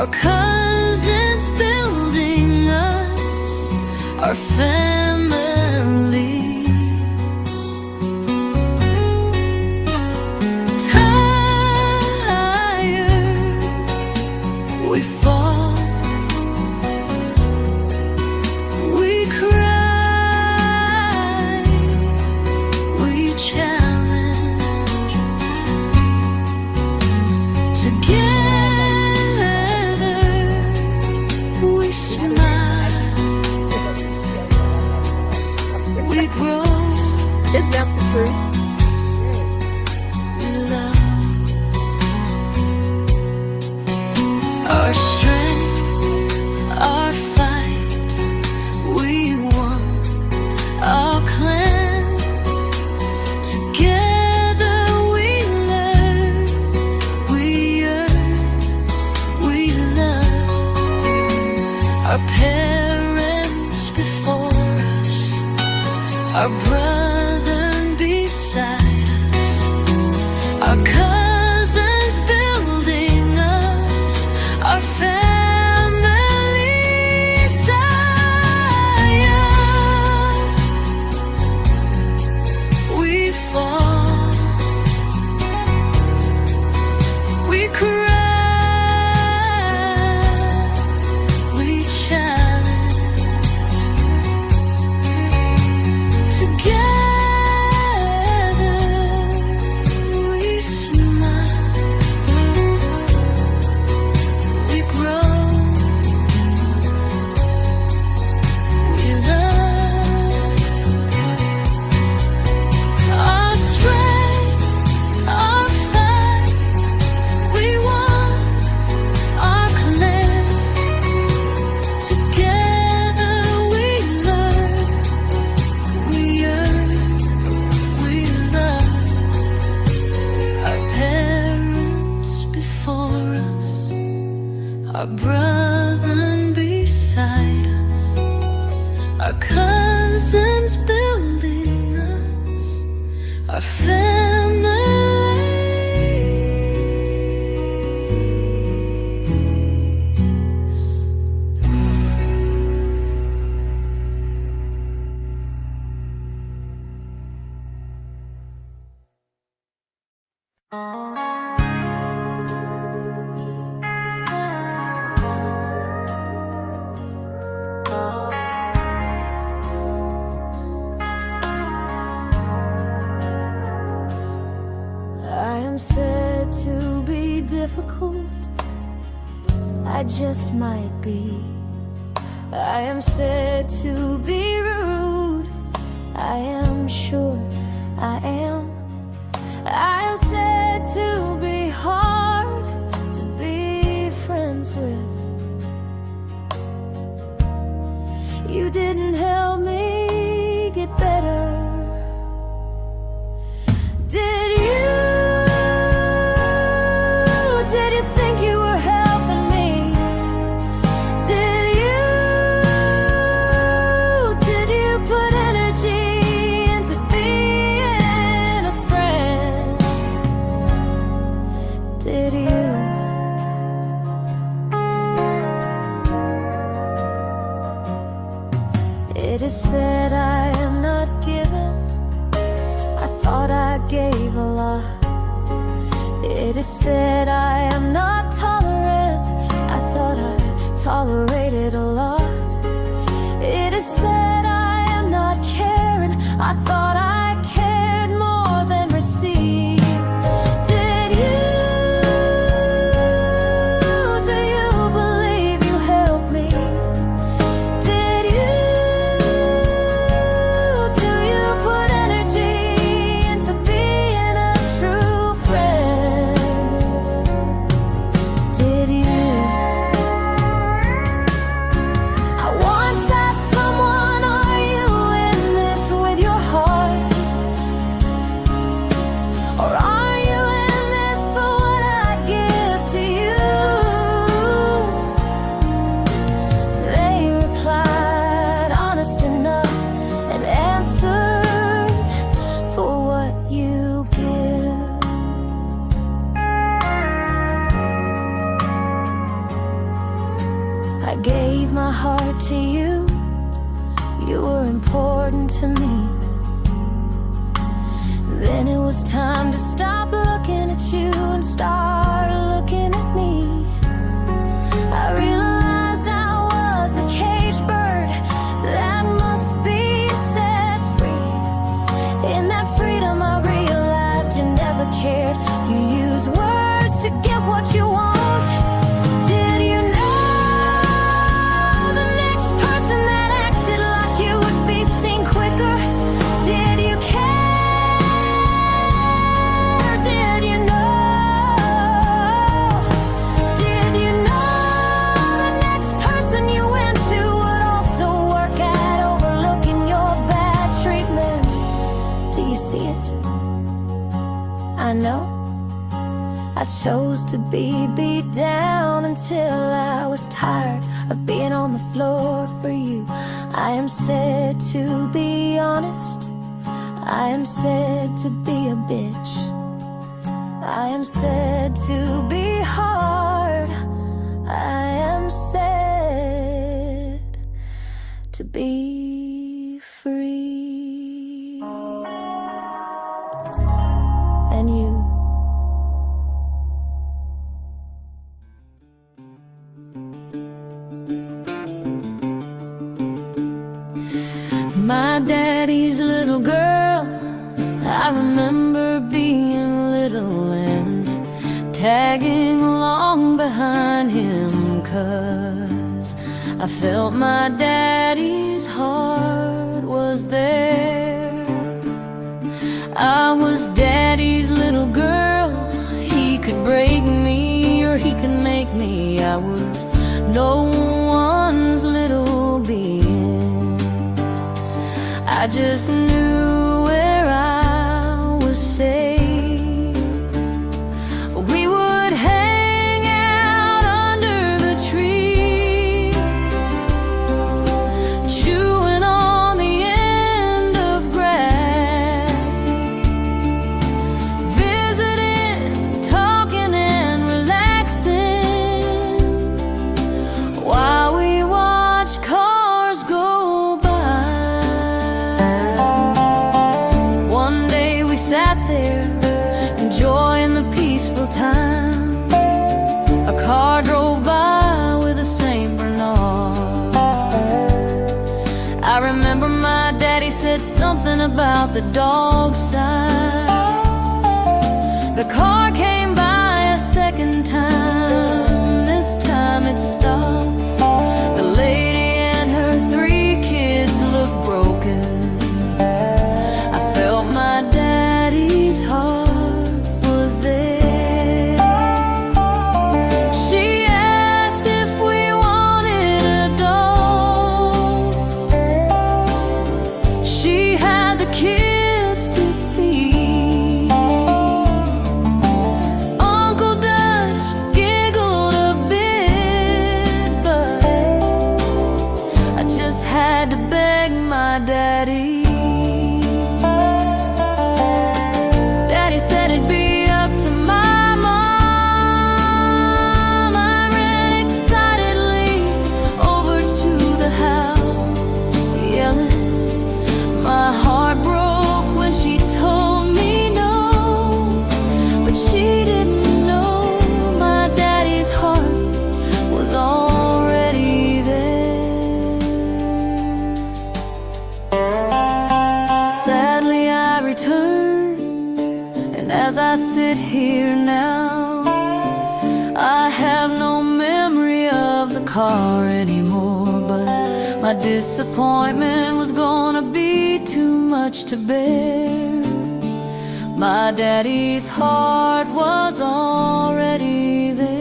our cousins building us our family. Tired, we fall, we cry, we challenge. Together we smile, we grow, Isn't that the truth? we love. Our strength, our fight, we won our clan. Together we learn, we earn, we love. Our parents before us, our brother beside us, our cousins building us our families. Tired, we fall, we cry, we challenge. Together we smile, we grow, we love. Our strength, our fight, we won our clan. Together we learn, we earn, we love. Our parents before us, our brother beside us, our cousins building us our families. I am said to be difficult, I just might be. I am said to be rude, I am sure I am. I am said to be hard to be friends with. You didn't help me get better. Did you? Did you think you were helping me? Did you put energy into being a friend? Did you? It is said I am not given, I thought I gave a lot. It is said I am not tolerant, I thought I tolerated a lot. It is said I am not caring, I thought I cared more than received. Did you? Do you believe you helped me? Did you? Do you put energy into being a true friend? gave my heart to you. You were important to me. Then it was time to stop looking at you and start looking at me. I realized I was the caged bird that must be set free. In that freedom I realized you never cared. You use words to get what you want. Did you know the next person that acted like you would be seen quicker? Did you care? Did you know? Did you know the next person you went to would also work at overlooking your bad treatment? Do you see it? I know I chose to be beat down until I was tired of being on the floor for you. I am said to be honest. I am said to be a bitch. I am said to be hard. I am said to be free. And you? My daddy's little girl, I remember being little and tagging along behind him, 'cause I felt my daddy's heart was there. I was daddy's little girl. He could break me or he could make me. I was no one's little being. I just knew where I was safe. We would hang out under the tree, chewing on the end of grass, visiting, talking and relaxing while we watched cars go by. One day we sat there enjoying the peaceful time. A car drove by with a Saint Bernard. I remember my daddy said something about the dog size. The car came by a second time. This time it stopped. The lady and her 3 kids looked broken. I felt my daddy's heart was there. She asked if we wanted a dog. She had the kids to feed. Uncle Dutch giggled a bit, but I just had to beg my daddy. Daddy said it'd be up to my mom. I ran excitedly over to the house, yelling. My heart broke when she told me no, but she didn't know my daddy's heart was already there. Sadly I returned, and as I sit here now, I have no memory of the car anymore. But my disappointment was gonna be too much to bear. My daddy's heart was already there.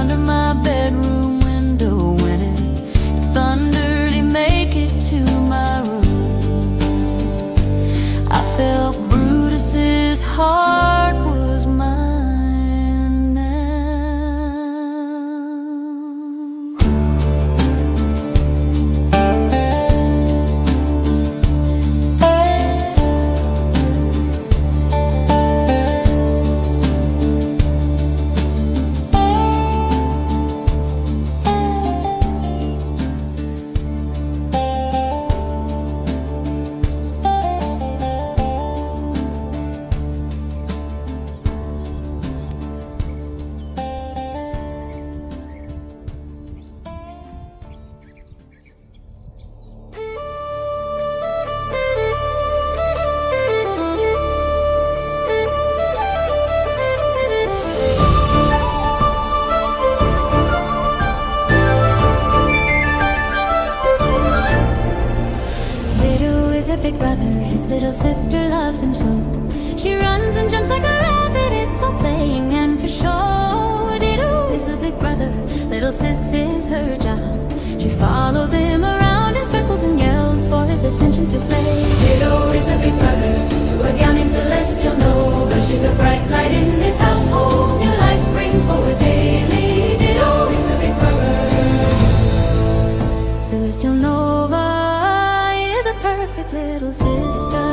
Under my bedroom window when it thundered, he made heart was mine now. Big brother, his little sister loves him so. She runs and jumps like a rabbit, it's all playing and for show. Dido is a big brother, little sis is her job. She follows him around in circles and yells for his attention to play. Dido is a big brother to a gal named Celeste, you'll know her. She's a bright light in this household, new life spring forward daily. Dido is a big brother. Celestial Nova, perfect little sister.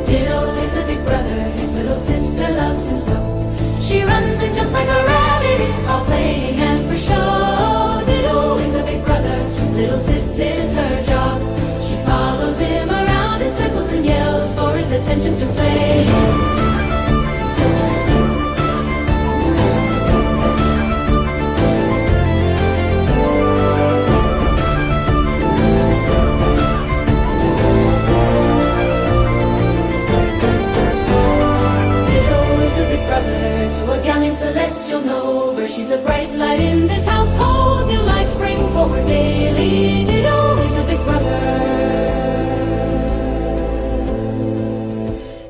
Dido is a big brother, his little sister loves him so. She runs and jumps like a rabbit, it's all playing and for show. Dido is a big brother, little sis is her job. She follows him around in circles and yells for his attention to play. Celestial Nova, she's a bright light in this household, new life spring forward daily. Dido is a big brother.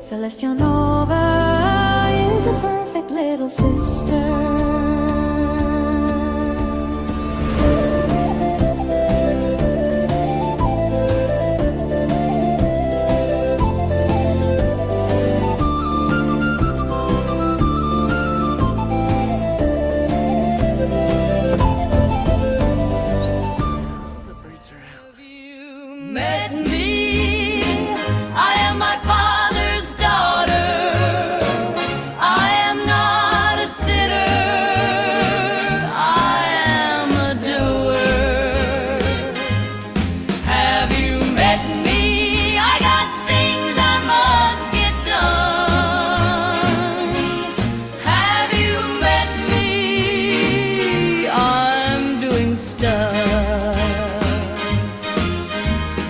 Celestial Nova is a perfect little sister.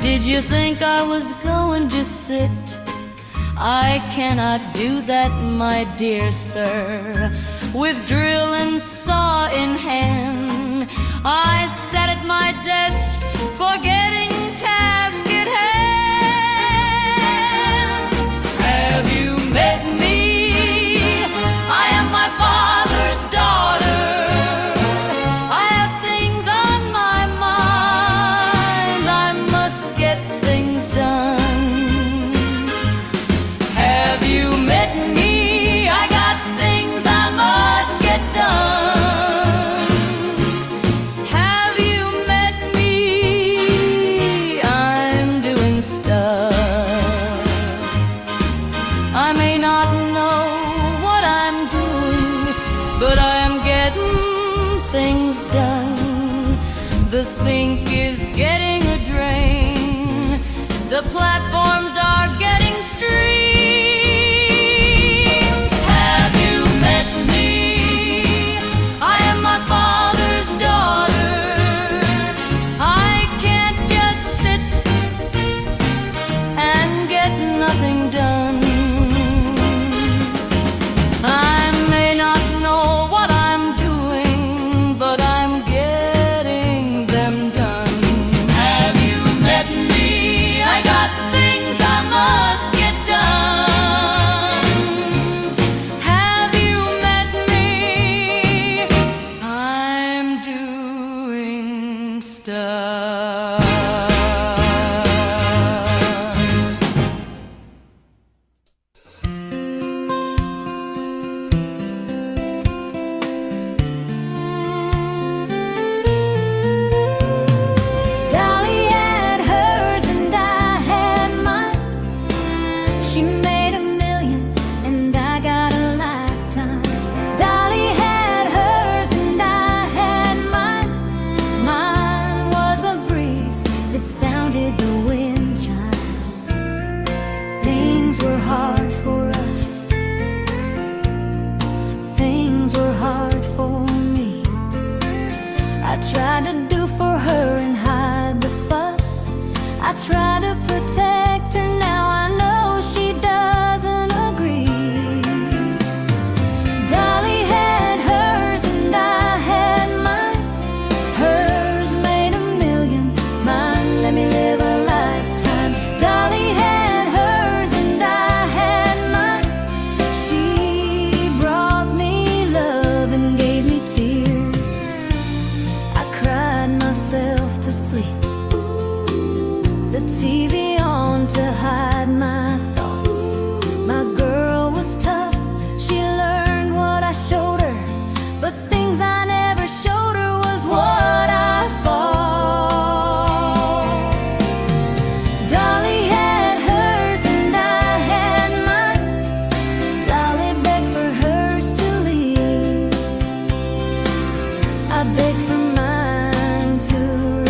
Did you think I was going to sit? I cannot do that, my dear sir. With drill and saw in hand, I sat at my desk, forgetting task at hand. Have you met me? I am my father's daughter. I have things on my mind, I must get things done. Have you met me? I got things I must get done. Have you met me? I'm doing stuff. I may not know what I'm doing, but I am getting things done. The sink is getting a drain, the platforms are getting streams. Have you met me? I am my father's daughter. I can't just sit and get nothing done. I may not know what I'm doing, but I'm getting them done. Have you met me? I got things I must get done. Have you met me? I'm doing stuff. myself to sleep, the TV on to hide my thoughts. My girl was tough, she learned what I showed her, but things I never showed her was what I fought. Dolly had hers and I had mine. Dolly begged for hers to leave, I begged for mine to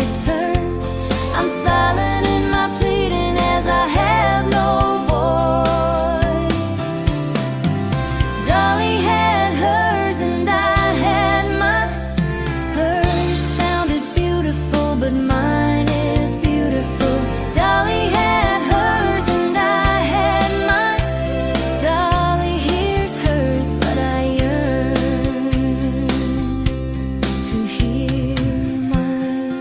return. I'm silent in my pleading as I have no voice. Dolly had hers and I had mine. Hers sounded beautiful, but mine is beautiful. Dolly had hers and I had mine. Dolly hears hers, but I yearn to hear mine.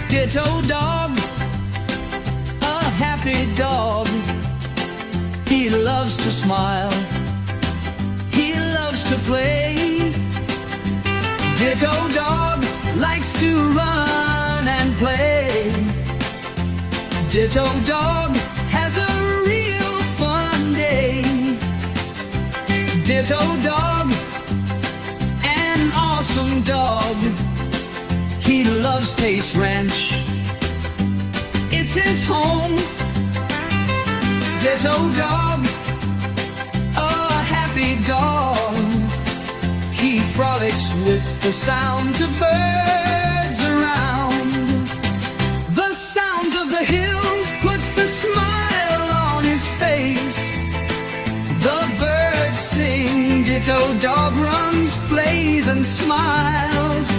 Ditto dog, a happy dog. He loves to smile, he loves to play. Ditto dog likes to run and play. Ditto dog has a real fun day. Ditto dog, an awesome dog. He loves Pace Ranch, it's his home. Ditto dog, a happy dog. He frolics with the sounds of birds around. The sounds of the hills puts a smile on his face. The birds sing, Ditto dog runs, plays and smiles.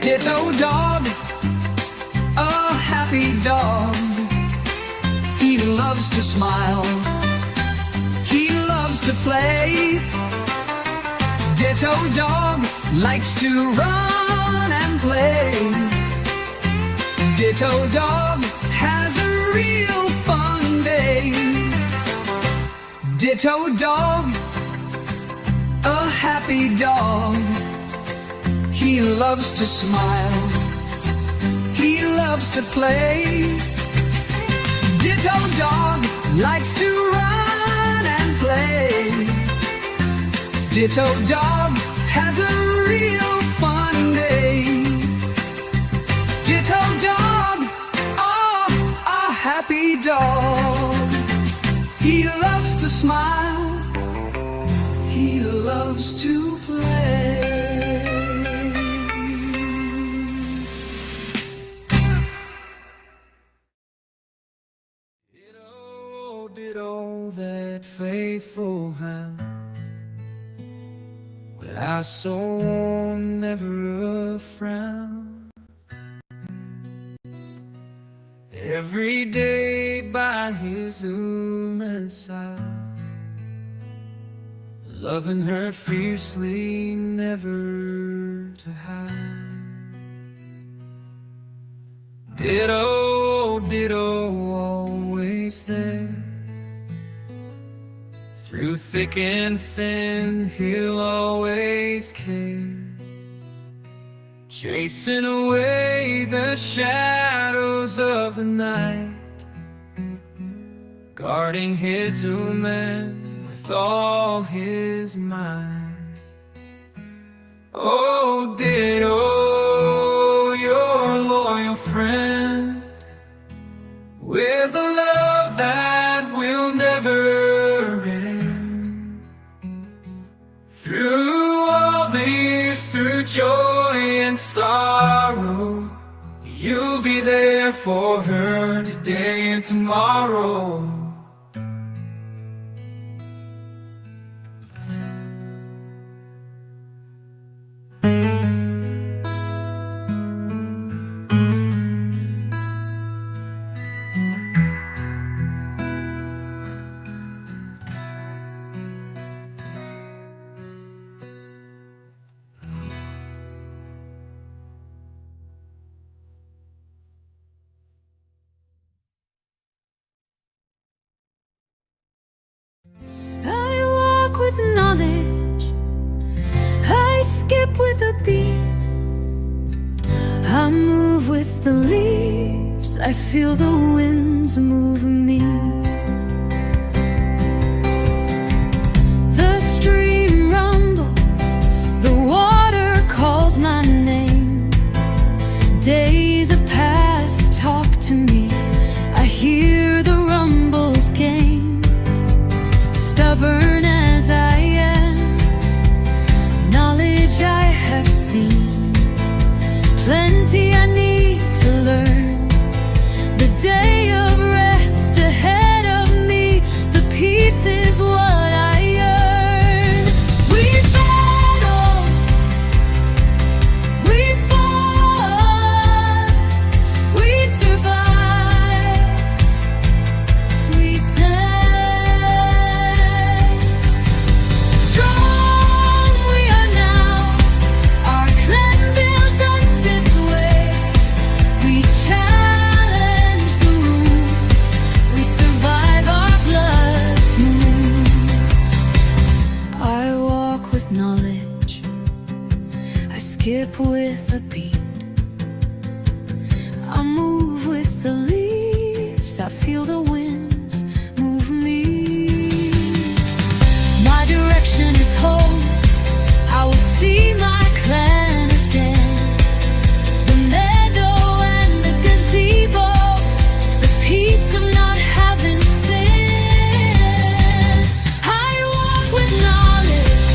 Ditto dog, a happy dog. He loves to smile, he loves to play. Ditto dog likes to run and play. Ditto dog has a real fun day. Ditto dog, a happy dog. He loves to smile, he loves to play. Ditto dog likes to run and play. Ditto dog has a real fun day. Ditto dog, oh, a happy dog. He loves to smile, he loves to play. Ditto, that faithful hand, with eyes so warm, never a frown. Every day by his human side, loving her fiercely, never to hide. Ditto, ditto, always there. Through thick and thin, he'll always care, chasing away the shadows of the night, guarding his human with all his might. Oh, Ditto, your loyal friend, with a love that will never end. Through all the years, through joy and sorrow, you'll be there for her today and tomorrow. the leaves, I feel the winds move me. The stream rumbles, the water calls my name. Days of past talk to me, I hear the rumbles gain. Stubborn as I am, knowledge I have seen, plenty I need to learn. The day of rest ahead of me, the peace is what I yearn. We battled, we fought, we survived, we sang. Strong we are now, our clan built us this way. We challenge the rules, we survive, our blood's move. I walk with knowledge, I skip with a beat. I move with the leaves, I feel the winds move me. My direction is home, I will see my clan again. The meadow and the gazebo, the peace of not having sin. I walk with knowledge,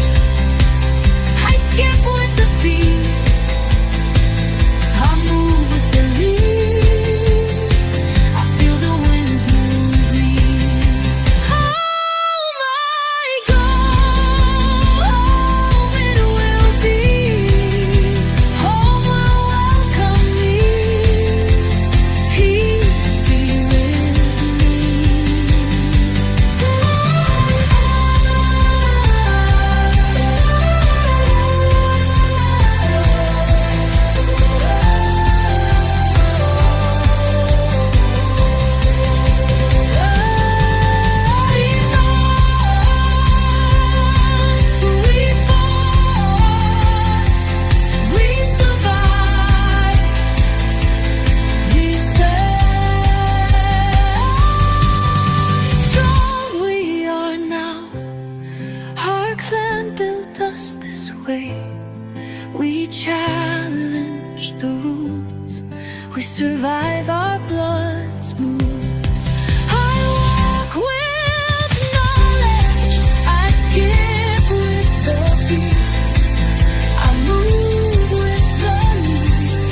I skip with the beat. I move with the leaves, I feel the winds move me. Home I go, home it will be. Home will welcome me. Peace be with me. We fought, we survived, we sang. Strong we are now, our clan built us this way. We challenge the rules, we survive, our blood's moves. I walk with knowledge, I skip with the beat. I move with the lead,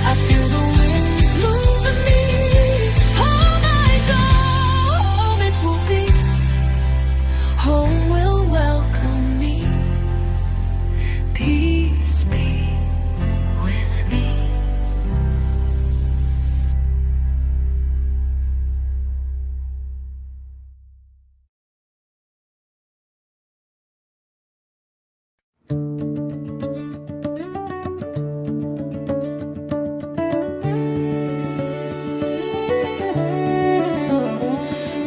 I feel the winds moving me. Home I go, home it will be. Home will welcome me. Peace be with me.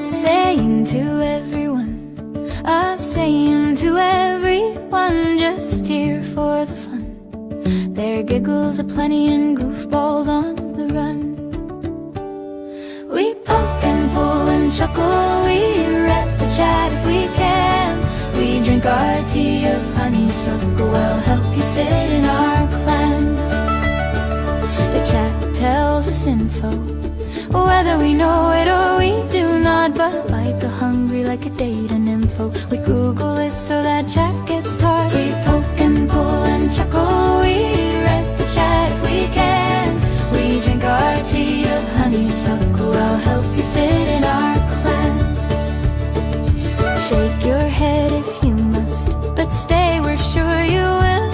Saying to everyone, saying to everyone, just here for the fun. There are giggles aplenty and goofballs on the run. We poke and pull and chuckle, we read the chat if we can. We drink our tea of honeysuckle, we'll help you fit in our clan. The chat tells us info, whether we know it or we do not. But like a hungry, like a data info, we Google it so that chat gets started. We poke and pull and chuckle, we read the chat if we can. We drink our tea of honeysuckle, I'll help you fit in our clan. Shake your head if you must, but stay, we're sure you will.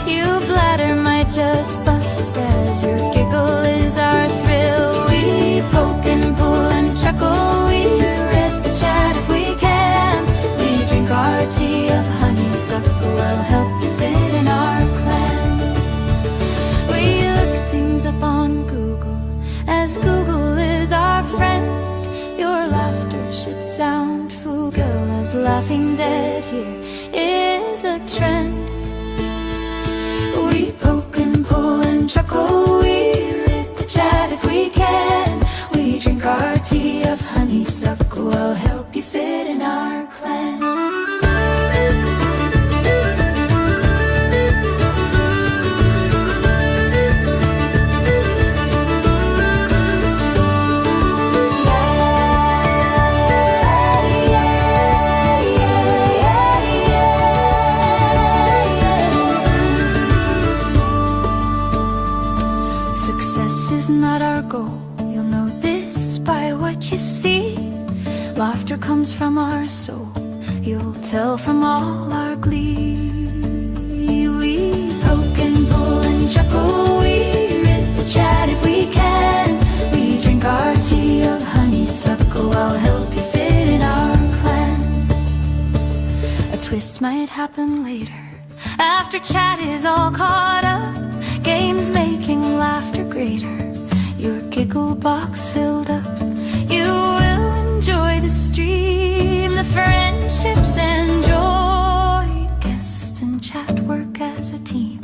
You bladder might just bust, as your giggle is our thrill. We poke and pull and chuckle, we read the chat if we can. We drink our tea of honeysuckle, I'll help you fit in our clan. We look things up on Google, as Google is our friend. Your laughter should sound fugal, as laughing dead here is a trend. We poke and pull and chuckle, we read the chat honeysuckle, I'll help you fit in our clan. Success is not our goal, you'll know this by what you see. Laughter comes from our soul, you'll tell from all our glee. We poke and pull and chuckle, we rid the chat if we can. We drink our tea of honeysuckle, I'll help you fit in our clan. A twist might happen later, after chat is all caught up. Games making laughter greater, your giggle box filled up. You will enjoy the stream, the friendships and joy. Guest and chat work as a team,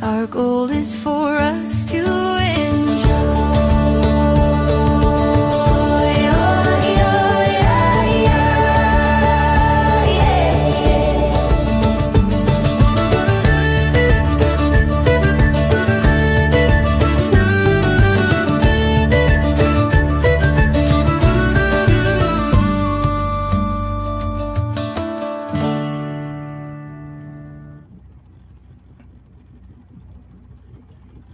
our goal is for us to enjoy.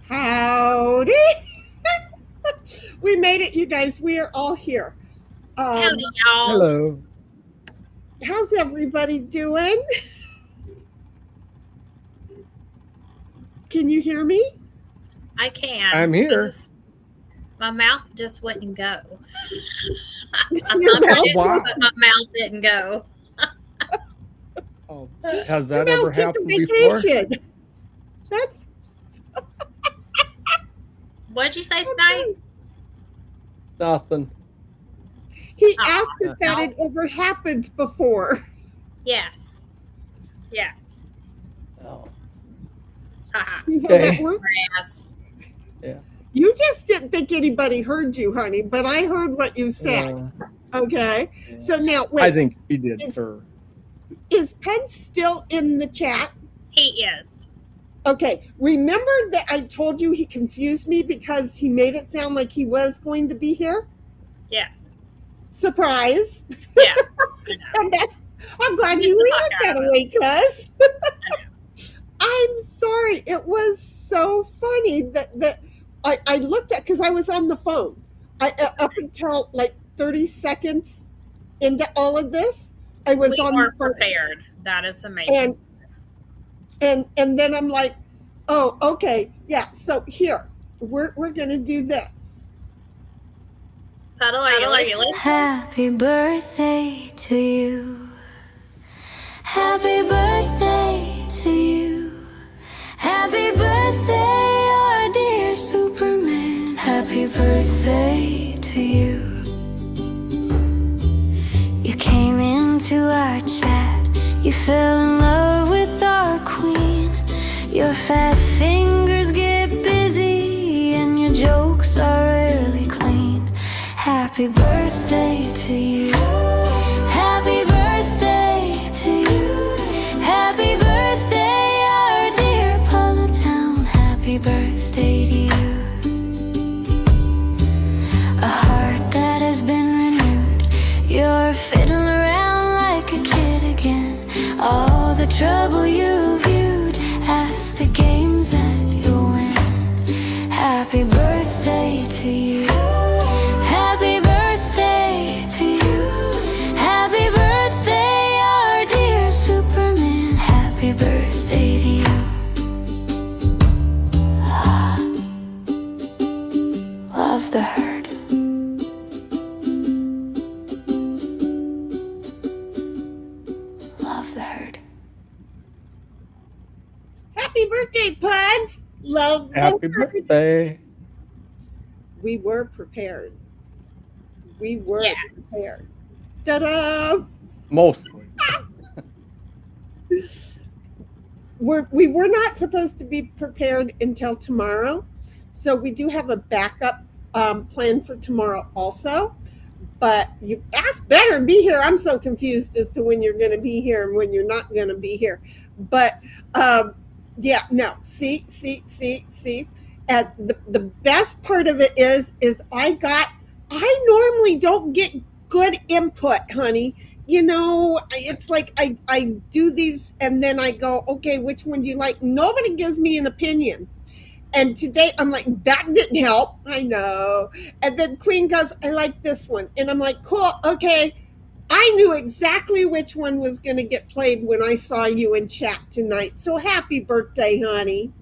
Howdy. We made it, you guys. We are all here. Howdy, y'all. Hello. How's everybody doing? Can you hear me? I can. I'm here. My mouth just wouldn't go. I Your thought mouth it was- but my mouth didn't go. Oh, has that Now ever took a happened before? vacation. That's What'd you say, Snipe? Nothing. he Oh, asked if that no. had ever happened before. Yes. Yes. Oh, Haha. See how Okay. that works? Grass. You just didn't think anybody heard you, honey, but I heard what you said. Okay. So now, I wait, think he did It's- her. is Pudds still in the chat? He is. Okay. Remember that I told you he confused me because he made it sound like he was going to be here? Yes. Surprise. Yes. And that, I'm glad Just you the read fuck that out of away, cuz. I'm sorry. It was so funny that I looked at, because I was on the phone. Up until like 30 seconds into all of this, I was We on are the phone. prepared. That is amazing. And then I'm like, oh, okay, yeah. So here, we're gonna do this. Puddle, are you listening? Happy birthday to you. Happy birthday to you. Happy birthday, our dear Superman. Happy birthday to you. You came into our chat. You fell in love with our queen. Your fat fingers get busy and your jokes are really clean. Happy birthday to you. Happy birthday to you. Happy birthday, our dear Politown. Happy birthday to you. A heart that has been renewed. You're fiddling around like a kid again. All the trouble you viewed as the games that you'll win. Happy birthday to you. Happy birthday to you. Happy birthday, our dear Superman. Happy birthday to you. Love the herd. Love the herd. Happy birthday, Pudds! Love the Happy herd. birthday. We were prepared. We were Yes. prepared. Ta-da! Mostly. We were not supposed to be prepared until tomorrow, so we do have a backup plan for tomorrow also. but you ask better be here. I'm so confused as to when you're going to be here and when you're not going to be here. But yeah, no. See. And the best part of it is I normally don't get good input, honey. You know, it's like I do these and then I go, okay, which one do you like? Nobody gives me an opinion. And today I'm like, that didn't help. I know. And then Queen goes, I like this one. And I'm like, cool, okay. I knew exactly which one was going to get played when I saw you in chat tonight. So happy birthday, honey.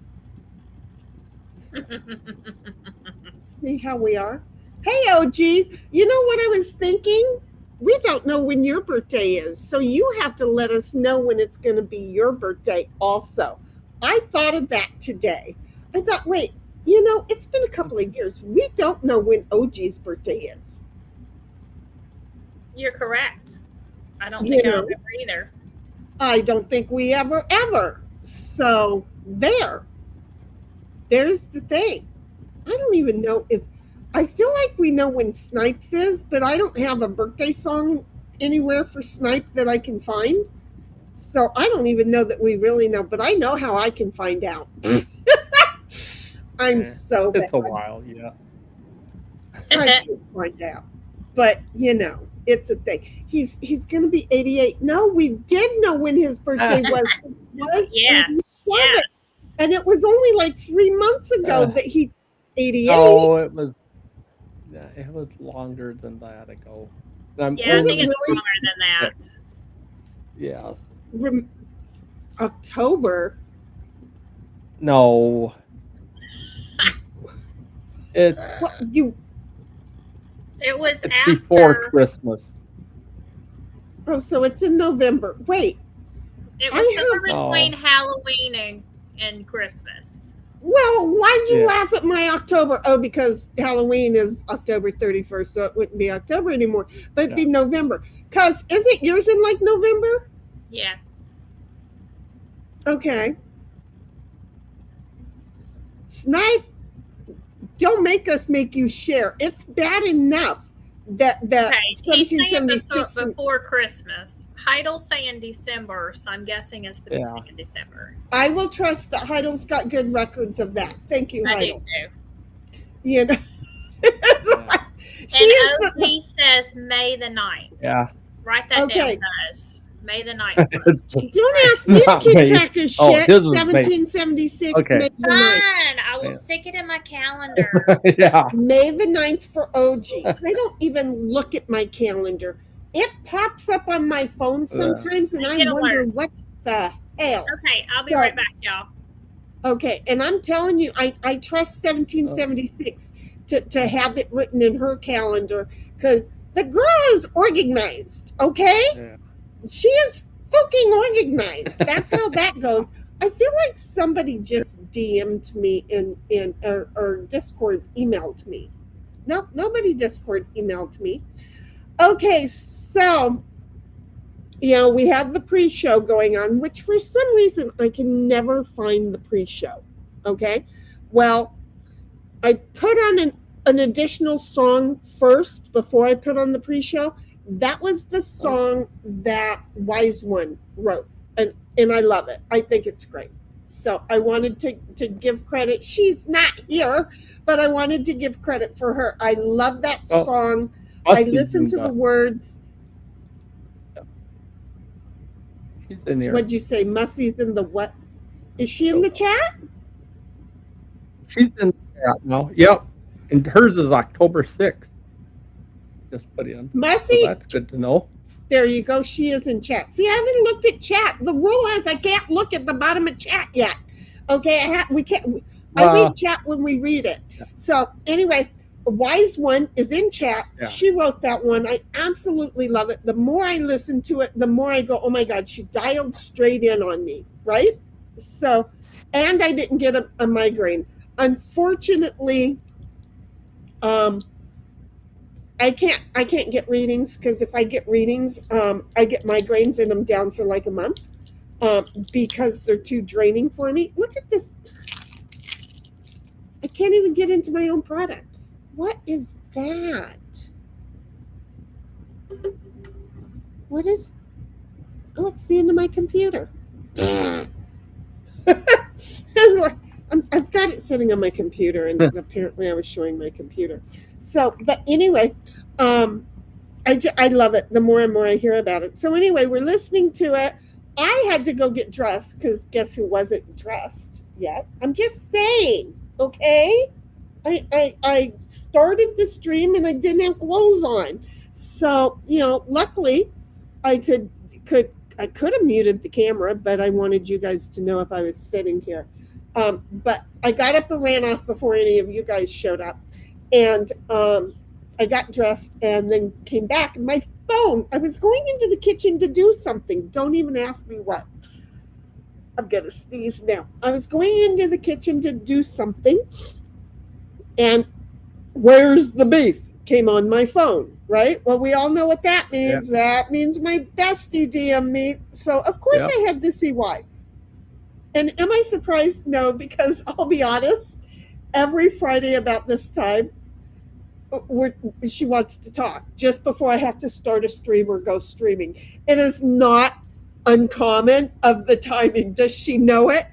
See how we are? Hey, OG, you know what I was thinking? We don't know when your birthday is. So you have to let us know when it's going to be your birthday also. I thought of that today. I thought, wait, you know, it's been a couple of years. We don't know when OG's birthday is. You're correct. I don't think I remember either. I don't think we ever. So there's the thing. I don't even know if, I feel like we know when Snipes is, but I don't have a birthday song anywhere for Snipe that I can find. So I don't even know that we really know, but I know how I can find out. I'm so bad. It's a while, yeah. I can find out. But, you know, it's a thing. He's going to be 88. No, we did know when his birthday was. It was Yeah. 87. Yes. And it was only like 3 months ago that he 88. Oh, it was longer than that ago. Yeah, I think it's really? longer than that. Yeah. October. No. It was It's after before Christmas. Oh, so it's in November. Wait. It was somewhere between Halloween and Christmas. Well, why'd you laugh at my October? Oh, because Halloween is October 31st, so it wouldn't be October anymore, but it'd be November. Because isn't yours in like November? Yes. Okay. Snipe, don't make us make you share. It's bad enough that he's saying 1776 before Christmas. Heidel's saying December, so I'm guessing it's the beginning of December. I will trust that Heidel's got good records of that. Thank you, Heidel. I do too. You know. And OP says May the 9th. Yeah. Write that down, guys. May the 9th. Don't ask me to keep track of shit. 1776, okay. May the 9th. Fine. I will stick it in my calendar. Yeah. May the 9th for OG. I don't even look at my calendar. It pops up on my phone sometimes, and I wonder what the hell. Okay, I'll be right back, y'all. Okay, and I'm telling you, I trust 1776 to have it written in her calendar, because the girl is organized, okay? Yeah. She is fucking organized. That's how that goes. I feel like somebody just DM'd me or Discord emailed me. Nope, nobody Discord emailed me. Okay, so, you know, we have the pre-show going on, which for some reason I can never find the pre-show. Okay, well, I put on an additional song first before I put on the pre-show. That was the song that Wise One wrote, and I love it. I think it's great. So I wanted to give credit. She's not here, but I wanted to give credit for her. I love that song. I listened to the words. She's in here. What'd you say? Mussie's in the what? Is she in the chat? She's in the chat now. Yep. And hers is October 6th. Just put in. Mussie? So that's good to know. There you go. She is in chat. See, I haven't looked at chat. The rule is I can't look at the bottom of chat yet. Okay, we can't. I read chat when we read it. Yeah. So anyway, Wise One is in chat. Yeah. She wrote that one. I absolutely love it. The more I listen to it, the more I go, oh my God, she dialed straight in on me, right? So, and I didn't get a migraine. Unfortunately, I can't get readings, because if I get readings, I get migraines and I'm down for like a month because they're too draining for me. Look at this. I can't even get into my own product. What is that? What is? Oh, it's the end of my computer. I've got it sitting on my computer, and apparently I was showing my computer. So, but anyway, I love it. The more and more I hear about it. So anyway, we're listening to it. I had to go get dressed because guess who wasn't dressed yet? I'm just saying, okay? I started the stream and I didn't have clothes on. So, luckily I could have muted the camera, but I wanted you guys to know if I was sitting here. But I got up and ran off before any of you guys showed up. And I got dressed and then came back. And my phone, I was going into the kitchen to do something. Don't even ask me what. I'm going to sneeze now. I was going into the kitchen to do something. And where's the beef? Came on my phone, right? Well, we all know what that means. Yeah. That means my bestie DM me. So, of course, I had to see why. And am I surprised? No, because I'll be honest, every Friday about this time, she wants to talk just before I have to start a stream or go streaming. It is not uncommon of the timing. Does she know it?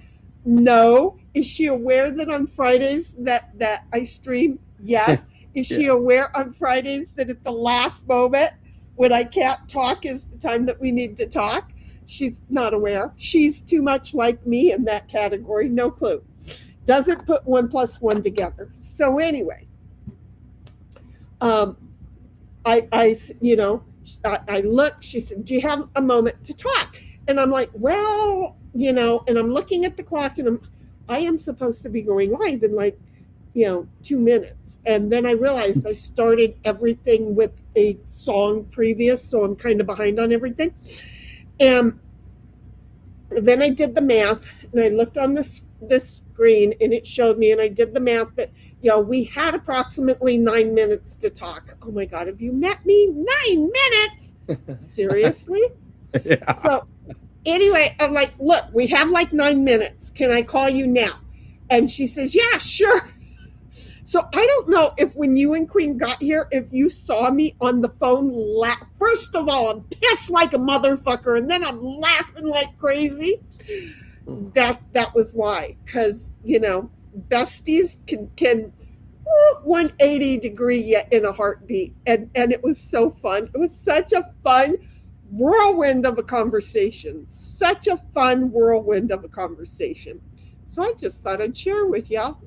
No. Is she aware that on Fridays that I stream? Yes. Is she aware on Fridays that at the last moment when I can't talk is the time that we need to talk? She's not aware. She's too much like me in that category. No clue. Doesn't put 1 + 1 together. So anyway, I look, she said, do you have a moment to talk? And I'm like, well, and I'm looking at the clock and I am supposed to be going live in 2 minutes. And then I realized I started everything with a song previous, so I'm kind of behind on everything. And then I did the math and I looked on this screen and it showed me, and I did the math that, we had approximately 9 minutes to talk. Oh my God, have you met me? 9 minutes? Seriously? Yeah. So anyway, I'm like, look, we have 9 minutes. Can I call you now? And she says, yeah, sure. So I don't know if when you and Queen got here, if you saw me on the phone, first of all, I'm pissed like a motherfucker, and then I'm laughing like crazy. That was why, because besties can 180 degree yet in a heartbeat, and it was so fun. It was such a fun whirlwind of a conversation. Such a fun whirlwind of a conversation. So I just thought I'd share with y'all.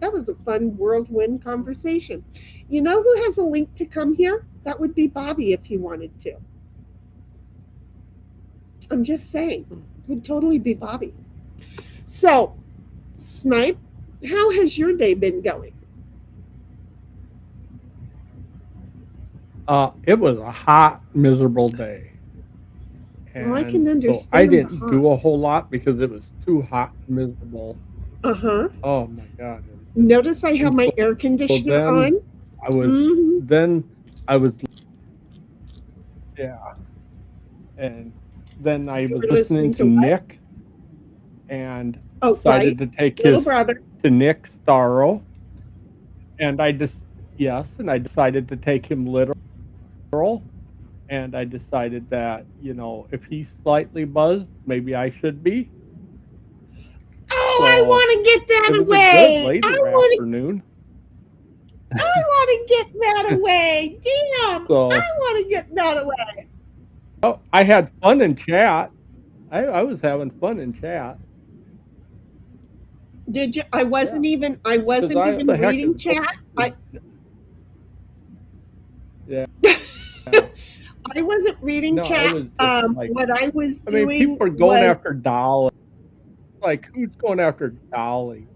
That was a fun whirlwind conversation. You know who has a link to come here? That would be Bobby if he wanted to. I'm just saying. It would totally be Bobby. So, Snipe, how has your day been going? It was a hot, miserable day. Well, I can understand. So I didn't do a whole lot because it was too hot and miserable. Uh-huh. Oh my God. Notice I have my air conditioner on. I was and then I was listening to Nick and decided to take his brother to Nick Starro, and I decided to take him literal, and I decided that if he's slightly buzzed, maybe I should be. Oh, I want to get that away. Afternoon. I want to get that away. Damn. So, I want to get that away. Oh, I had fun in chat. I was having fun in chat. Did you? I wasn't even reading chat. Yeah. I wasn't reading chat. What I was doing, people are going after Dolly. Like, who's going after Dolly?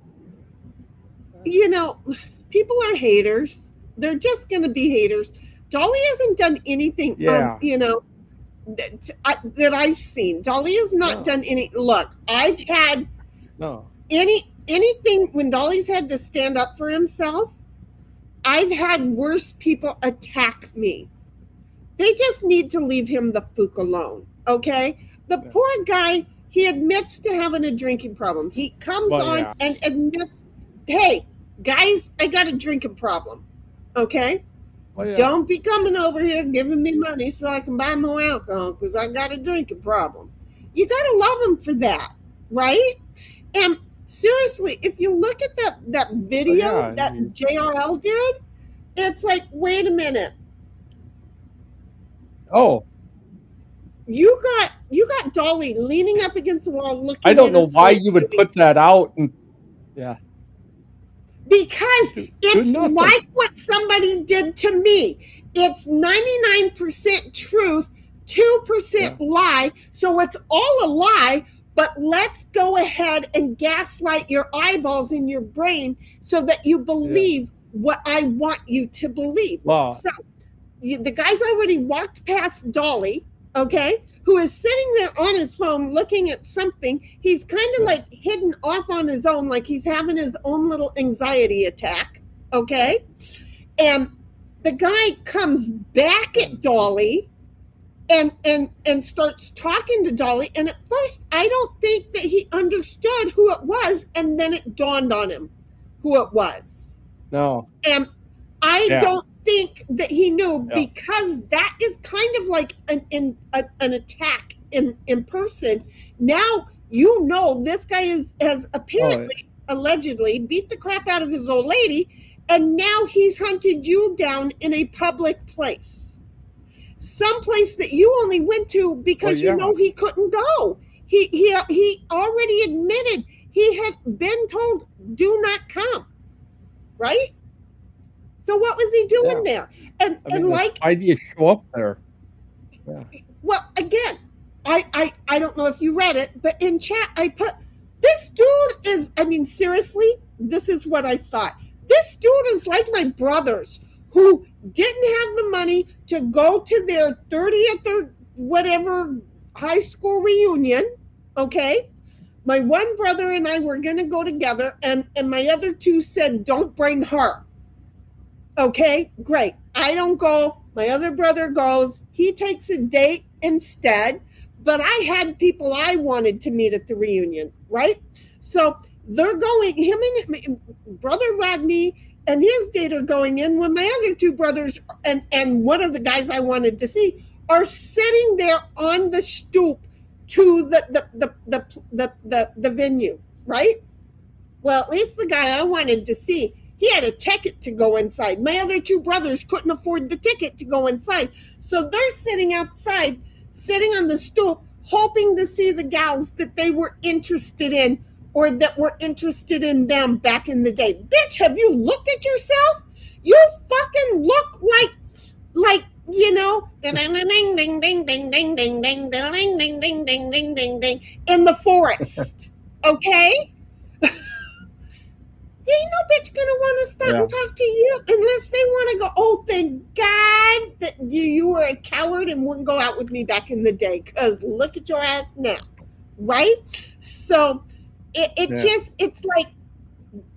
People are haters. They're just going to be haters. Dolly hasn't done anything, that I've seen. Dolly has not done any. Look, I've had anything when Dolly's had to stand up for himself. I've had worse people attack me. They just need to leave him the fuck alone, okay? The poor guy, he admits to having a drinking problem. He comes on and admits, hey, guys, I got a drinking problem, okay? Oh, yeah. Don't be coming over here giving me money so I can buy more alcohol because I got a drinking problem. You got to love them for that, right? And seriously, if you look at that video that JRL did, it's like, wait a minute. Oh. You got Dolly leaning up against the wall looking at I don't know why you would put that out. And yeah. Because it's like what somebody did to me. It's 99% truth, 2% lie. So it's all a lie, but let's go ahead and gaslight your eyeballs in your brain so that you believe what I want you to believe. Wow. So the guy's already walked past Dolly, okay, who is sitting there on his phone looking at something. He's kind of like hidden off on his own, like he's having his own little anxiety attack, okay? And the guy comes back at Dolly and starts talking to Dolly. And at first, I don't think that he understood who it was. And then it dawned on him who it was. No. And I don't think that he knew because that is kind of like an attack in person. Now you know this guy has apparently allegedly beat the crap out of his old lady, and now he's hunted you down in a public place, someplace that you only went to because you know he couldn't go. He already admitted he had been told do not come, right? So what was he doing there? And like, why do you show up there? Yeah. Well, again, I don't know if you read it, but in chat I put, this dude is, I mean, seriously, this is what I thought. This dude is like my brothers who didn't have the money to go to their 30th or whatever high school reunion, okay? My one brother and I were going to go together, and my other two said, don't bring her. Okay, great. I don't go. My other brother goes. He takes a date instead. But I had people I wanted to meet at the reunion, right? So they're going, him and brother Rodney and his date are going in when my other two brothers and one of the guys I wanted to see are sitting there on the stoop to the venue, right? Well, at least the guy I wanted to see, he had a ticket to go inside. My other two brothers couldn't afford the ticket to go inside. So they're sitting outside, sitting on the stoop, hoping to see the gals that they were interested in or that were interested in them back in the day. Bitch, have you looked at yourself? You fucking look like, you know, ding ding ding ding ding ding ding ding ding ding ding ding ding ding ding in the forest. Okay? Ain't no bitch gonna want to stop and talk to you unless they want to go, oh, thank God that you were a coward and wouldn't go out with me back in the day, because look at your ass now, right? So it's like,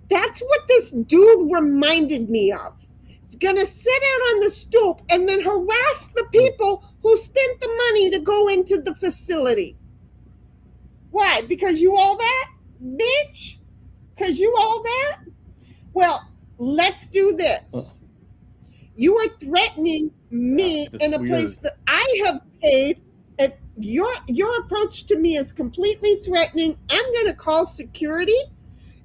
that's what this dude reminded me of. He's gonna sit out on the stoop and then harass the people who spent the money to go into the facility. Why? Because you all that, bitch? Because you all that? Well, let's do this. You are threatening me in a place that I have paid, and your approach to me is completely threatening. I'm going to call security,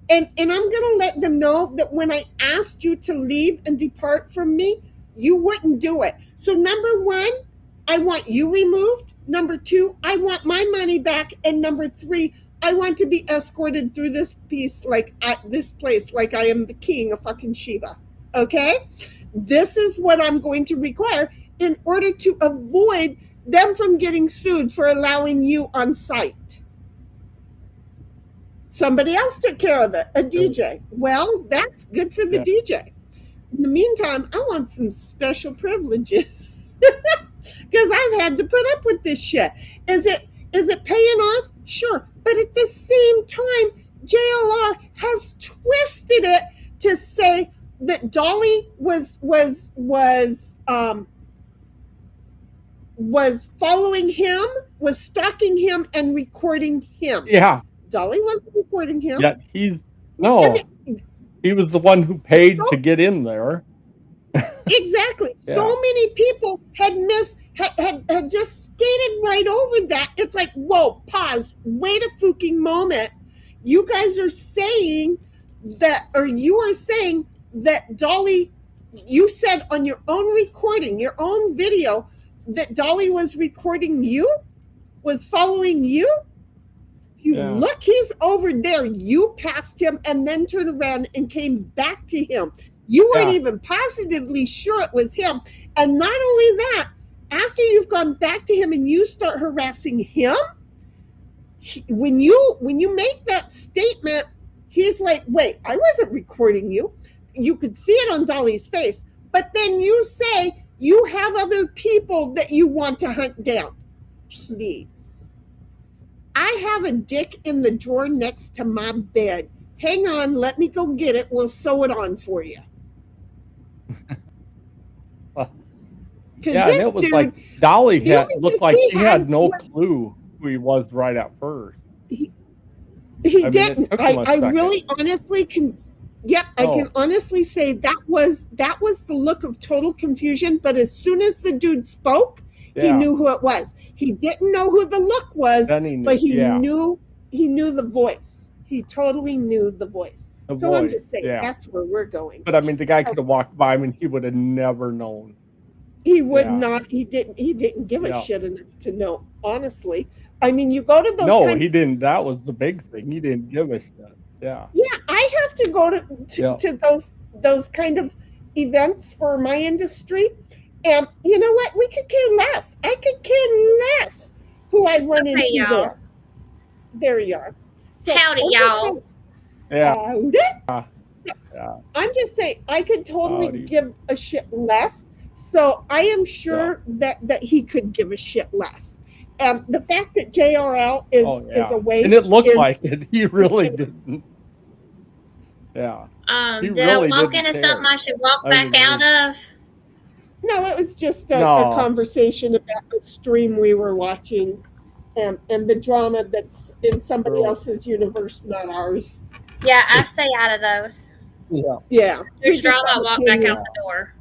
and I'm going to let them know that when I asked you to leave and depart from me, you wouldn't do it. So number one, I want you removed. Number two, I want my money back. And number three, I want to be escorted through this place like I am the king of fucking Sheba. Okay? This is what I'm going to require in order to avoid them from getting sued for allowing you on site. Somebody else took care of it, a DJ. Well, that's good for the DJ. In the meantime, I want some special privileges because I've had to put up with this shit. Is it paying off? Sure. But at the same time, JLR has twisted it to say that Dolly was following him, was stalking him and recording him. Yeah. Dolly wasn't recording him. Yeah, he was the one who paid to get in there. Exactly. Yeah. So many people had just skated right over that. It's like, whoa, pause, wait a fucking moment. You guys are saying that, or you are saying that Dolly, you said on your own recording, your own video, that Dolly was recording you, was following you. You look, he's over there. You passed him and then turned around and came back to him. You weren't even positively sure it was him. And not only that, after you've gone back to him and you start harassing him, when you make that statement, he's like, wait, I wasn't recording you. You could see it on Dolly's face. But then you say you have other people that you want to hunt down. Please. I have a dick in the drawer next to my bed. Hang on, let me go get it. We'll sew it on for you. Yeah, and it was dude, like Dolly looked like he had no clue who he was right at first. He didn't. I really honestly can. Yep, I can honestly say that was the look of total confusion. But as soon as the dude spoke, he knew who it was. He didn't know who the look was, but he knew the voice. He totally knew the voice. I'm just saying that's where we're going. But I mean, the guy could have walked by him and he would have never known. He would not. He didn't give a shit enough to know. Honestly, I mean, you go to those. No, he didn't. That was the big thing. He didn't give a shit. Yeah. Yeah, I have to go to those kind of events for my industry, and you know what? We could care less. I could care less who I run into there. There you are. So, howdy, y'all. Howdy. I'm just saying, I could totally give a shit less. So I am sure that he could give a shit less. The fact that JRL is a waste. And it looked like it. He really didn't. Yeah. Did really I walk into something I should walk back out of? No, it was just a conversation about the stream we were watching and the drama that's in somebody else's universe, not ours. Yeah, I stay out of those. Yeah. There's drama, I walk back out the door.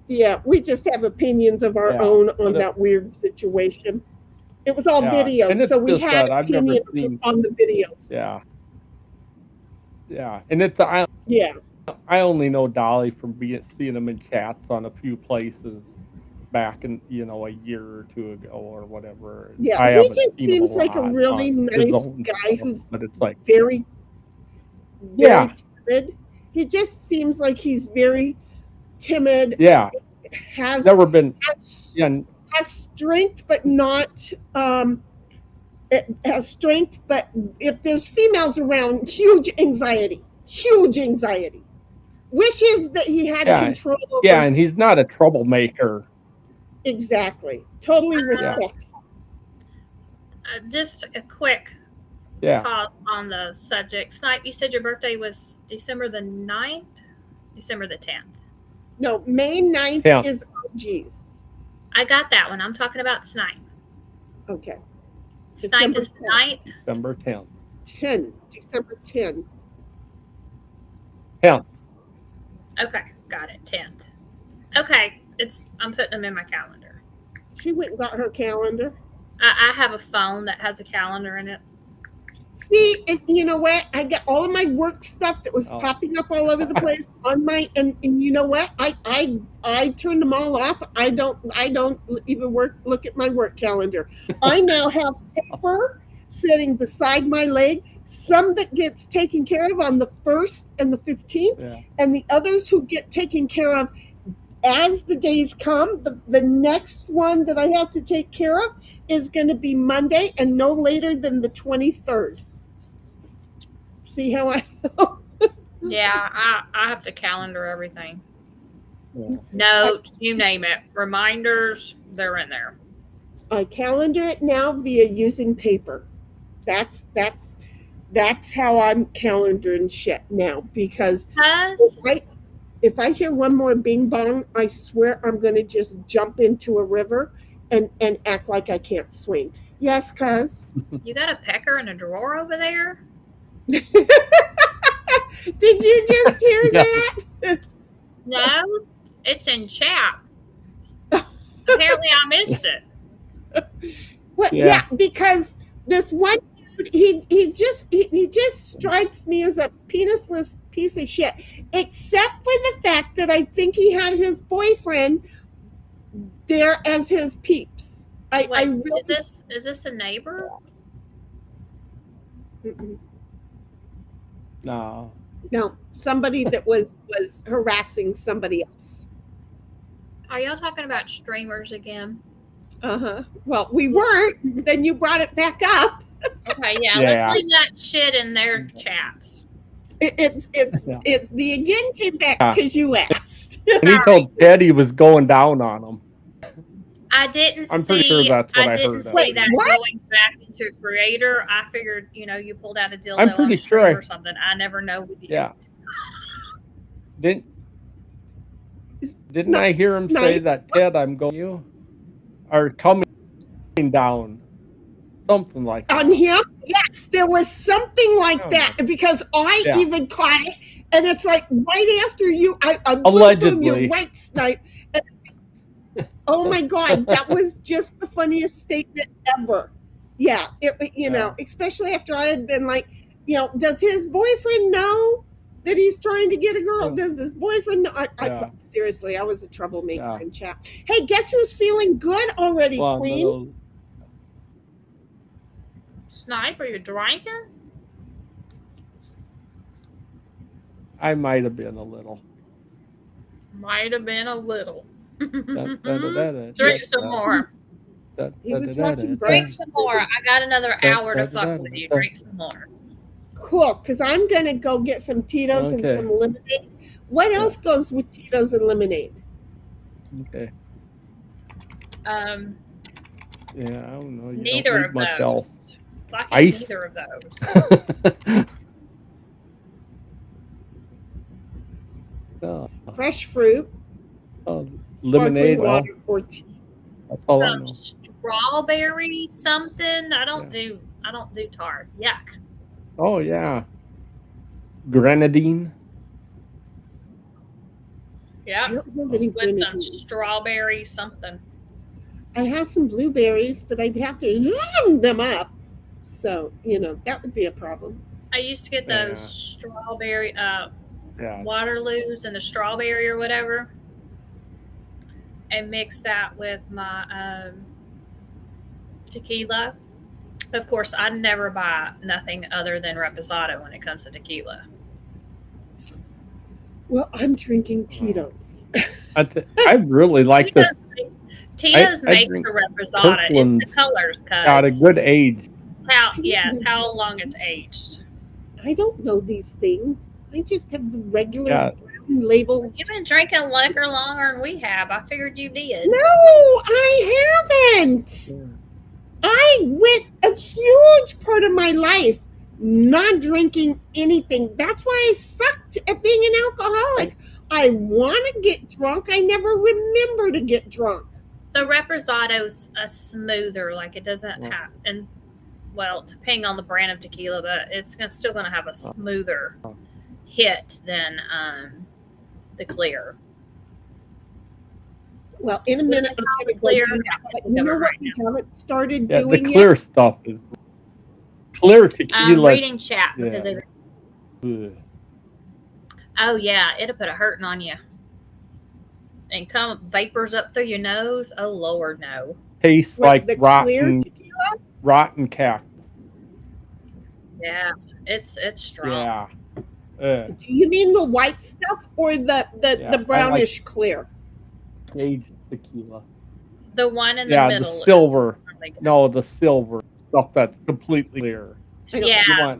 Yeah, we just have opinions of our own on that weird situation. It was all video, so we had opinions on the videos. Yeah. Yeah, and I only know Dolly from seeing him in chats on a few places back in a year or two ago or whatever. Yeah, he just seems like a really nice guy who's very timid. He just seems like he's very timid. Yeah, has strength, but not. It has strength, but if there's females around, huge anxiety. Wishes that he had control over. Yeah, and he's not a troublemaker. Exactly. Totally respectful. Just a quick pause on the subject. Snipe, you said your birthday was December the 9th? December the 10th. No, May 9th is OG's. I got that one. I'm talking about Snipe. Okay. Snipe is the 9th? December 10th. December 10th. 10th. Okay, got it. 10th. Okay, I'm putting them in my calendar. She went and got her calendar. I have a phone that has a calendar in it. See, and you know what? I got all of my work stuff that was popping up all over the place on my and you know what? I turned them all off. I don't even look at my work calendar. I now have paper sitting beside my leg. Some that gets taken care of on the 1st and the 15th, and the others who get taken care of as the days come. The next one that I have to take care of is going to be Monday and no later than the 23rd. See how I Yeah, I have to calendar everything. Notes, you name it. Reminders, they're in there. I calendar it now via using paper. That's how I'm calendaring shit now, because if I hear one more bing bong, I swear I'm going to just jump into a river and act like I can't swing. Yes, cuz. You got a pecker in a drawer over there? Did you just hear that? No. It's in chat. Apparently, I missed it. Well, yeah, because this one dude, he just strikes me as a penisless piece of shit. Except for the fact that I think he had his boyfriend there as his peeps. Wait, is this a neighbor? No, somebody that was harassing somebody else. Are y'all talking about streamers again? Well, we weren't. Then you brought it back up. Okay, yeah. Let's leave that shit in their chats. The again came back because you asked. And he told Ted he was going down on him. I didn't I'm see. pretty sure that's what I didn't heard. See that going back into a creator. I figured, you pulled out a dildo I'm pretty on stream sure or something. I never know. Yeah. Didn't I hear him say that, Ted? I'm going you are coming down, something like that. On him? Yes, there was something like that because I even caught it, and it's like right after you, allegedly, you're right, Snipe. Oh my God, that was just the funniest statement ever. Yeah, especially after I had been like, does his boyfriend know that he's trying to get a girl? Does his boyfriend know? Seriously, I was a troublemaker in chat. Hey, guess who's feeling good already, Queen? Snipe, are you drinking? I might have been a little. Drink some more. Drink some more. I got another hour to fuck with you. Drink some more. Cool, because I'm going to go get some Tito's and some lemonade. What else goes with Tito's and lemonade? Okay. Yeah, I don't know. Neither of those. Ice. Neither of those. Fresh fruit. Lemonade water or tea. Some strawberry something. I don't do tart. Yuck. Oh yeah. Grenadine. Yeah. With some strawberry something. I have some blueberries, but I'd have to zoom them up. So, that would be a problem. I used to get those strawberry Waterloos and the strawberry or whatever, and mix that with my tequila. Of course, I never buy nothing other than reposado when it comes to tequila. Well, I'm drinking Tito's. I really like this. Tito's makes the reposado. It's the colors, got a good age. It's how long it's aged. I don't know these things. I just have the regular brown label. You've been drinking liquor longer than we have. I figured you did. No, I haven't. I went a huge part of my life not drinking anything. That's why I sucked at being an alcoholic. I want to get drunk. I never remember to get drunk. The reposado's a smoother, like it doesn't have, and depending on the brand of tequila, but it's still going to have a smoother hit than the clear. Well, in a minute, I'm going to go do that. But you know what we haven't started doing the clear stuff is clear tequila. I'm reading chat because oh yeah, it'll put a hurting on you. And come vapors up through your nose. Oh Lord, no. Tastes like rotten cactus. Yeah, it's strong. Yeah. Do you mean the white stuff or the brownish clear? Aged tequila. The one in the middle. The silver. No, the silver stuff that's completely clear. Yeah,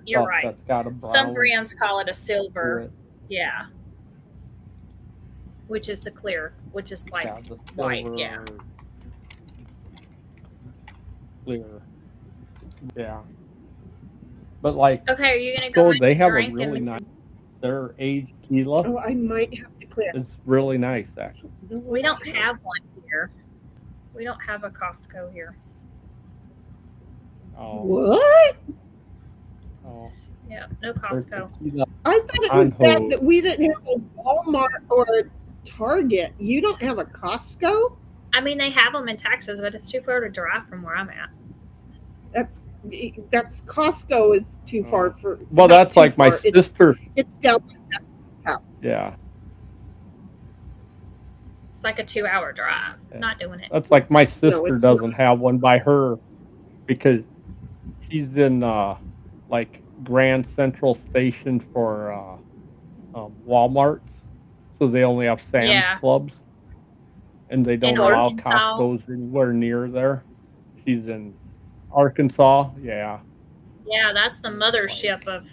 you're right. Some brands call it a silver. Yeah. Which is the clear, which is like white. Yeah. Clear. Yeah. But like, okay, are you gonna go? They have a really nice. Their aged tequila. Oh, I might have to clear. It's really nice, actually. We don't have one here. We don't have a Costco here. Oh. What? Oh. Yeah, no Costco. I thought it was bad that we didn't have a Walmart or a Target. You don't have a Costco? I mean, they have them in Texas, but it's too far to drive from where I'm at. That's Costco is too far for. Well, that's like my sister. It's down by Destiny's house. Yeah. It's like a 2-hour drive. Yeah. Not doing it. That's like my sister doesn't have one by her because she's in like Grand Central Station for Walmart, so they only have Sam's Clubs, and they don't allow Costco's anywhere near there. She's in Arkansas, yeah. Yeah, that's the mothership of.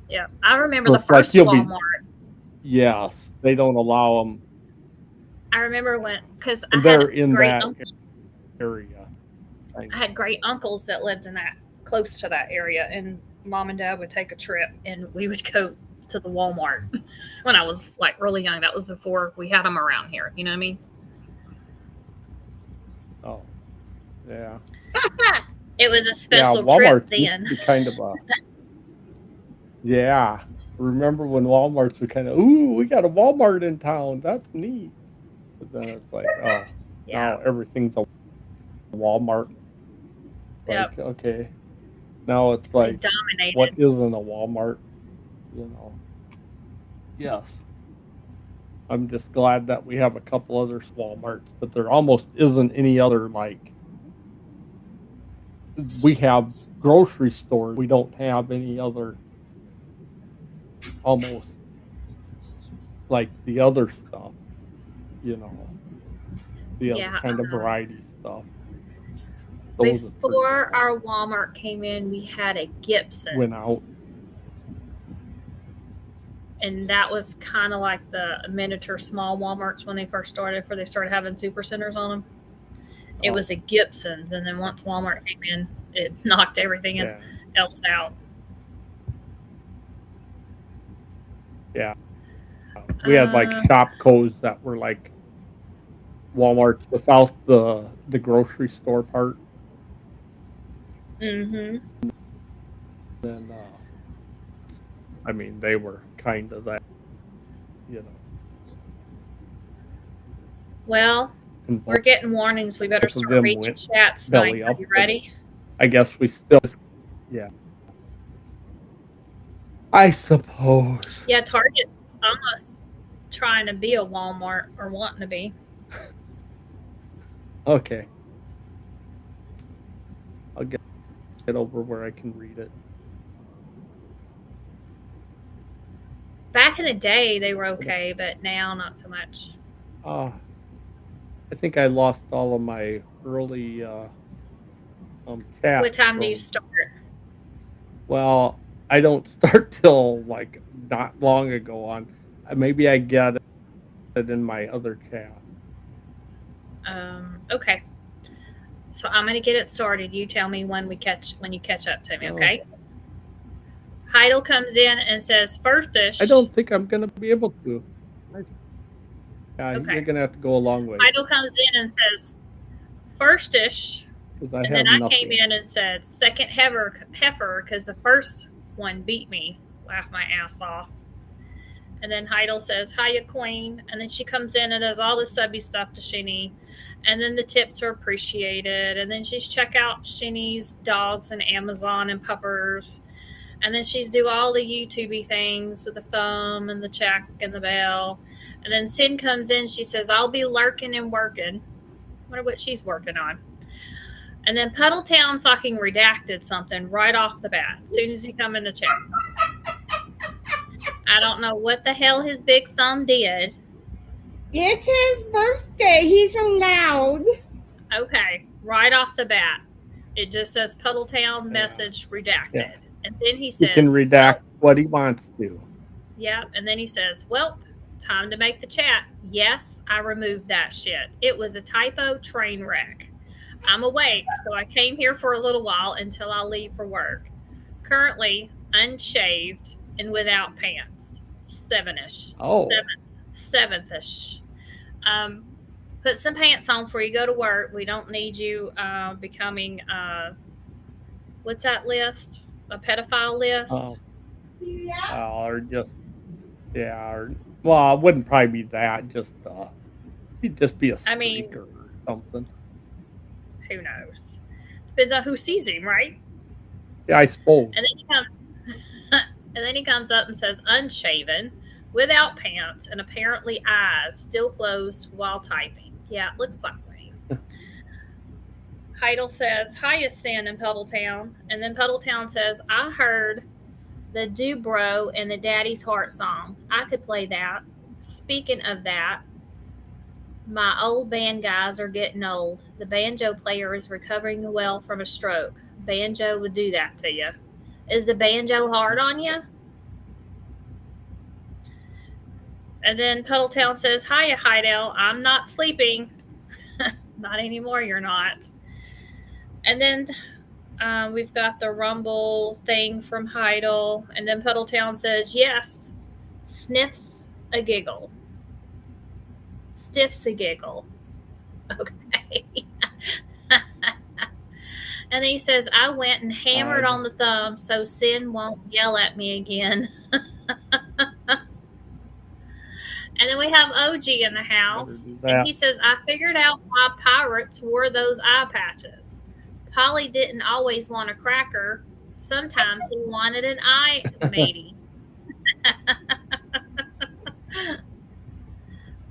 Yeah, I remember the first Walmart. Yes, they don't allow them. I remember because I had great uncles. Area. I had great uncles that lived in that close to that area, and Mom and Dad would take a trip, and we would go to the Walmart when I was like really young. That was before we had them around here. You know what I mean? Oh, yeah. It was a special trip then. Kind of a. Yeah, remember when Walmarts were kind of, ooh, we got a Walmart in town. That's neat. But then it's like, oh, now everything's a Walmart. Like, okay. Now it's like, what isn't a Walmart? You know. Yes. I'm just glad that we have a couple other Walmarts, but there almost isn't any other, like, we have grocery stores. We don't have any other, almost, like the other stuff, you know, the other kind of variety stuff. Before our Walmart came in, we had a Gibson's. Went out. And that was kind of like the miniature small Walmarts when they first started, before they started having super centers on them. It was a Gibson's, and then once Walmart came in, it knocked everything else out. Yeah. We had like Shopco's that were like Walmart without the grocery store part. Mm-hmm. And I mean, they were kind of that, you know. Well, we're getting warnings. We better start reading chats tonight. Are you ready? I guess we still, yeah. I suppose. Yeah, Target's almost trying to be a Walmart, or wanting to be. Okay. I'll get over where I can read it. Back in the day, they were okay, but now not so much. I think I lost all of my early chat. What time do you start? Well, I don't start till like not long ago on. Maybe I get it in my other chat. Okay. So I'm gonna get it started. You tell me when you catch up to me, okay? Heidel comes in and says, "Firstish." I don't think I'm gonna be able to. Yeah, you're gonna have to go a long way. Heidel comes in and says, "Firstish," and then I came in and said, "Second heifer," because the first one beat me. Laughed my ass off. And then Heidel says, "Hiya, Queen," and then she comes in and does all the subby stuff to Shinny, and then the tips are appreciated, and then she's check out Shinny's dogs and Amazon and puppers. And then she's do all the YouTubey things with the thumb and the check and the bell. And then Sin comes in. She says, "I'll be lurking and working." I wonder what she's working on. And then Puddletown fucking redacted something right off the bat as soon as he come in the chat. I don't know what the hell his big thumb did. It's his birthday. He's allowed. Okay, right off the bat. It just says Puddletown message redacted. Yeah. And then he says, he can redact what he wants to. Yeah, and then he says, "Well, time to make the chat. Yes, I removed that shit. It was a typo train wreck. I'm awake, so I came here for a little while until I leave for work. Currently unshaved and without pants. 7-ish. Oh. Seventh-ish. Put some pants on before you go to work. We don't need you becoming, what's that list? A pedophile list?" Yeah. Or just, or Well, it wouldn't probably be that. He'd just be a I mean, streaker or something. Who knows? Depends on who sees him, right? Yeah, I suppose. And then he comes up and says, unshaven, without pants, and apparently eyes still closed while typing. Yeah, it looks that way. Heidel says, hiya, Sin in Puddletown. And then Puddletown says, I heard the Dubro and the Daddy's Heart song. I could play that. Speaking of that, my old band guys are getting old. The banjo player is recovering well from a stroke. Banjo would do that to you. Is the banjo hard on you? And then Puddletown says, hiya, Heidel. I'm not sleeping. Not anymore, you're not. And then we've got the rumble thing from Heidel. And then Puddletown says, yes, sniffs a giggle. Stiffs a giggle. Okay. And then he says, I went and hammered on the thumb so Sin won't yell at me again. And then we have OG in the house. And he says, I figured out why pirates wore those eye patches. Polly didn't always want a cracker. Sometimes he wanted an eye matey.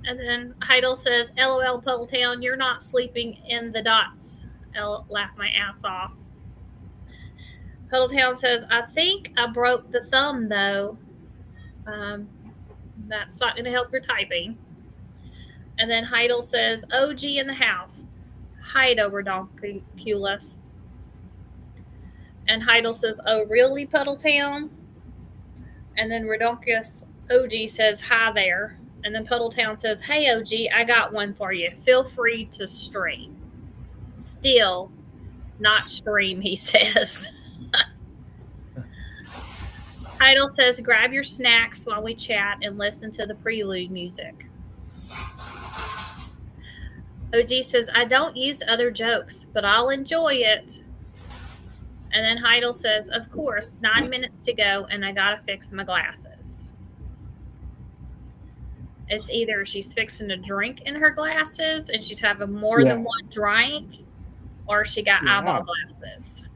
And then Heidel says, LOL, Puddletown, you're not sleeping in the dots. I'll laugh my ass off. Puddletown says, I think I broke the thumb, though. That's not going to help your typing. And then Heidel says, OG in the house. Heido, Redonkulus. And Heidel says, oh, really, Puddletown? And then Redonkulus OG says, hi there. And then Puddletown says, hey, OG, I got one for you. Feel free to stream. Still, not stream, he says. Heidel says, grab your snacks while we chat and listen to the prelude music. OG says, I don't use other jokes, but I'll enjoy it. And then Heidel says, of course, 9 minutes to go, and I got to fix my glasses. It's either she's fixing a drink in her glasses and she's having more than one drink, or she got eyeball glasses.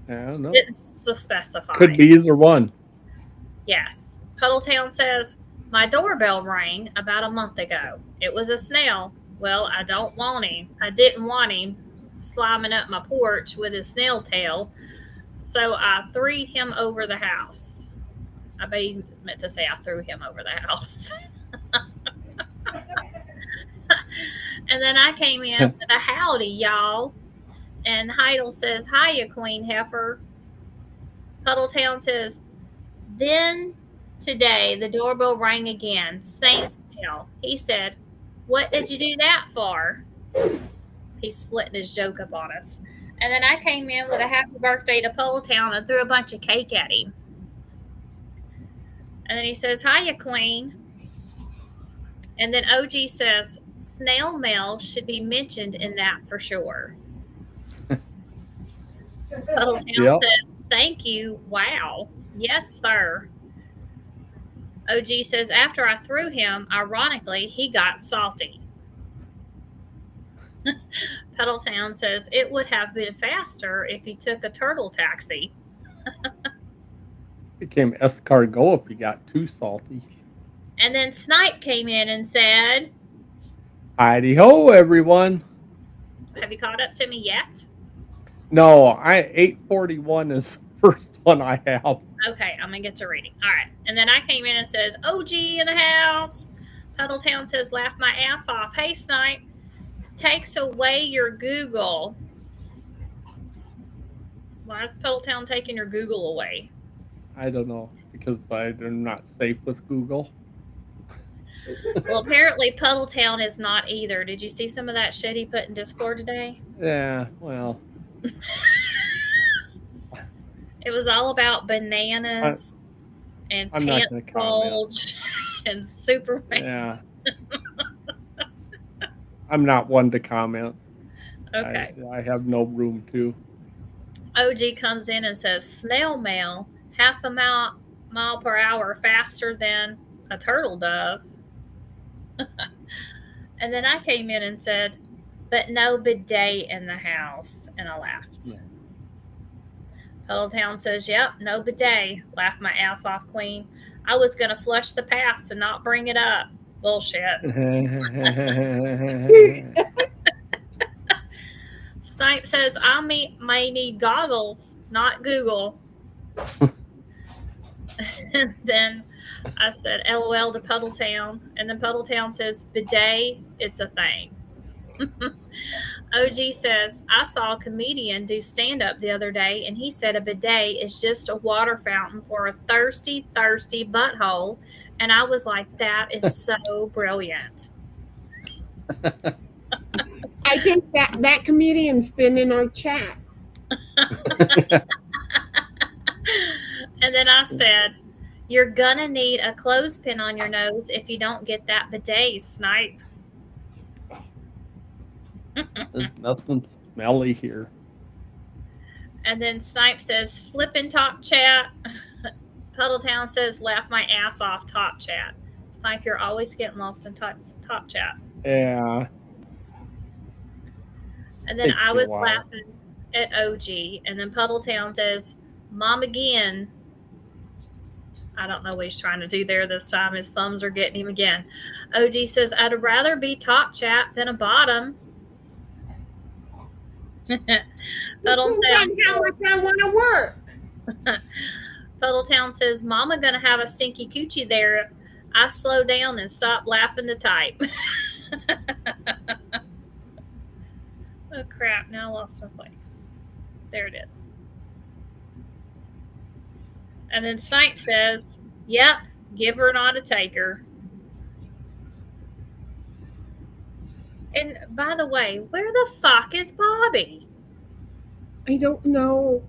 I don't know. Didn't specify. Could be either one. Yes. Puddletown says, my doorbell rang about a month ago. It was a snail. Well, I don't want him. I didn't want him sliming up my porch with his snail tail, so I threw him over the house. I bet he meant to say I threw him over the house. And then I came in with a howdy, y'all. And Heidel says, hiya, Queen Heifer. Puddletown says, then today the doorbell rang again. Saint's tale. He said, what did you do that for? He's splitting his joke up on us. And then I came in with a happy birthday to Puddletown and threw a bunch of cake at him. And then he says, hiya, Queen. And then OG says, snail mail should be mentioned in that for sure. Puddletown says, thank you. Wow. Yes, sir. OG says, after I threw him, ironically, he got salty. Puddletown says, it would have been faster if he took a turtle taxi. Became escargot if he got too salty. And then Snipe came in and said, Heidi ho, everyone. have you caught up to me yet? No, 841 is the first one I have. Okay, I'm going to get to reading. All right. And then I came in and says, OG in the house. Puddletown says, laugh my ass off. Hey, Snipe, takes away your Google. Why is Puddletown taking your Google away? I don't know, because I'm not safe with Google. Well, apparently Puddletown is not either. Did you see some of that shit he put in Discord today? Yeah, well. It was all about bananas and pants bulge and Superman. Yeah. I'm not one to comment. Okay. I have no room to. OG comes in and says, snail mail, half a mile per hour faster than a turtle dove. And then I came in and said, but no bidet in the house. And I laughed. Yeah. Puddletown says, yep, no bidet. Laughed my ass off, Queen. I was going to flush the past and not bring it up. Bullshit. Snipe says, I may need goggles, not Google. And then I said, LOL to Puddletown. And then Puddletown says, bidet, it's a thing. OG says, I saw a comedian do stand-up the other day, and he said a bidet is just a water fountain for a thirsty, thirsty butthole. And I was like, that is so brilliant. I think that comedian's been in our chat. And then I said, you're gonna need a clothespin on your nose if you don't get that bidet, Snipe. There's nothing smelly here. And then Snipe says, flippin' top chat. Puddletown says, laugh my ass off, top chat. Snipe, you're always getting lost in top chat. Yeah. And then I was laughing at OG. And then Puddletown says, Mom again. I don't know what he's trying to do there this time. His thumbs are getting him again. OG says, I'd rather be top chat than a bottom. Puddletown, how much I want to work. Puddletown says, Mama gonna have a stinky coochie there. I slow down and stop laughing to type. Oh crap, now I lost my place. There it is. And then Snipe says, yep, give her not a taker. And by the way, where the fuck is Bobby? I don't know.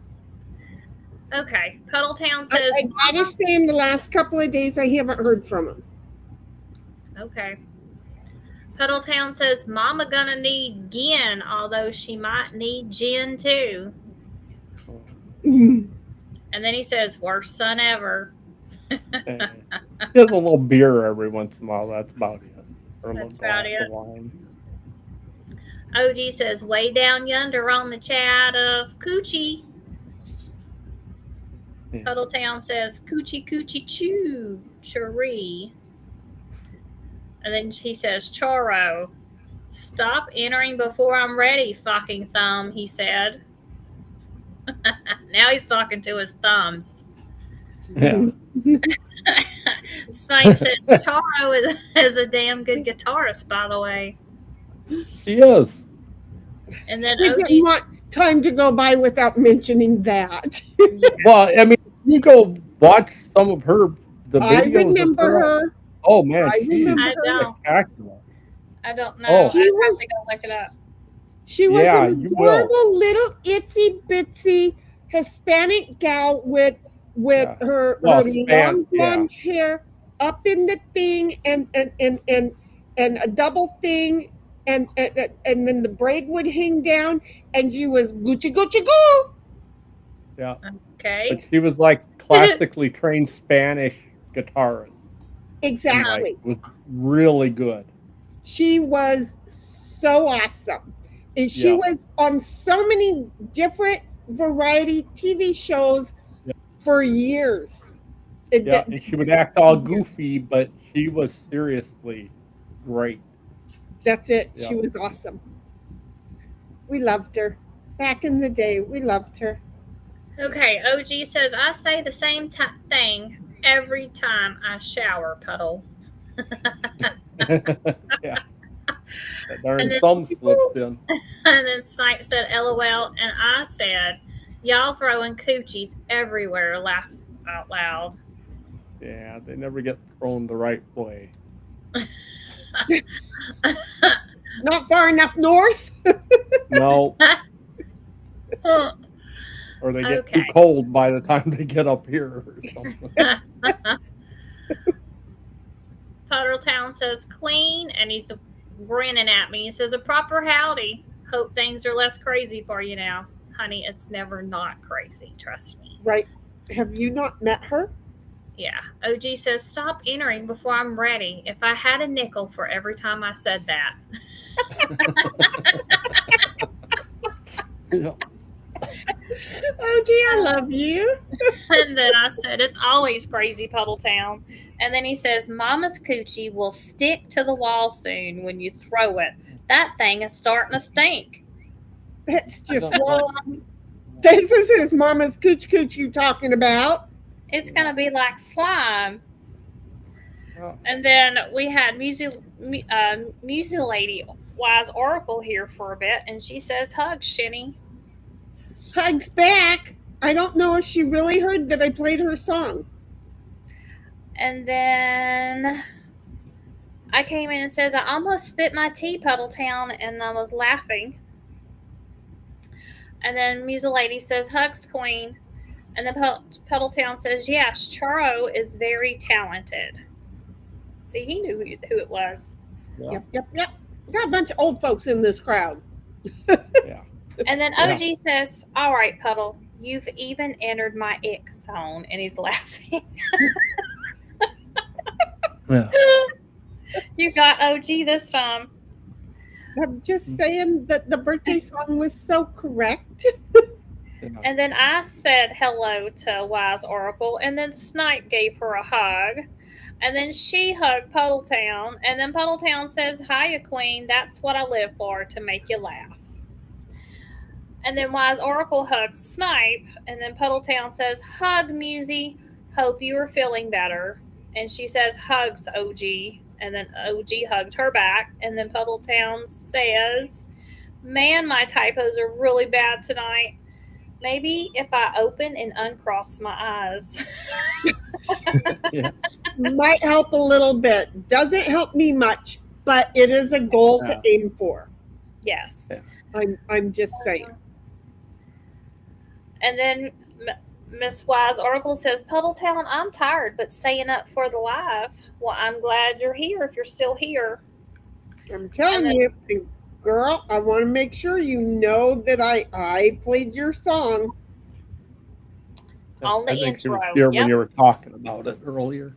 Okay, Puddletown says... I gotta say, in the last couple of days, I haven't heard from him. Okay. Puddletown says, Mama gonna need gin, although she might need gin too. And then he says, worst son ever. He has a little beer every once in a while. That's about it. That's about it. OG says, way down yonder on the chat of coochie. Yeah. Puddletown says, coochie, coochie, choo, churee. And then he says, choro. Stop entering before I'm ready, fucking thumb, he said. Now he's talking to his thumbs. Yeah. Snipe said, Charo is a damn good guitarist, by the way. He is. And then we OG didn't want time to go by without mentioning that. Well, I mean, you go watch some of her. I remember her. Oh man, I don't know. Oh. She was. To go look it up. She was an adorable little itsy bitsy Hispanic gal with her long blonde hair up in the thing and a double thing and then the braid would hang down and she was Gucci Gucci Goo. Yeah. Okay. But she was like classically trained Spanish guitarist. Exactly. Was really good. She was so awesome. And she was on so many different variety TV shows for years. And she would act all goofy, but she was seriously great. That's it. Yeah. She was awesome. We loved her. Back in the day, we loved her. Okay, OG says, I say the same thing every time I shower, Puddle. Yeah. Darn thumb slipped in. And then Snipe said, LOL. And I said, y'all throwing coochies everywhere, laugh out loud. Yeah, they never get thrown the right way. Not far enough north? No. Or they get too cold by the time they get up here or something. Puddletown says, Queen, and he's grinning at me. He says, a proper howdy. Hope things are less crazy for you now. Honey, it's never not crazy. Trust me. Right. Have you not met her? Yeah. OG says, stop entering before I'm ready. If I had a nickel for every time I said that. Yeah. Oh, gee, I love you. And then I said, it's always crazy, Puddle Town. And then he says, Mama's coochie will stick to the wall soon when you throw it. That thing is starting to stink. That's just wrong. This is his mama's cooch you talking about. It's going to be like slime. And then we had Music Lady Wise Oracle here for a bit, and she says, hugs, Shinny. Hugs back. I don't know if she really heard that I played her song. And then I came in and says, I almost spit my tea, Puddle Town, and I was laughing. And then Music Lady says, hugs, Queen. And then Puddle Town says, yes, Charo is very talented. See, he knew who it was. Yeah. Yep. Got a bunch of old folks in this crowd. Yeah. And then OG says, all right, Puddle, you've even entered my ick zone. And he's laughing. Yeah. You got OG this time. I'm just saying that the birthday song was so correct. And then I said hello to Wise Oracle. And then Snipe gave her a hug. And then she hugged Puddle Town. And then Puddle Town says, hiya, Queen. That's what I live for, to make you laugh. And then Wise Oracle hugs Snipe. And then Puddle Town says, hug, Musy. Hope you are feeling better. And she says, hugs, OG. And then OG hugged her back. And then Puddle Town says, man, my typos are really bad tonight. Maybe if I open and uncross my eyes. Yeah. Might help a little bit. Doesn't help me much, but it is a goal to aim for. Yes. Yeah. I'm just saying. And then Miss Wise Oracle says, Puddle Town, I'm tired, but staying up for the live. Well, I'm glad you're here if you're still here. I'm telling you, girl, I want to make sure you know that I played your song. On the intro. When you were talking about it earlier.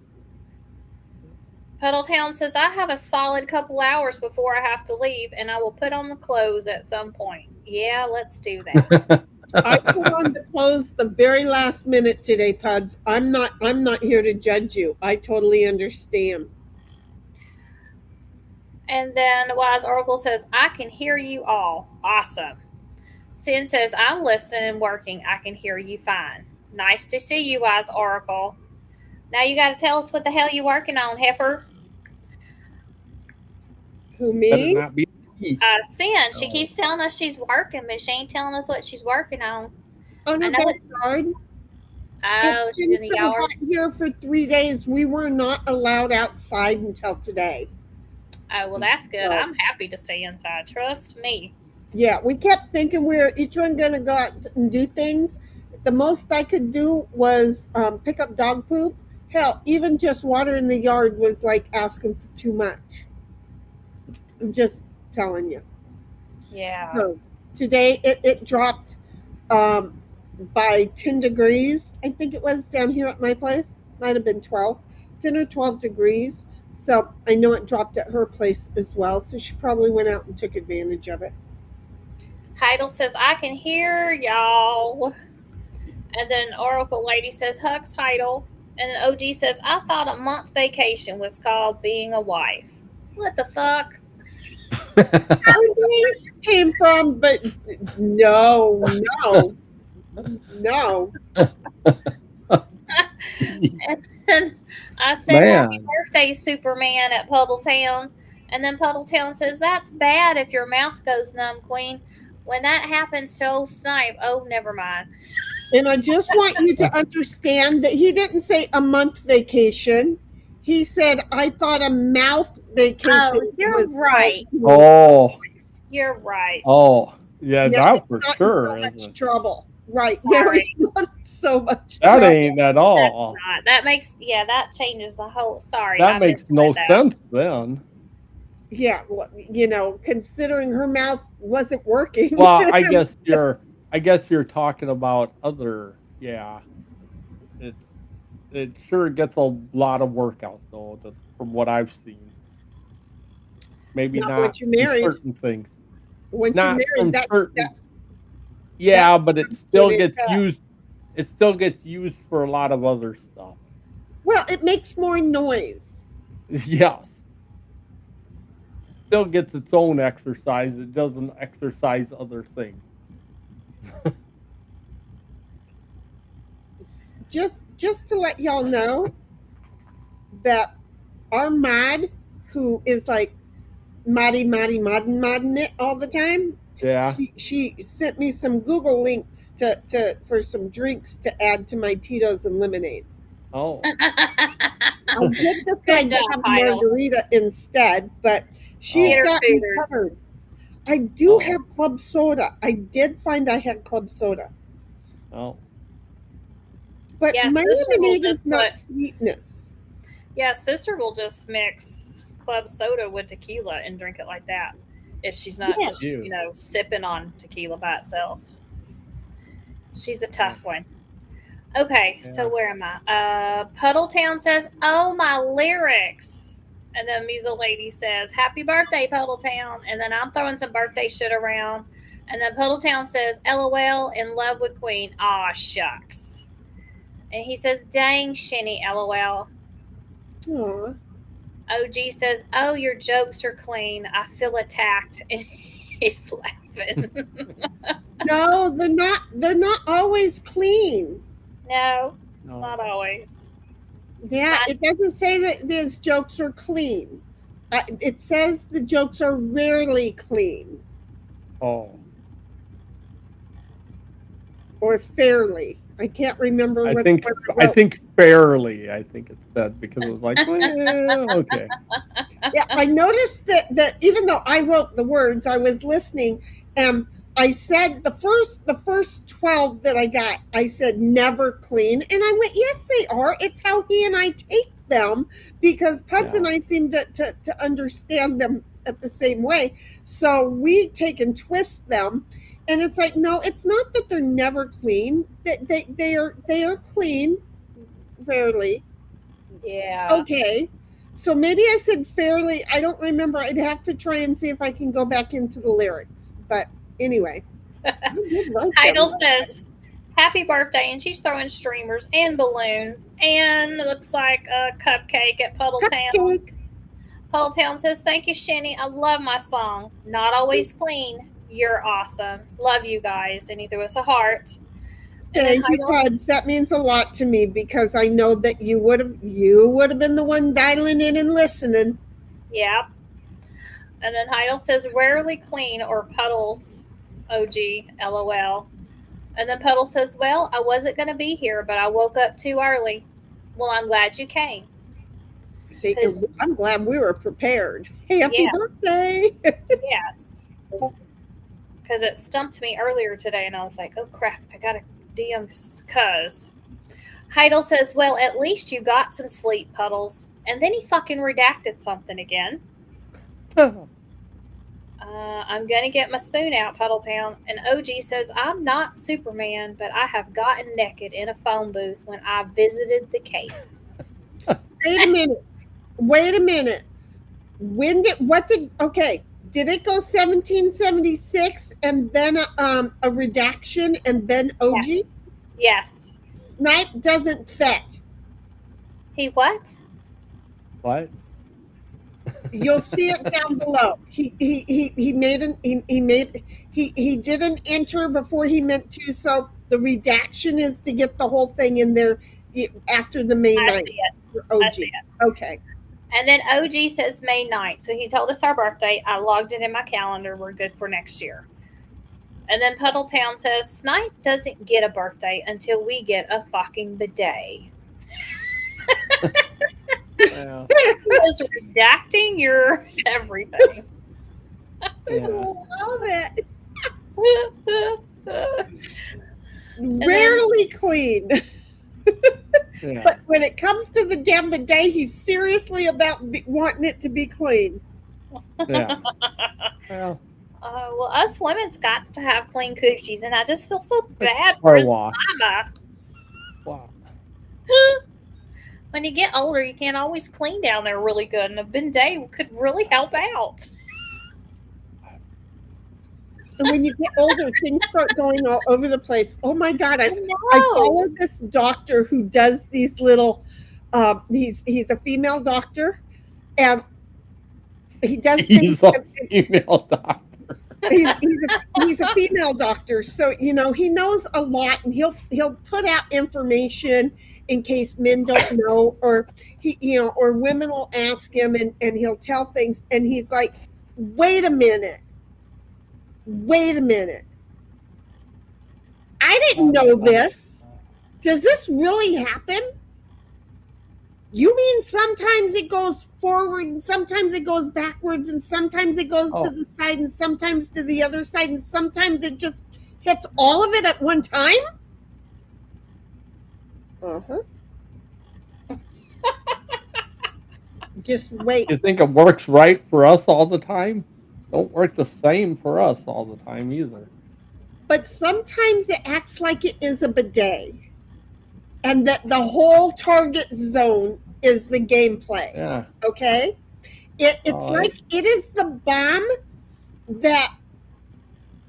Puddle Town says, I have a solid couple hours before I have to leave, and I will put on the clothes at some point. Yeah, let's do that. I put on the clothes the very last minute today, Pudds. I'm not here to judge you. I totally understand. And then the Wise Oracle says, I can hear you all. Awesome. Sin says, I'm listening and working. I can hear you fine. Nice to see you, Wise Oracle. Now you got to tell us what the hell you working on, Heifer. Who, me? Sin. She keeps telling us she's working, but she ain't telling us what she's working on. On her backyard. Oh, she's in the yard. Hot here for 3 days. We were not allowed outside until today. Oh, well, that's good. I'm happy to stay inside. Trust me. Yeah, we kept thinking we were each one going to go out and do things. The most I could do was pick up dog poop. Hell, even just water in the yard was like asking for too much. I'm just telling you. Yeah. So today it dropped by 10 degrees. I think it was down here at my place. Might have been 12. 10 or 12 degrees. So I know it dropped at her place as well. So she probably went out and took advantage of it. Heidel says, I can hear y'all. And then Oracle Lady says, hugs, Heidel. And then OG says, I thought a month vacation was called being a wife. What the fuck? Where you came from, but no. And then I said, happy birthday, Superman, at Puddle Town. And then Puddle Town says, that's bad if your mouth goes numb, Queen. When that happens to old Snipe, oh, never mind. And I just want you to understand that he didn't say a month vacation. He said, I thought a mouth vacation. Oh, you're right. Oh. You're right. Oh, yeah, that for sure. So much trouble. Right. Sorry. There is not so much that trouble. Ain't at all. That's not. That makes, that changes the whole, sorry. That makes no sense then. Yeah, well, considering her mouth wasn't working. Well, I guess you're talking about other, it's it sure gets a lot of workout though, from what I've seen. Maybe not once you're married. Certain things. Once not you're married, yeah, but it still gets used. It still gets used for a lot of other stuff. Well, it makes more noise. Yes. Still gets its own exercise. It doesn't exercise other things. Just to let y'all know that our mod, who is like modding it all the time. Yeah. She sent me some Google links for some drinks to add to my Tito's and lemonade. Oh. I did decide to have margarita instead, but she's got me covered. I do have club soda. I did find I had club soda. Oh. But my lemonade is not sweetness. Yeah, sister will just mix club soda with tequila and drink it like that. If she's not just, sipping on tequila by itself. She's a tough one. Okay, so where am I? Puddletown says, "Oh, my lyrics." And then Musa Lady says, "Happy birthday, Puddletown." And then I'm throwing some birthday shit around. And then Puddletown says, "LOL, in love with Queen." Aw, shucks. And he says, "Dang, Shinny, LOL." Aww. OG says, "Oh, your jokes are clean. I feel attacked." He's laughing. No, they're not always clean. No, not always. Yeah, it doesn't say that these jokes are clean. It says the jokes are rarely clean. Oh. Or fairly. I can't remember I think fairly. I think it said because it was like, well, okay. Yeah, I noticed that even though I wrote the words, I was listening, and I said the first 12 that I got, I said never clean, and I went, yes, they are. It's how he and I take them because Pudds and I seem to understand them at the same way. So we take and twist them. And it's like, no, it's not that they're never clean. They are clean, rarely. Yeah. Okay. So maybe I said fairly. I don't remember. I'd have to try and see if I can go back into the lyrics. But anyway. Idol says, "Happy birthday," and she's throwing streamers and balloons, and it looks like a cupcake at Puddletown. Puddletown says, "Thank you, Shinny. I love my song. Not always clean. You're awesome. Love you guys." And he threw us a heart. Thank you, Pudds. That means a lot to me because I know that you would have been the one dialing in and listening. Yep. And then Heidel says, "Rarely clean or Puddles, OG, LOL." And then Puddle says, "Well, I wasn't going to be here, but I woke up too early." Well, I'm glad you came. See, I'm glad we were prepared. Hey, happy birthday. Yes. Because it stumped me earlier today, and I was like, oh, crap, I got to DM cuz. Heidel says, "Well, at least you got some sleep, Puddles." And then he fucking redacted something again. I'm going to get my spoon out, Puddletown. And OG says, "I'm not Superman, but I have gotten naked in a phone booth when I visited the Cape." Wait a minute. Did it go 1776 and then a redaction and then OG? Yes. Snipe doesn't fit. He what? What? You'll see it down below. He didn't enter before he meant to, so the redaction is to get the whole thing in there after the May 9th. I see it. Okay. And then OG says May 9th. So he told us our birthday. I logged it in my calendar. We're good for next year. And then Puddletown says, "Snipe doesn't get a birthday until we get a fucking bidet." Well. He was redacting your everything. I love it. Rarely clean. Yeah. But when it comes to the damn bidet, he's seriously about wanting it to be clean. Yeah. Well, us women's got to have clean coochies, and I just feel so bad for his mama. Wow. When you get older, you can't always clean down there really good, and a bidet could really help out. And when you get older, things start going all over the place. Oh my God. I follow this doctor who does these little, he's a female doctor, and he does things. He's a female doctor. He's a female doctor, so he knows a lot, and he'll put out information in case men don't know, or or women will ask him, and he'll tell things, and he's like, wait a minute, I didn't know this. Does this really happen? You mean sometimes it goes forward, and sometimes it goes backwards, and sometimes it goes to the side, and sometimes to the other side, and sometimes it just hits all of it at one time? Just wait. You think it works right for us all the time? Don't work the same for us all the time either. But sometimes it acts like it is a bidet, and that the whole target zone is the gameplay. Yeah. Okay? It's like it is the bomb that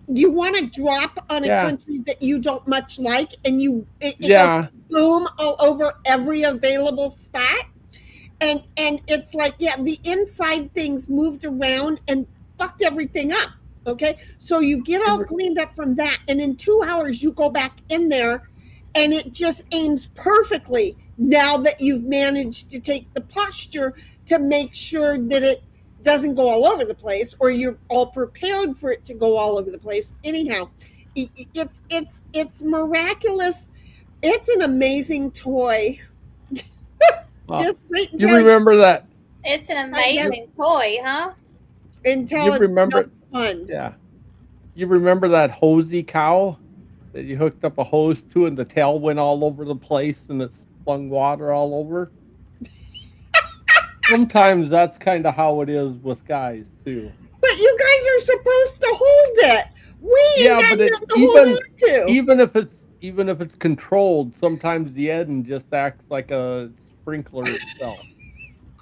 you want to drop on a country that you don't much like, and it goes boom all over every available spot. And it's like, the inside things moved around and fucked everything up. Okay? So you get all cleaned up from that, and in 2 hours you go back in there, and it just aims perfectly now that you've managed to take the posture to make sure that it doesn't go all over the place, or you're all prepared for it to go all over the place. Anyhow, it's miraculous. It's an amazing toy. Just wait until you remember that. It's an amazing toy, huh? Until you remember it's fun. Yeah. You remember that hosey cow that you hooked up a hose to, and the tail went all over the place, and it flung water all over? Sometimes that's kind of how it is with guys too. But you guys are supposed to hold it. We ain't got nothing to hold on to. Even if it's controlled, sometimes the end just acts like a sprinkler itself.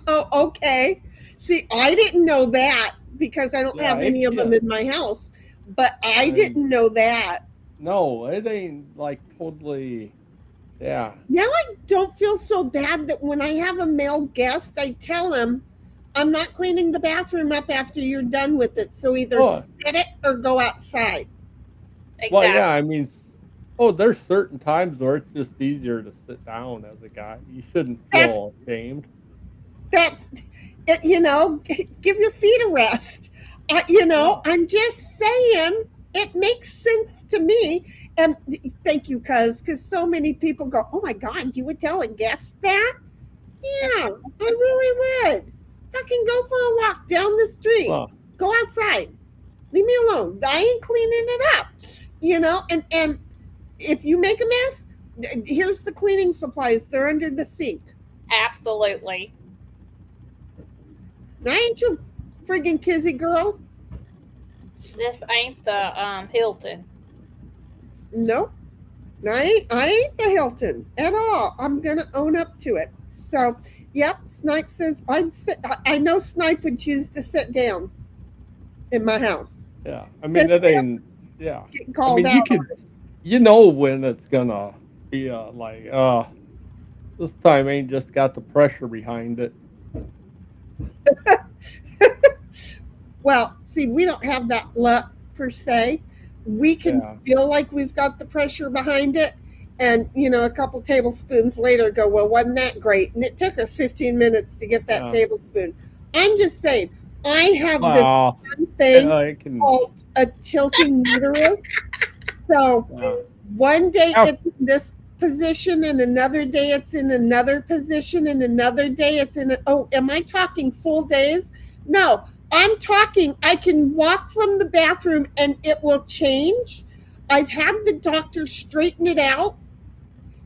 Oh, okay. See, I didn't know that because I don't have any of them in my house. But I didn't know that. No, it ain't like totally. Yeah. Now I don't feel so bad that when I have a male guest, I tell him, I'm not cleaning the bathroom up after you're done with it. So either sit it or go outside. Exactly. Well, yeah, I mean, there's certain times where it's just easier to sit down as a guy. You shouldn't feel ashamed. That's it, give your feet a rest. I'm just saying, it makes sense to me. And thank you, because so many people go, oh my God, you would tell a guest that? Yeah, I really would. Fucking go for a walk down the street. Go outside. Leave me alone. I ain't cleaning it up. And if you make a mess, here's the cleaning supplies. They're under the sink. Absolutely. Now ain't you friggin' kizzy girl? This ain't the Hilton. Nope. I ain't the Hilton at all. I'm gonna own up to it. So, yep. Snipe says I know Snipe would choose to sit down in my house. Yeah, I mean it ain't. Yeah, I mean you know when it's gonna be like this time ain't just got the pressure behind it. Well, see, we don't have that luck per se. We can feel like we've got the pressure behind it, and a couple tablespoons later go, well, wasn't that great? And it took us 15 minutes to get that tablespoon. I'm just saying, I have this one thing called a tilting uterus. So one day it's in this position, and another day it's in another position, and another day it's in am I talking full days? No, I'm talking I can walk from the bathroom and it will change. I've had the doctor straighten it out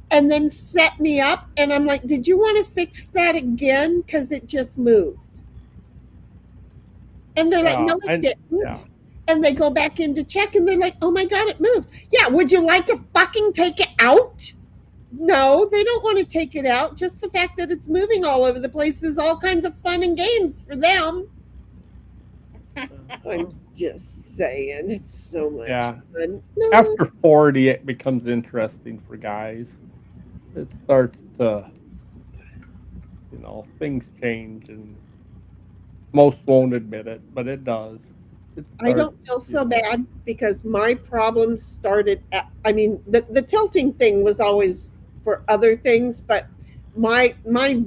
and then set me up, and I'm like, did you want to fix that again? Because it just moved. And they're like, no, it didn't. Yeah. And they go back in to check, and they're like, oh my God, it moved. Yeah, would you like to fucking take it out? No, they don't want to take it out. Just the fact that it's moving all over the place is all kinds of fun and games for them. I'm just saying, it's so much fun. No. After 40, it becomes interesting for guys. It starts to, things change, and most won't admit it, but it does. I don't feel so bad because my problems started the tilting thing was always for other things, but my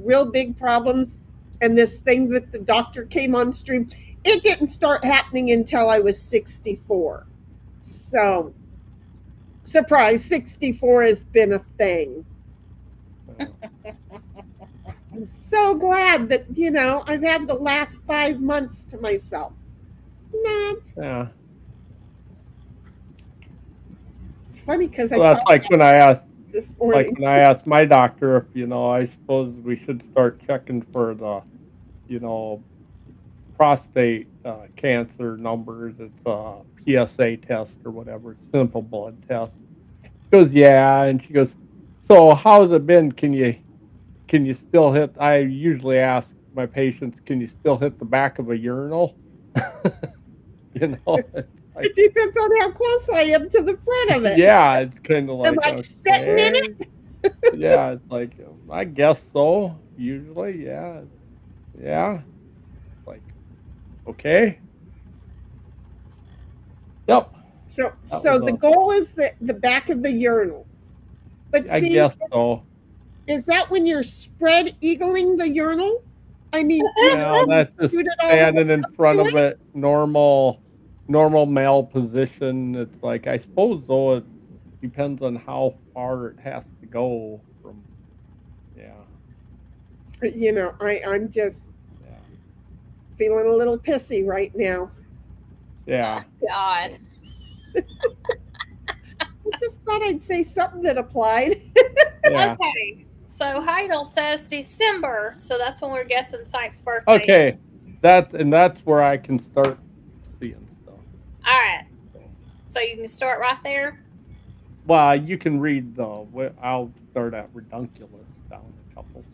real big problems and this thing that the doctor came on stream, it didn't start happening until I was 64. So, surprise, 64 has been a thing. I'm so glad that, I've had the last 5 months to myself. Yeah. It's funny because that's like when I asked this morning. Like when I asked my doctor if I suppose we should start checking for the prostate cancer numbers. It's a PSA test or whatever, simple blood test. She goes, yeah, and she goes, so how's it been? Can you still hit? I usually ask my patients, can you still hit the back of a urinal? It depends on how close I am to the front of it. Yeah, it's kind of like, am I sitting in it? Yeah, it's like, I guess so. Usually, yeah. Like, okay. Yep. So the goal is the back of the urinal. But I guess so. Is that when you're spread eagling the urinal? I mean, that's just standing in front of it, normal male position. It's like, I suppose though it depends on how far it has to go from. I'm just feeling a little pissy right now. Yeah. Oh, God. I just thought I'd say something that applied. Yeah. Okay. So Heidel says December, so that's when we're guessing Sykes' birthday. Okay, that's where I can start seeing stuff. All right. So you can start right there. Well, you can read I'll start at Redunculus down a couple.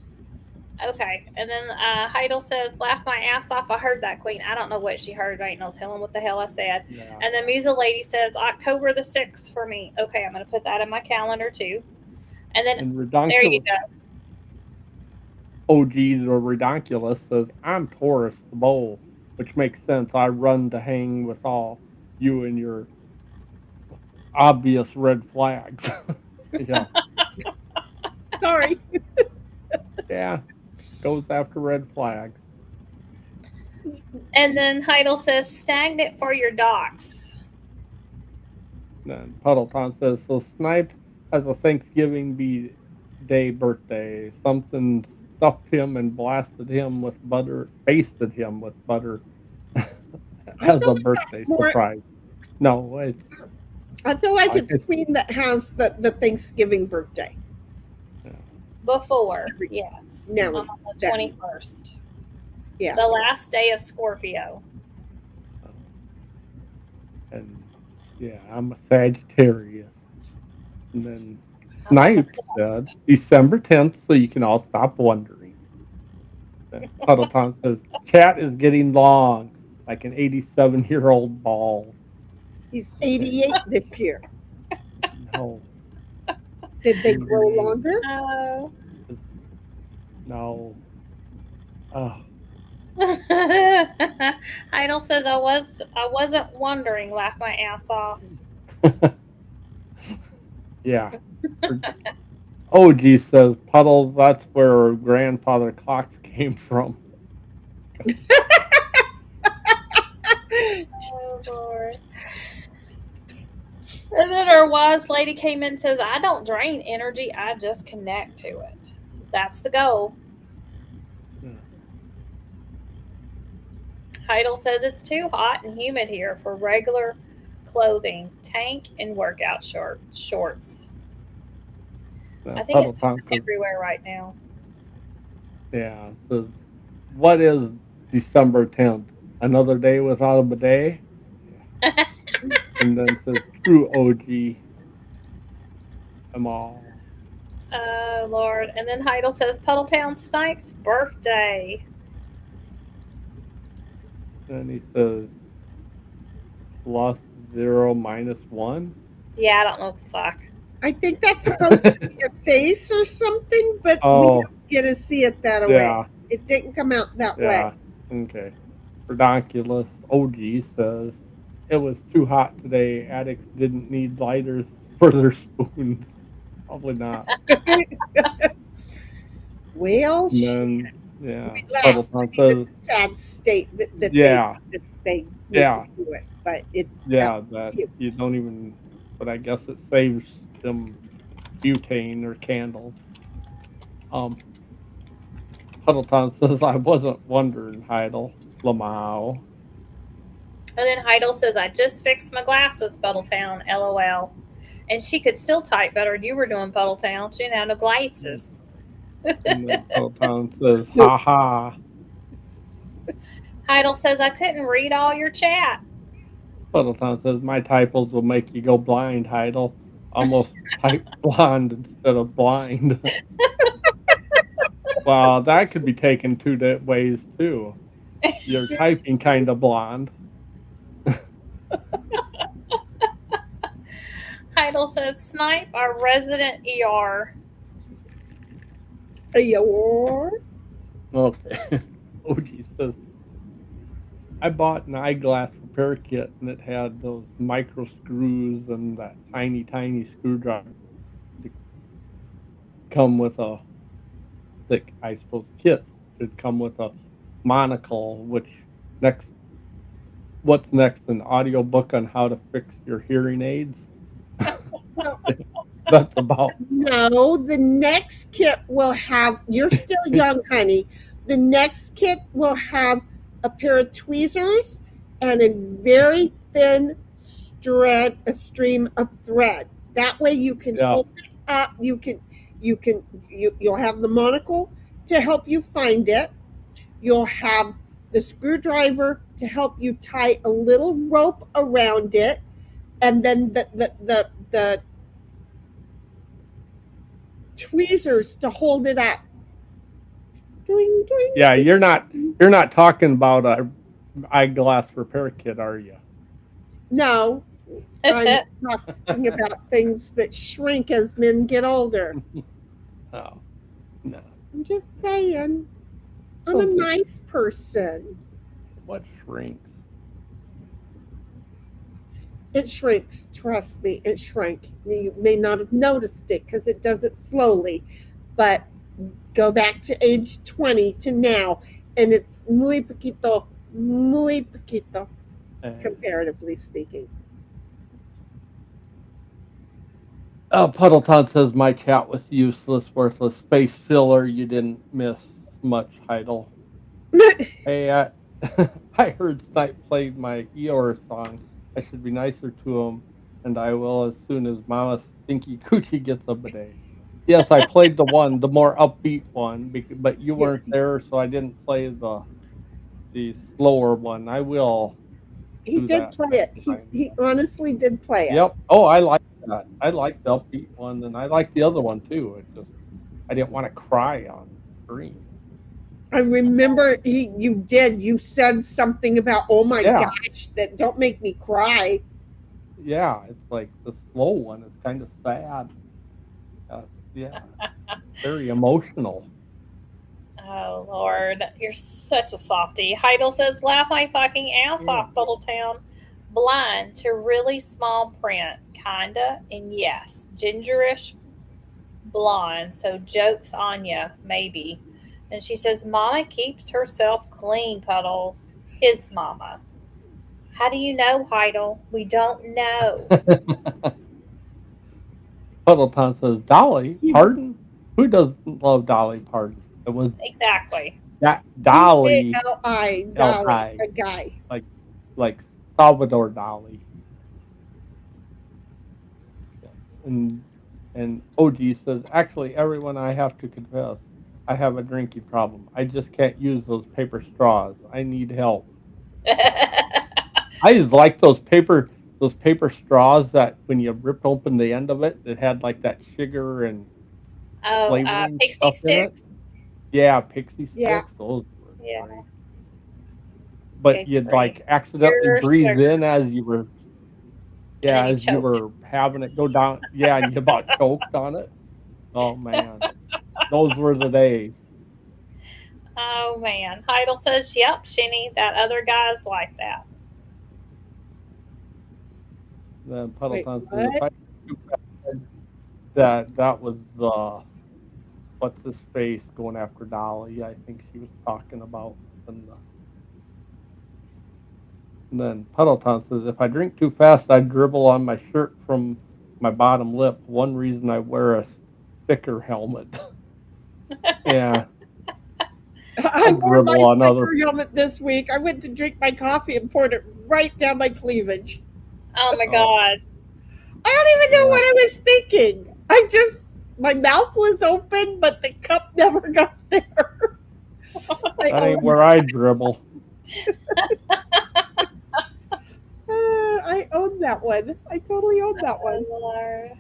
Okay, and then Heidel says, laugh my ass off. I heard that, Queen. I don't know what she heard. I ain't no telling what the hell I said. Yeah. And then Musa Lady says, October the 6th for me. Okay, I'm going to put that in my calendar, too. And then, there you go. OG, the Redunculus, says, I'm Taurus, the bull, which makes sense. I run to hang with all you and your obvious red flags. Yeah. Sorry. Yeah. Goes after red flags. And then Heidel says, stagnant for your docs. Then Puddleton says, so Snipe has a Thanksgiving Day birthday. Something stuffed him and basted him with butter as a birthday surprise. No, I feel like it's Queen that has the Thanksgiving birthday. Before, yes. No, on the 21st. Yeah. The last day of Scorpio. And yeah, I'm a Sagittarius. And then Snipe said December 10th, so you can all stop wondering. Puddleton says, chat is getting long, like an 87-year-old ball. He's 88 this year. No. Did they grow longer? No. Oh. Heidel says I wasn't wondering, laugh my ass off. Yeah. OG says, Puddles, that's where grandfather clocks came from. Oh, Lord. And then our wise lady came in and says, I don't drain energy, I just connect to it. That's the goal. Heidel says it's too hot and humid here for regular clothing, tank and workout shorts. I think it's everywhere right now. Yeah. So what is December 10th? Another day without a bidet? And then says true OG. I'm all. Oh, Lord. And then Heidel says Puddletown Snipe's birthday. And he says +0 -1. Yeah, I don't know what the fuck. I think that's supposed to be a face or something, but we don't get to see it that way. It didn't come out that way. Okay. Redonkulous OG says it was too hot today. Addicts didn't need lighters for their spoons. Probably not. Well, then, yeah. Puddletown says it's a sad state that they need to do it, but it's that you don't even. But I guess it saves them butane or candles. Puddletown says I wasn't wondering, Heidel. Lamau. And then Heidel says, I just fixed my glasses, Puddletown, LOL. And she could still type better than you were doing, Puddletown. She didn't have no glasses. And then Puddletown says, ha ha. Heidel says, I couldn't read all your chat. Puddletown says, my typos will make you go blind, Heidel. Almost type blonde instead of blind. Well, that could be taken two ways, too. You're typing kind of blonde. Heidel says, Snipe, our resident ER. ER? Okay. OG says, I bought an eyeglass repair kit, and it had those micro screws and that tiny, tiny screwdriver to come with a thick, I suppose, kit. It'd come with a monocle, which what's next? An audio book on how to fix your hearing aids? That's about. No, the next kit will have, you're still young, honey. The next kit will have a pair of tweezers and a very thin stream of thread. That way you can hold it up. You'll have the monocle to help you find it. You'll have the screwdriver to help you tie a little rope around it, and then the tweezers to hold it up. Doing, yeah, you're not talking about a eyeglass repair kit, are you? No, I'm talking about things that shrink as men get older. Oh, no. I'm just saying, I'm a nice person. What shrinks? It shrinks, trust me, it shrank. You may not have noticed it because it does it slowly, but go back to age 20 to now, and it's muy poquito, comparatively speaking. Puddletown says my chat was useless, worthless space filler. You didn't miss much, Heidel. Hey, I heard Snipe played my Eeyore song. I should be nicer to him, and I will as soon as Mama Stinky Coochie gets a bidet. Yes, I played the more upbeat one, but you weren't there, so I didn't play the slower one. I will. He did play it. He honestly did play it. Yep. Oh, I like that. I like the upbeat one, and I like the other one too. I didn't want to cry on screen. I remember you said something about, oh my gosh, that don't make me cry. Yeah, it's like the slow one is kind of sad. Yeah, very emotional. Oh, Lord. You're such a softie. Heidel says, laugh my fucking ass off, Puddletown. Blind to really small print, kinda, and yes, gingerish blonde, so joke's on ya, maybe. And she says, Mama keeps herself clean, Puddles. His mama. How do you know, Heidel? We don't know. Puddletown says, Dolly Parton? Who doesn't love Dolly Parton? It was exactly. That Dolly. Dolly, a guy. Like Salvador Dali. And OG says, actually, everyone, I have to confess, I have a drinking problem. I just can't use those paper straws. I need help. I just like those paper straws that when you ripped open the end of it, it had like that sugar and flavoring Pixie stuff in it. sticks. Yeah, pixie Yeah. sticks. Those were Yeah. great. But Good you'd grief. like accidentally Pure breathe sugar. in as you were And then you as you choked. were having it go down. Yeah, and you about choked on it. Oh man. Those were the days. Oh man. Heidel says, yep, Shinny, that other guy's like that. Then Wait, Puddleton says, if what? that was the what's his face going after Dolly, I think she was talking about. And then Puddleton says, if I drink too fast, I dribble on my shirt from my bottom lip. One reason I wear a sticker helmet. Yeah. I wore my dribble on sticker helmet this week. I went to drink my coffee and poured it right down my cleavage. Oh my God. I don't even know what I was thinking. My mouth was open, but the cup never got there. That ain't where I dribble. I own that one. I totally own that one. Lord.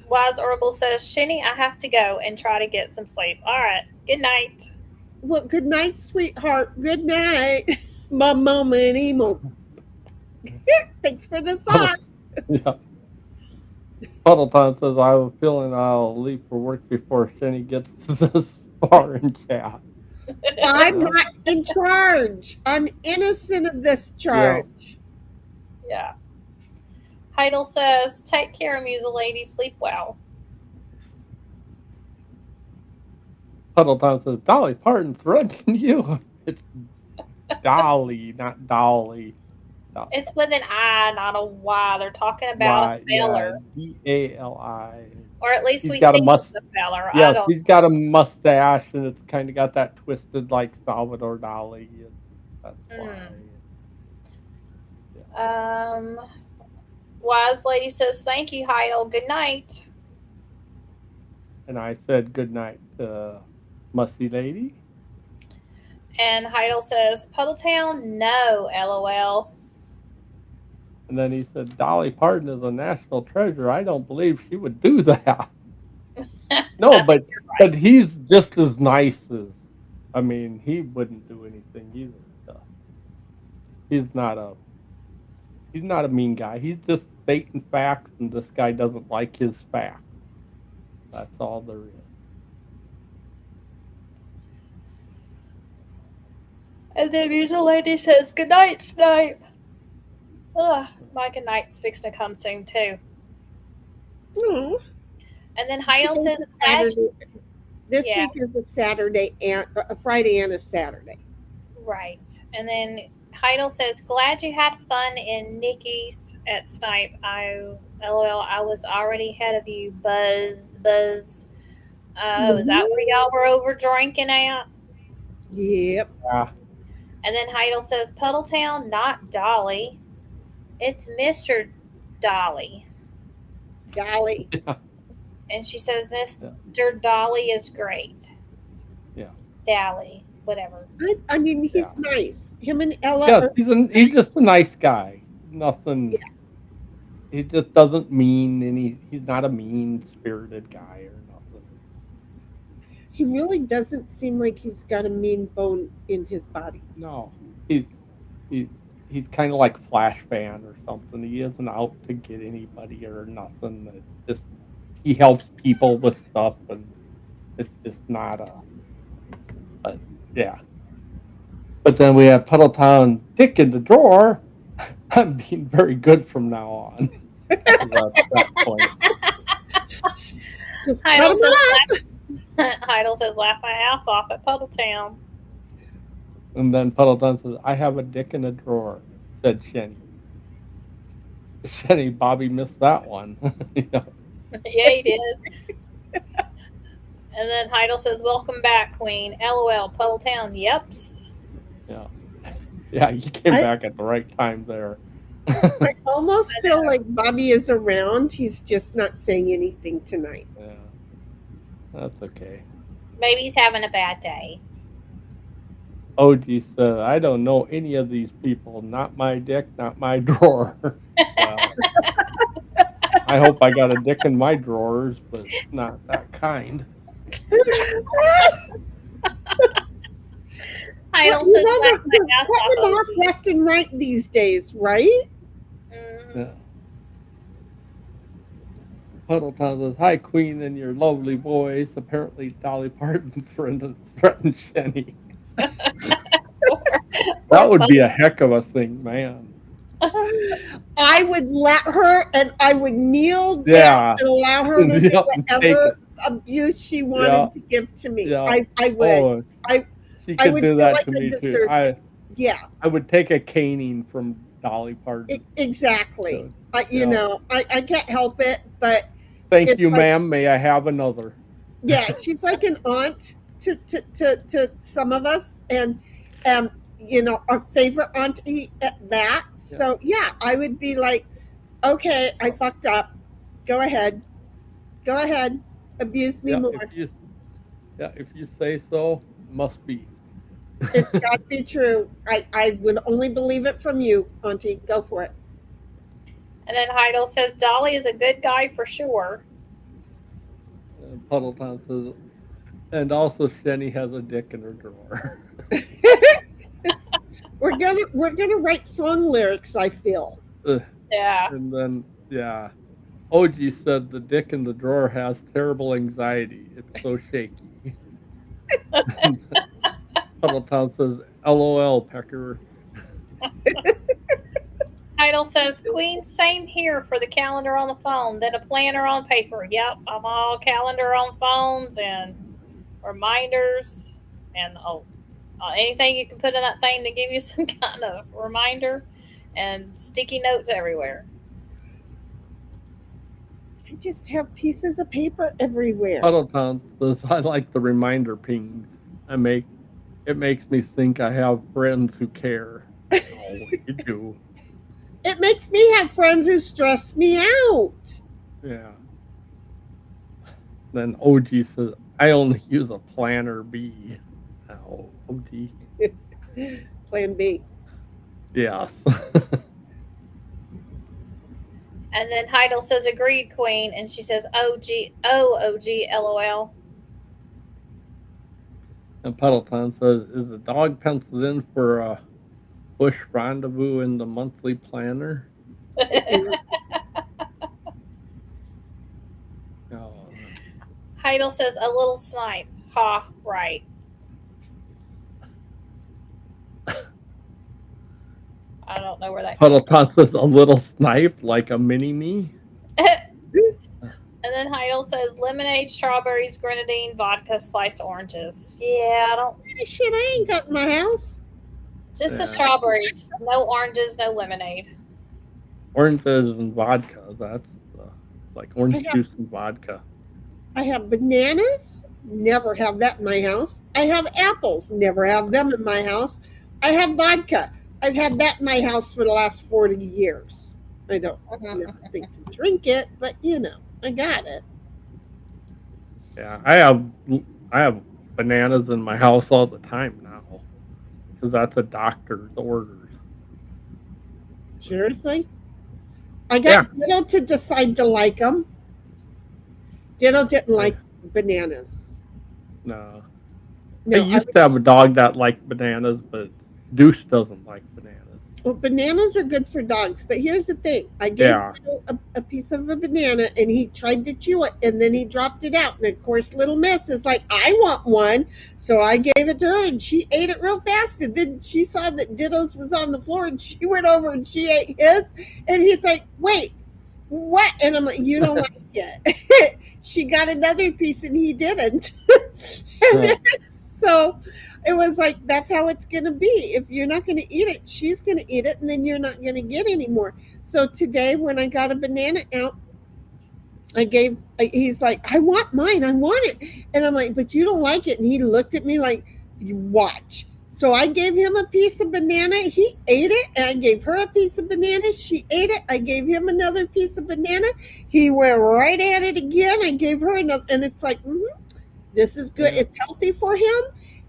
Wise Oracle says, Shinny, I have to go and try to get some sleep. All right. Good night. Well, good night, sweetheart. Good night. My mama and emo. Thanks for the song. Yeah. Puddleton says, I have a feeling I'll leave for work before Shinny gets this far in chat. I'm not in charge. I'm innocent of this charge. Yeah. Heidel says, take care, Musa lady. Sleep well. Puddleton says, Dolly Parton threatened you. It's Dolly, not Dolly. It's with an I, not a Y. They're talking about a feller. Yeah, D-A-L-I. Or at least we think it's a feller. Yes, he's got a mustache, and it's kind of got that twisted like Salvador Dali. That's why. Yeah. Wise lady says, thank you, Heidel. Good night. And I said good night, musty lady. And Heidel says, Puddletown, no, LOL. And then he said, Dolly Parton is a national treasure. I don't believe she would do that. No, but he's just as nice as, I mean, he wouldn't do anything either. He's not a mean guy. He's just stating facts, and this guy doesn't like his facts. That's all there is. And the Musa lady says, good night, Snipe. Ugh, my good night's fixing to come soon, too. Oh. And then Heidel says, this week is a Saturday and a Friday and a Saturday. Right. And then Heidel says, glad you had fun in Nikki's at Snipe. LOL, I was already ahead of you. Buzz. Is that where y'all were over drinking at? Yep. Yeah. And then Heidel says, Puddletown, not Dolly. It's Mr. Dolly. Dolly. Yeah. And she says, Mr. Dolly is great. Yeah. Dolly, whatever. I mean, he's nice. Him and Ella. Yeah, he's just a nice guy. Nothing. Yeah. He just doesn't mean he's not a mean-spirited guy or nothing. He really doesn't seem like he's got a mean bone in his body. No. He's kind of like Flash Fan or something. He isn't out to get anybody or nothing. It's just he helps people with stuff, and it's just not but yeah. But then we have Puddletown Dick in the drawer. I'm being very good from now on. That point. Heidel says, laugh my ass off at Puddletown. And then Puddleton says, I have a dick in a drawer, said Shenny. Shenny, Bobby missed that one. You know? Yeah, he did. And then Heidel says, welcome back, Queen. LOL, Puddletown, yeps. Yeah. Yeah, you came back at the right time there. I almost feel like Bobby is around. He's just not saying anything tonight. Yeah. That's okay. Maybe he's having a bad day. OG said, I don't know any of these people. Not my dick, not my drawer. I hope I got a dick in my drawers, but not that kind. Heidel You says know, laugh they're my ass cutting them off. off left and right these days, right? Yeah. Puddleton says, "Hi, Queen, and your lovely voice." Apparently, Dolly Parton's friend threatened Jenny. That would be a heck of a thing, man. I would let her, and I would kneel down and allow her to do whatever abuse she wanted to give to me. Yeah. I would. She could do that to me too. I would take a caning from Dolly Parton. Exactly. I can't help it, but thank you, ma'am. May I have another? Yeah, she's like an aunt to some of us, and our favorite auntie at that. So yeah, I would be like, okay, I fucked up. Go ahead, abuse me more. If you say so, must be. It's got to be true. I would only believe it from you, auntie. Go for it. And then Heidel says Dolly is a good guy for sure. Puddleton says, and also Jenny has a dick in her drawer. We're gonna write song lyrics, I feel. Yeah. And then OG said the dick in the drawer has terrible anxiety. It's so shaky. Puddleton says, LOL, Pecker. Heidel says, Queen, same here for the calendar on the phone, then a planner on paper. Yep, I'm all calendar on phones and reminders and anything you can put in that thing to give you some kind of reminder, and sticky notes everywhere. I just have pieces of paper everywhere. Puddleton says, I like the reminder pings. It makes me think I have friends who care. Oh, you do. It makes me have friends who stress me out. Yeah. Then OG says, I only use a planner B. Oh, OG. Plan B. Yes. And then Heidel says, agreed, Queen. And she says, OG, LOL. And Puddleton says, is the dog penciled in for a bush rendezvous in the monthly planner? Heidel says, a little snipe. Ha, right. I don't know where that Puddleton says, a little snipe, like a mini-me? And then Heidel says, lemonade, strawberries, grenadine, vodka, sliced oranges. Yeah, I don't... Shit, I ain't got in my house. Just the strawberries. No oranges, no lemonade. Oranges and vodka. That's like orange juice and vodka. I have bananas. Never have that in my house. I have apples. Never have them in my house. I have vodka. I've had that in my house for the last 40 years. I don't never think to drink it, but I got it. Yeah, I have bananas in my house all the time now because that's a doctor's orders. Seriously? I got Ditto to decide to like them. Ditto didn't like bananas. No, I used to have a dog that liked bananas, but Deuce doesn't like bananas. Well, bananas are good for dogs, but here's the thing. I gave Little a piece of a banana, and he tried to chew it, and then he dropped it out. And, of course, Little Miss is like, I want one. So I gave it to her, and she ate it real fast. And then she saw that Ditto's was on the floor, and she went over and she ate his. And he's like, wait, what? And I'm like, you don't like it. She got another piece, and he didn't. So it was like, that's how it's going to be. If you're not going to eat it, she's going to eat it, and then you're not going to get any more. So today, when I got a banana out, he's like, I want mine. I want it. And I'm like, but you don't like it. And he looked at me like, you watch. So I gave him a piece of banana. He ate it, and I gave her a piece of banana. She ate it. I gave him another piece of banana. He went right at it again. I gave her another, and it's like, this is good. It's healthy for him.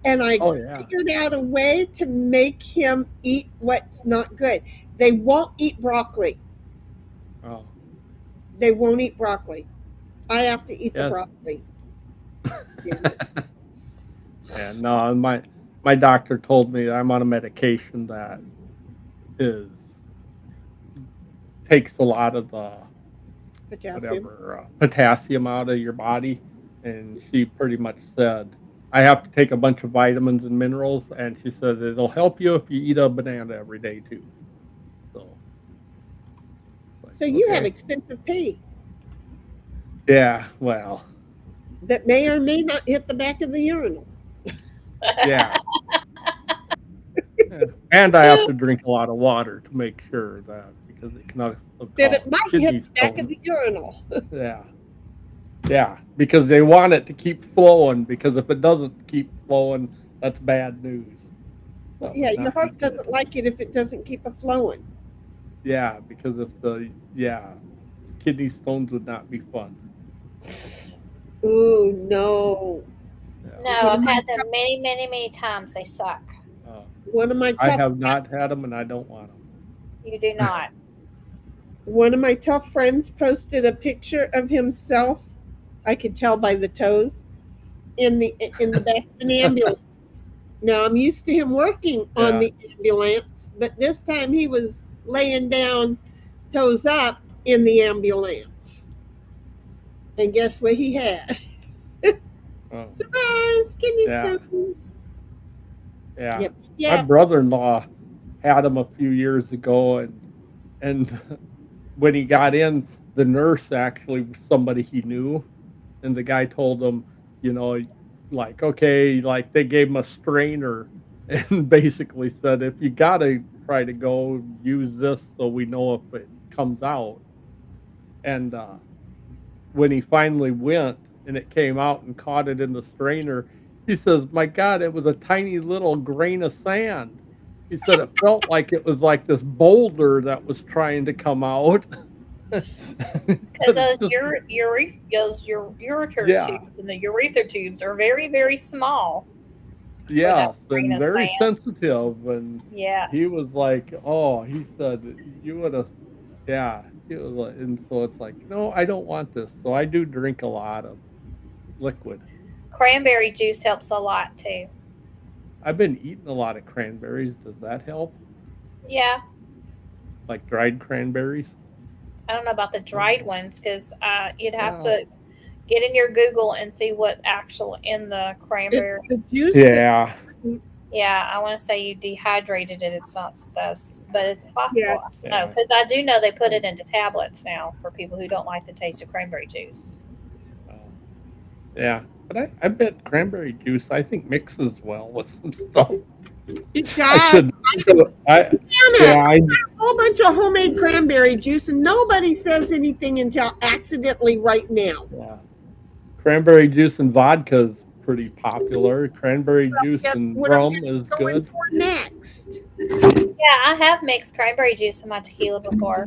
And I figured out a way to make him eat what's not good. They won't eat broccoli. Oh. They won't eat broccoli. I have to eat the broccoli. Yeah, no, my doctor told me I'm on a medication that takes a lot of the potassium out of your body, and she pretty much said I have to take a bunch of vitamins and minerals, and she said it'll help you if you eat a banana every day too. So you have expensive pee. Yeah, well, that may or may not hit the back of the urinal. Yeah. And I have to drink a lot of water to make sure that, because it can also that it might hit the back of the urinal. Yeah, because they want it to keep flowing, because if it doesn't keep flowing, that's bad news. So yeah, your heart doesn't like it if it doesn't keep it flowing. Yeah, because if kidney stones would not be fun. Ooh, no. No, I've had them many, many, many times. They suck. One of my I have not had them, and I don't want them. You do not. One of my tough friends posted a picture of himself. I could tell by the toes in the back of an ambulance. Now I'm used to him working on the ambulance, but this time he was laying down, toes up in the ambulance. And guess what he had? Surprise! Kidney stones. Yeah. Yep. My brother-in-law had them a few years ago, and when he got in, the nurse actually was somebody he knew, and the guy told him, they gave him a strainer and basically said, if you gotta try to go, use this so we know if it comes out. And when he finally went and it came out and caught it in the strainer, he says, my God, it was a tiny little grain of sand. He said it felt like it was like this boulder that was trying to come out. Because those ureter tubes and the urethra tubes are very, very small. Yeah, and very sensitive. And he was like, he said, you would have, he was like, and so it's like, no, I don't want this. So I do drink a lot of liquid. Cranberry juice helps a lot too. I've been eating a lot of cranberries. Does that help? Yeah. Like dried cranberries? I don't know about the dried ones, because you'd have to get in your Google and see what actual in the cranberry. It's the juice. Yeah. Yeah, I want to say you dehydrated it. It's not this, but it's possible. Yes. No, because I do know they put it into tablets now for people who don't like the taste of cranberry juice. Yeah, but I bet cranberry juice, I think, mixes well with some stuff. It does. I got a whole bunch of homemade cranberry juice, and nobody says anything until accidentally right now. Yeah, cranberry juice and vodka is pretty popular. Cranberry juice and rum is good. For next. Yeah, I have mixed cranberry juice in my tequila before,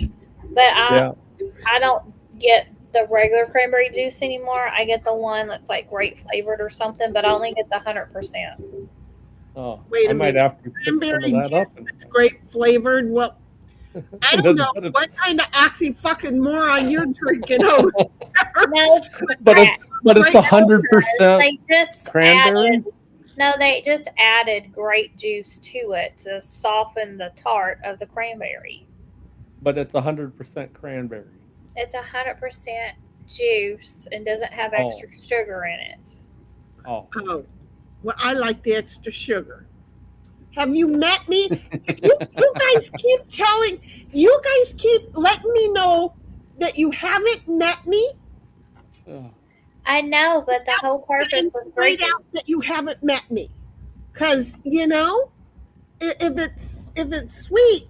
but I don't get the regular cranberry juice anymore. I get the one that's like grape flavored or something, but I only get the 100%. Oh, wait a minute. Have to cranberry juice that's grape flavored. Well, I don't know what kind of oxy-fucking-moron you're drinking over there. No, but it's 100% cranberry. They just added grape juice to it to soften the tart of the cranberry. But it's 100% cranberry. It's 100% juice and doesn't have extra sugar in it. Oh. Well, I like the extra sugar. Have you met me? You guys keep letting me know that you haven't met me. I know, but the whole purpose was right out that you haven't met me. Because, if it's sweet,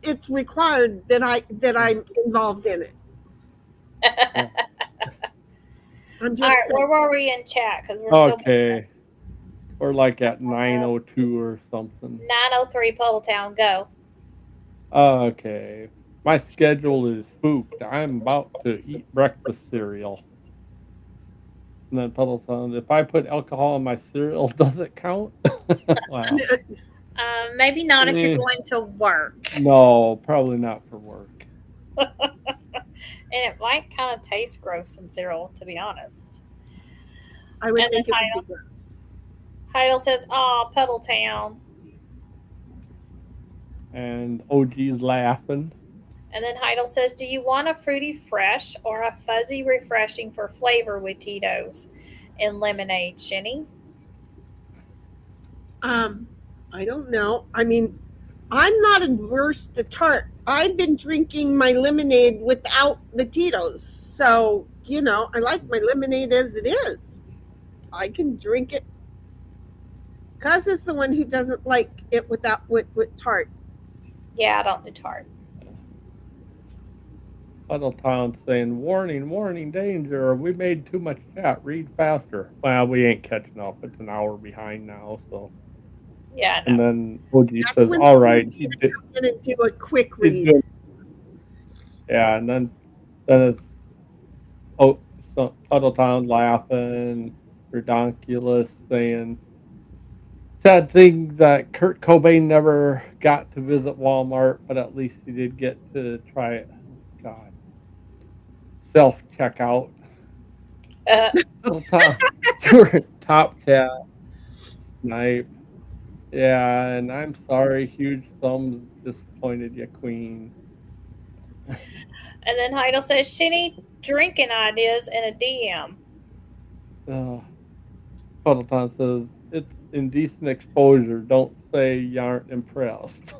it's required that I'm involved in it. I'm just all right, where were we in chat? Because we're still or like at 9:02 or something. 9:03 Puddletown, go. Okay. My schedule is spooked. I'm about to eat breakfast cereal. And then Puddletown, if I put alcohol in my cereal, does it count? Wow. Maybe not if you're going to work. No, probably not for work. And it might kind of taste gross in cereal, to be honest. I would And think it then would be gross. Heidel says, "Aw, Puddle Town." And OG's laughing. And then Heidel says, "Do you want a fruity fresh or a fuzzy refreshing for flavor with Tito's and lemonade, Shinny?" I don't know. I mean, I'm not adverse to tart. I've been drinking my lemonade without the Tito's. So, I like my lemonade as it is. I can drink it. Cuz is the one who doesn't like it with tart. Yeah, I don't do tart. Puddletown saying, "Warning, warning, danger. We made too much chat. Read faster." Well, we ain't catching up. It's an hour behind now, so. Yeah, And no. then OG That's says, when "All they right." need me to come in and do a quick read. Yeah, and then it's so Puddletown laughing, Redonkulous saying, "Sad thing that Kurt Cobain never got to visit Walmart, but at least he did get to try it." God. Self-checkout. Top chat. Snipe. Yeah, and I'm sorry, huge thumbs disappointed you, Queen. And then Heidel says, "Shinny, drinking ideas in a DM." Puddleton says, "It's indecent exposure. Don't say you aren't impressed."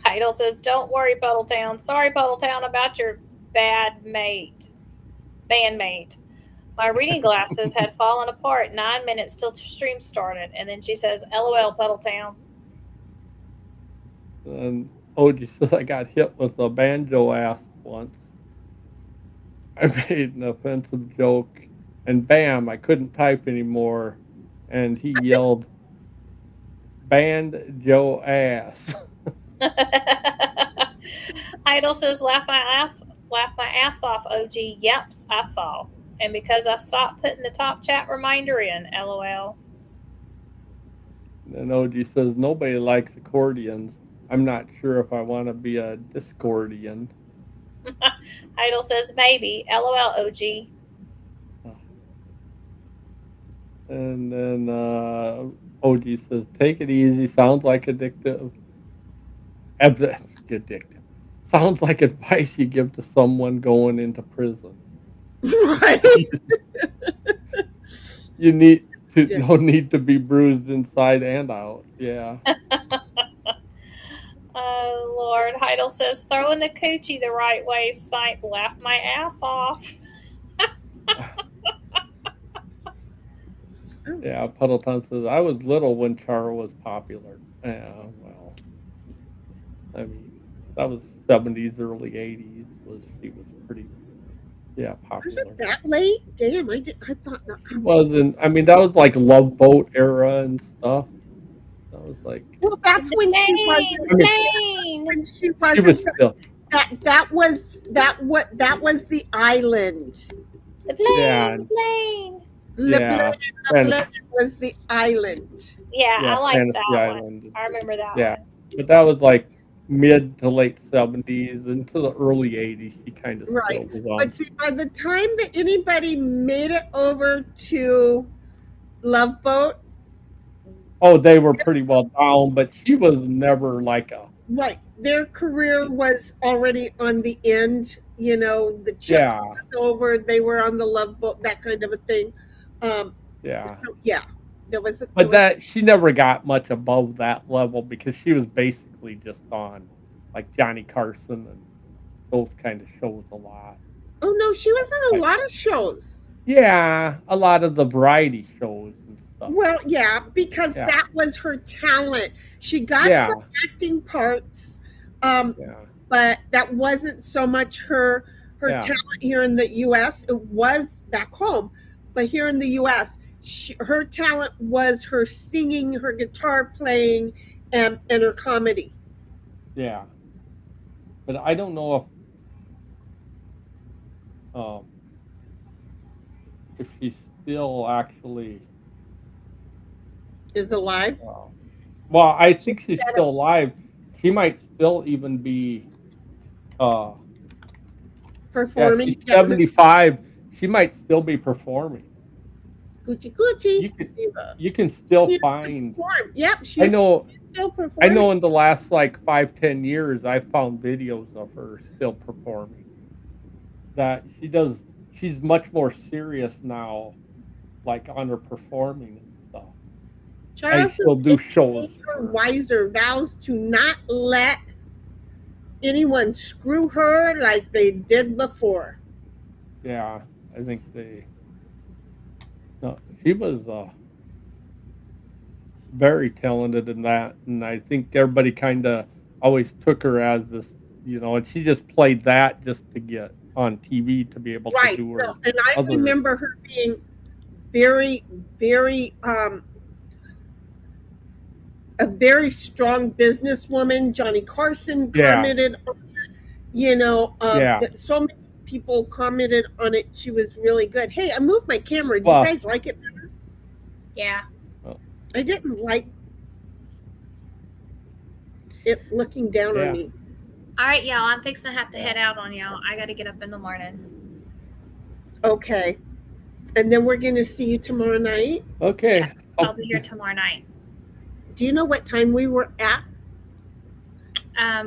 Heidel says, "Don't worry, Puddletown. Sorry, Puddletown, about your bandmate. My reading glasses had fallen apart 9 minutes till stream started." And then she says, "LOL, Puddletown." And OG says, "I got hit with a banjo ass once. I made an offensive joke, and bam, I couldn't type anymore. And he yelled, 'Band Joe ass.'" Idol says, laugh my ass off, OG. Yeps, I saw. And because I stopped putting the top chat reminder in, LOL. And OG says, "Nobody likes accordions. I'm not sure if I want to be a Discordian." Idol says, maybe. LOL, OG. And then OG says, "Take it easy. Sounds like addictive. Addictive. Sounds like advice you give to someone going into prison." Right. You no need to be bruised inside and out. Yeah. Oh, Lord. Heidel says, throwing the coochie the right way, Snipe, laugh my ass off. Yeah, Puddleton says, "I was little when Char was popular." Yeah, well, I mean, that was 70s, early 80s. She was pretty, popular. Was it that late? Damn, I thought not. It wasn't. I mean, that was like Love Boat era and stuff. That was like. Well, that's when she wasn't. When she wasn't. That was the island. The plane. Yeah. The plane. The plane was the island. Yeah, I like Fantasy that Island. one. I remember that Yeah, one. but that was like mid to late 70s into the early 80s. She kind of right. still was on. But see, by the time that anybody made it over to Love Boat, they were pretty well down, but she was never like a right. Their career was already on the end. The chips was over. They were on the Love Boat, that kind of a thing. So, there was. She never got much above that level because she was basically just on like Johnny Carson and those kind of shows a lot. Oh no, she was in a lot of shows. Yeah, a lot of the variety shows and stuff. Well, yeah, because that was her talent. She got some acting parts, but that wasn't so much her talent here in the U.S. It was back home, but here in the U.S., her talent was her singing, her guitar playing, and her comedy. Yeah, but I don't know if she's still actually is alive. Well, I think she's still alive. She might still even be performing. She's 75. She might still be performing. Coochie coochie. You can still find. Yep, she's still performing. I know in the last like 5-10 years, I found videos of her still performing. That she's much more serious now, like on her performing and stuff. Charles still do shows. Wiser vows to not let anyone screw her like they did before. Yeah, I think she was very talented in that, and I think everybody kind of always took her as this, and she just played that just to get on TV to be able to do her. And I remember her being very, very a very strong businesswoman. Johnny Carson commented on it. So many people commented on it. She was really good. Hey, I moved my camera. Do you guys like it better? Yeah. I didn't like it looking down on me. All right, y'all. I'm fixing to have to head out on y'all. I got to get up in the morning. Okay. And then we're going to see you tomorrow night? Okay. Yeah, I'll be here tomorrow night. Do you know what time we were at?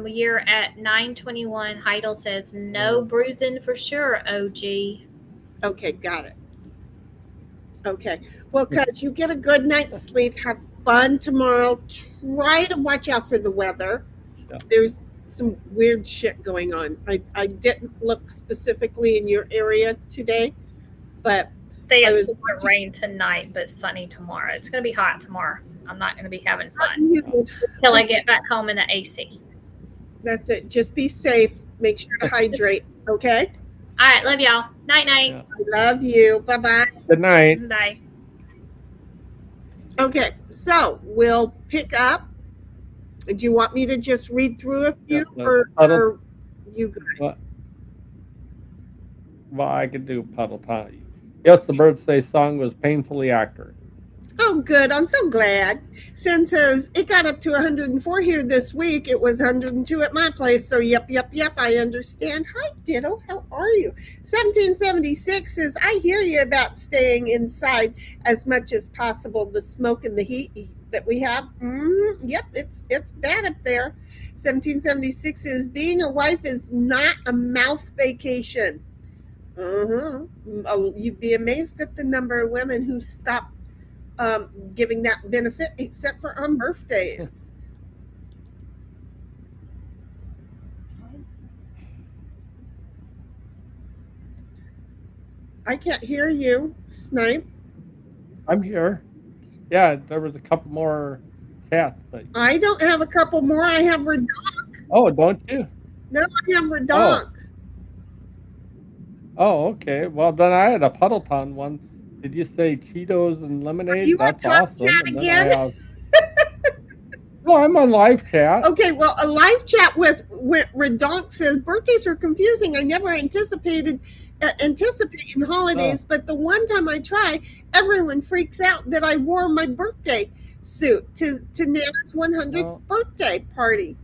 You're at 9:21. Heidel says, no bruising for sure, OG. Okay, got it. Okay. Well, guys, you get a good night's sleep. Have fun tomorrow. Try to watch out for the weather. Yeah. There's some weird shit going on. I didn't look specifically in your area today, but they had rain tonight, but sunny tomorrow. It's going to be hot tomorrow. I'm not going to be having fun until I get back home in the AC. That's it. Just be safe. Make sure to hydrate. Okay? All right. Love y'all. Night, night. Yeah. Love you. Bye-bye. Good night. Bye. Okay. So we'll pick up. Do you want me to just read through a few or you good? Well, I could do Puddle Time. Yes, the birthday song was painfully accurate. Oh, good. I'm so glad. Sin says, it got up to 104 here this week. It was 102 at my place. So, yep, I understand. Hi, Ditto. How are you? 1776 says, I hear you about staying inside as much as possible. The smoke and the heat that we have. Yep, it's bad up there. 1776 says, being a wife is not a mouth vacation. You'd be amazed at the number of women who stop giving that benefit, except for on birthdays. I can't hear you, Snipe. I'm here. Yeah, there was a couple more cats. I don't have a couple more. I have Redonk. Oh, don't you? No, I have Redonk. Oh, okay. Well, then I had a Puddleton one. Did you say Cheetos and lemonade? You That's awesome. And again? No, I'm on live chat. Okay, well, a live chat with Redonk says, birthdays are confusing. I never anticipating holidays, but the one time I try, everyone freaks out that I wore my birthday suit to Nana's 100th birthday party.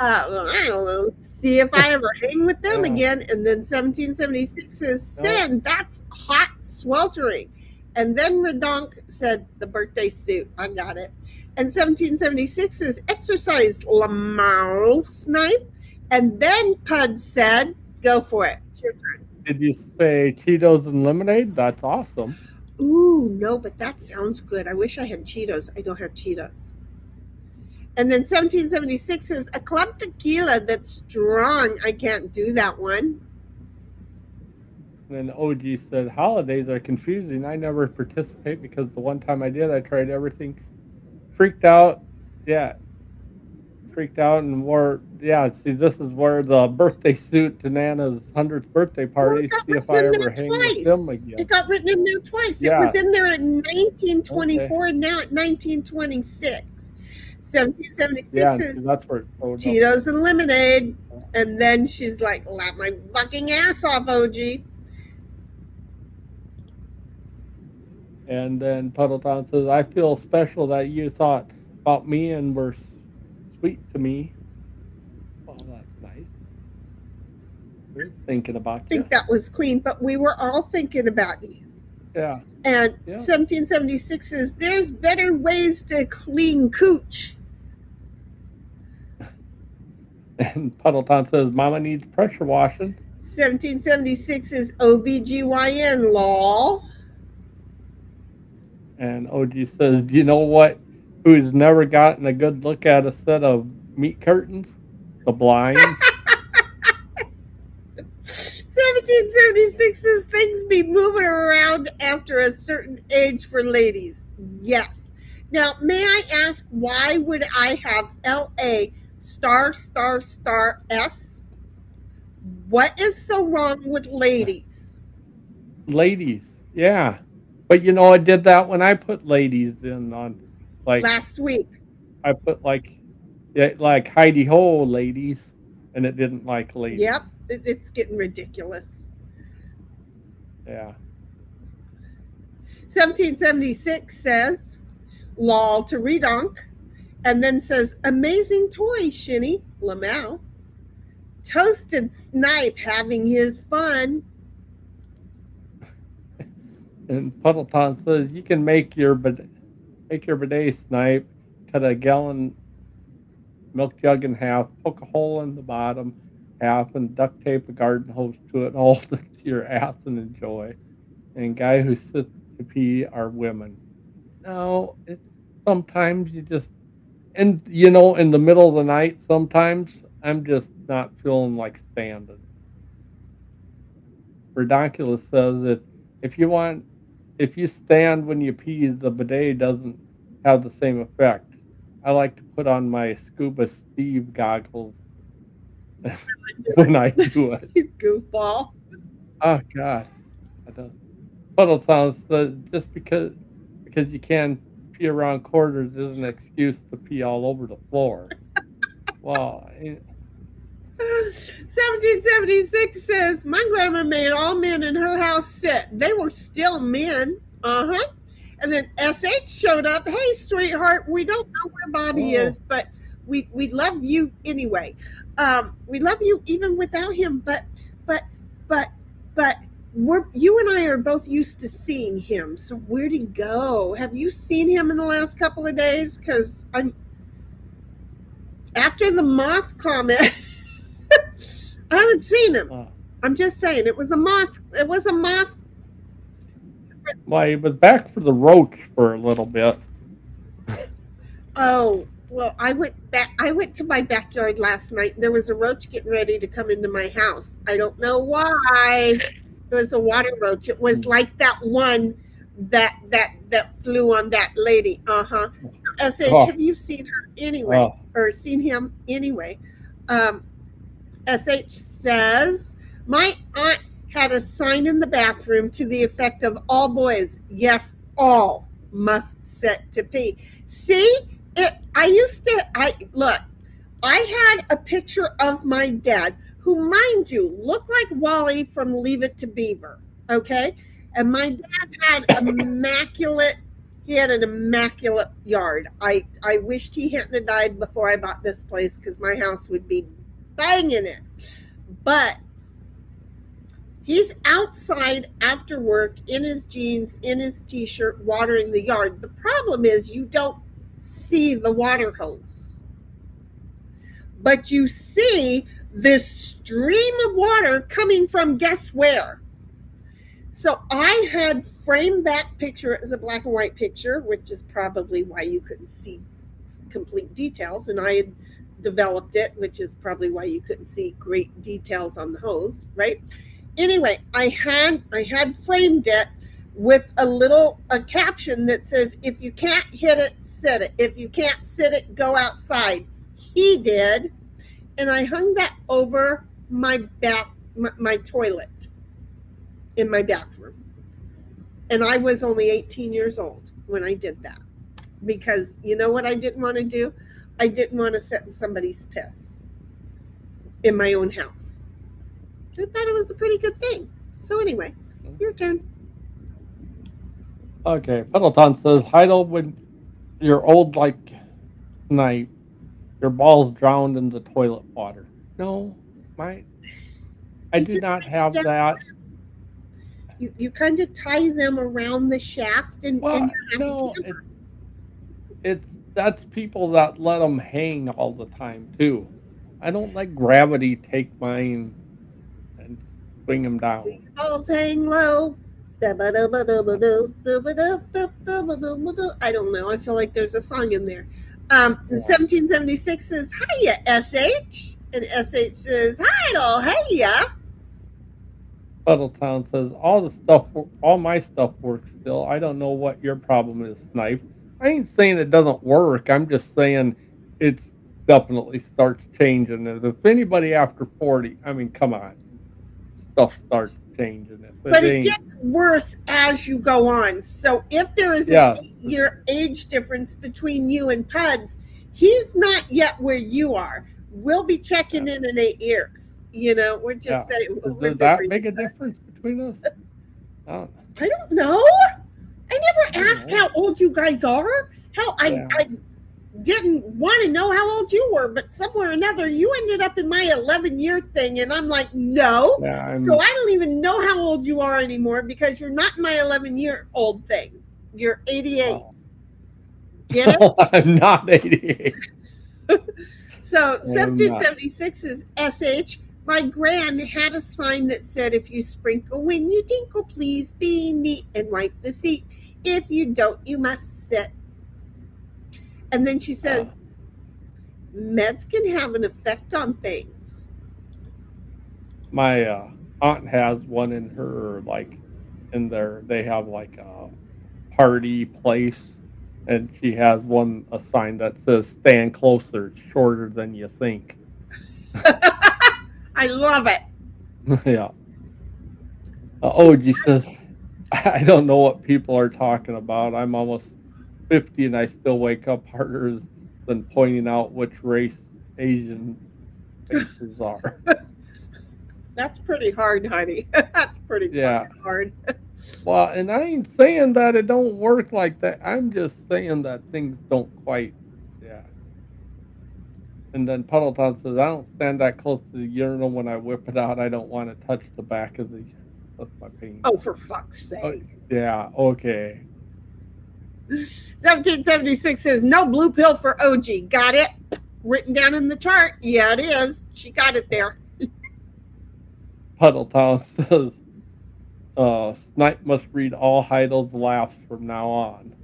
I don't know. See if I ever hang with them again. And then 1776 says, Sin, that's hot sweltering. And then Redonk said, the birthday suit. I got it. And 1776 says, exercise, Lamar Snipe. And then Pudds said, go for it. It's your turn. Did you say Cheetos and lemonade? That's awesome. Ooh, no, but that sounds good. I wish I had Cheetos. I don't have Cheetos. And then 1776 says, a club tequila that's strong. I can't do that one. And then OG said, holidays are confusing. I never participate because the one time I did, I tried everything. Freaked out. Yeah. Freaked out and wore, see, this is where the birthday suit to Nana's 100th birthday party. See if I ever hang with them again. It got written in there twice. It was in there in 1924 and now at 1926. 1776 is that's where Cheetos and lemonade. And then she's like, laugh my fucking ass off, OG. And then Puddleton says, I feel special that you thought about me and were sweet to me. Well, that's nice. We were thinking about I think that was Queen, but we were all thinking about you. Yeah. And Yeah. 1776 says, there's better ways to clean cooch. And Puddleton says, Mama needs pressure washing. 1776 is OBGYN law. And OG says, do you know what? Who's never gotten a good look at a set of meat curtains? The blind. 1776 says things be moving around after a certain age for ladies. Yes. Now, may I ask, why would I have LA ****S? What is so wrong with ladies? Ladies, yeah. But you know, I did that when I put ladies in on like last week. I put like Heidi Ho ladies, and it didn't like ladies. Yep, it's getting ridiculous. Yeah. 1776 says, lol to redonk, and then says, amazing toy, Shinny, Lamau. Toasted Snipe having his fun. And Puddleton says, you can make your bidet snipe, cut a gallon milk jug in half, poke a hole in the bottom half, and duct tape a garden hose to it, hold it to your ass and enjoy. And guy who sits to pee are women. No, sometimes you just, and you know, in the middle of the night, sometimes I'm just not feeling like standing. Redonkulous says that if you stand when you pee, the bidet doesn't have the same effect. I like to put on my Scuba Steve goggles when I do it. Goofball. Oh God, I don't. Puddle sounds just because you can pee around quarters is an excuse to pee all over the floor. Well. 1776 says, my grandma made all men in her house sit. They were still men. And then SH showed up. Hey, sweetheart, we don't know where Bobby is, but we love you anyway. We love you even without him, but you and I are both used to seeing him. So where'd he go? Have you seen him in the last couple of days? Because after the moth comment, I haven't seen him. I'm just saying, it was a moth. It was a moth. Well, he was back for the roach for a little bit. Oh, well, I went to my backyard last night. There was a roach getting ready to come into my house. I don't know why. It was a water roach. It was like that one that flew on that lady. So, SH, have you seen her anyway? Or seen him anyway? SH says, my aunt had a sign in the bathroom to the effect of all boys, yes, all must sit to pee. See, I had a picture of my dad, who, mind you, looked like Wally from Leave It to Beaver, okay? And my dad had he had an immaculate yard. I wished he hadn't died before I bought this place, because my house would be banging it. But he's outside after work in his jeans, in his t-shirt, watering the yard. The problem is you don't see the water hose, but you see this stream of water coming from guess where? So I had framed that picture as a black and white picture, which is probably why you couldn't see complete details, and I had developed it, which is probably why you couldn't see great details on the hose, right? Anyway, I had framed it with a caption that says, if you can't hit it, sit it. If you can't sit it, go outside. He did. And I hung that over my toilet in my bathroom. And I was only 18 years old when I did that. Because you know what I didn't want to do? I didn't want to sit in somebody's piss in my own house. I thought it was a pretty good thing. So anyway, your turn. Okay, Puddleton says, Heidel, when you're old like Snipe, your balls drowned in the toilet water. No, I do not have that. You kind of tie them around the shaft and Well, you have a camper. That's people that let them hang all the time too. I don't let gravity take mine and swing them down. Balls hang low. I don't know. I feel like there's a song in there. 1776 says, hiya, SH. And SH says, hi, hiya. Puddletown says, all my stuff works still. I don't know what your problem is, Snipe. I ain't saying it doesn't work. I'm just saying it definitely starts changing. And if anybody after 40, I mean, come on. Stuff starts changing. But it gets worse as you go on. So if there is an 8-year age difference between you and Pudds, he's not yet where you are. We'll be checking in 8 years. You know, we're just saying. Does that make a difference between us? I don't know. I never asked how old you guys are. Hell, I didn't want to know how old you were, but somewhere or another, you ended up in my 11-year thing, and I'm like, no. So I don't even know how old you are anymore because you're not in my 11-year-old thing. You're 88. Oh. Get it? I'm not 88. So 1776 is SH. My gran had a sign that said, if you sprinkle when you tinkle, please be neat and wipe the seat. If you don't, you must sit. And then she says, meds can have an effect on things. My aunt has one in her, like, in there, they have like a party place, and she has a sign that says, stand closer, it's shorter than you think. I love it. Yeah. OG says, I don't know what people are talking about. I'm almost 50 and I still wake up harder than pointing out which race Asian faces are. That's pretty hard, honey. That's pretty hard. Well, and I ain't saying that it don't work like that. I'm just saying that things don't quite, And then Puddleton says, I don't stand that close to the urinal when I whip it out. I don't want to touch the back of the... That's my pain. Oh, for fuck's sake. Oh, yeah, okay. 1776 says, no blue pill for OG. Got it? Written down in the chart. Yeah, it is. She got it there. Puddletown says, Snipe must read all Heidel's laughs from now on.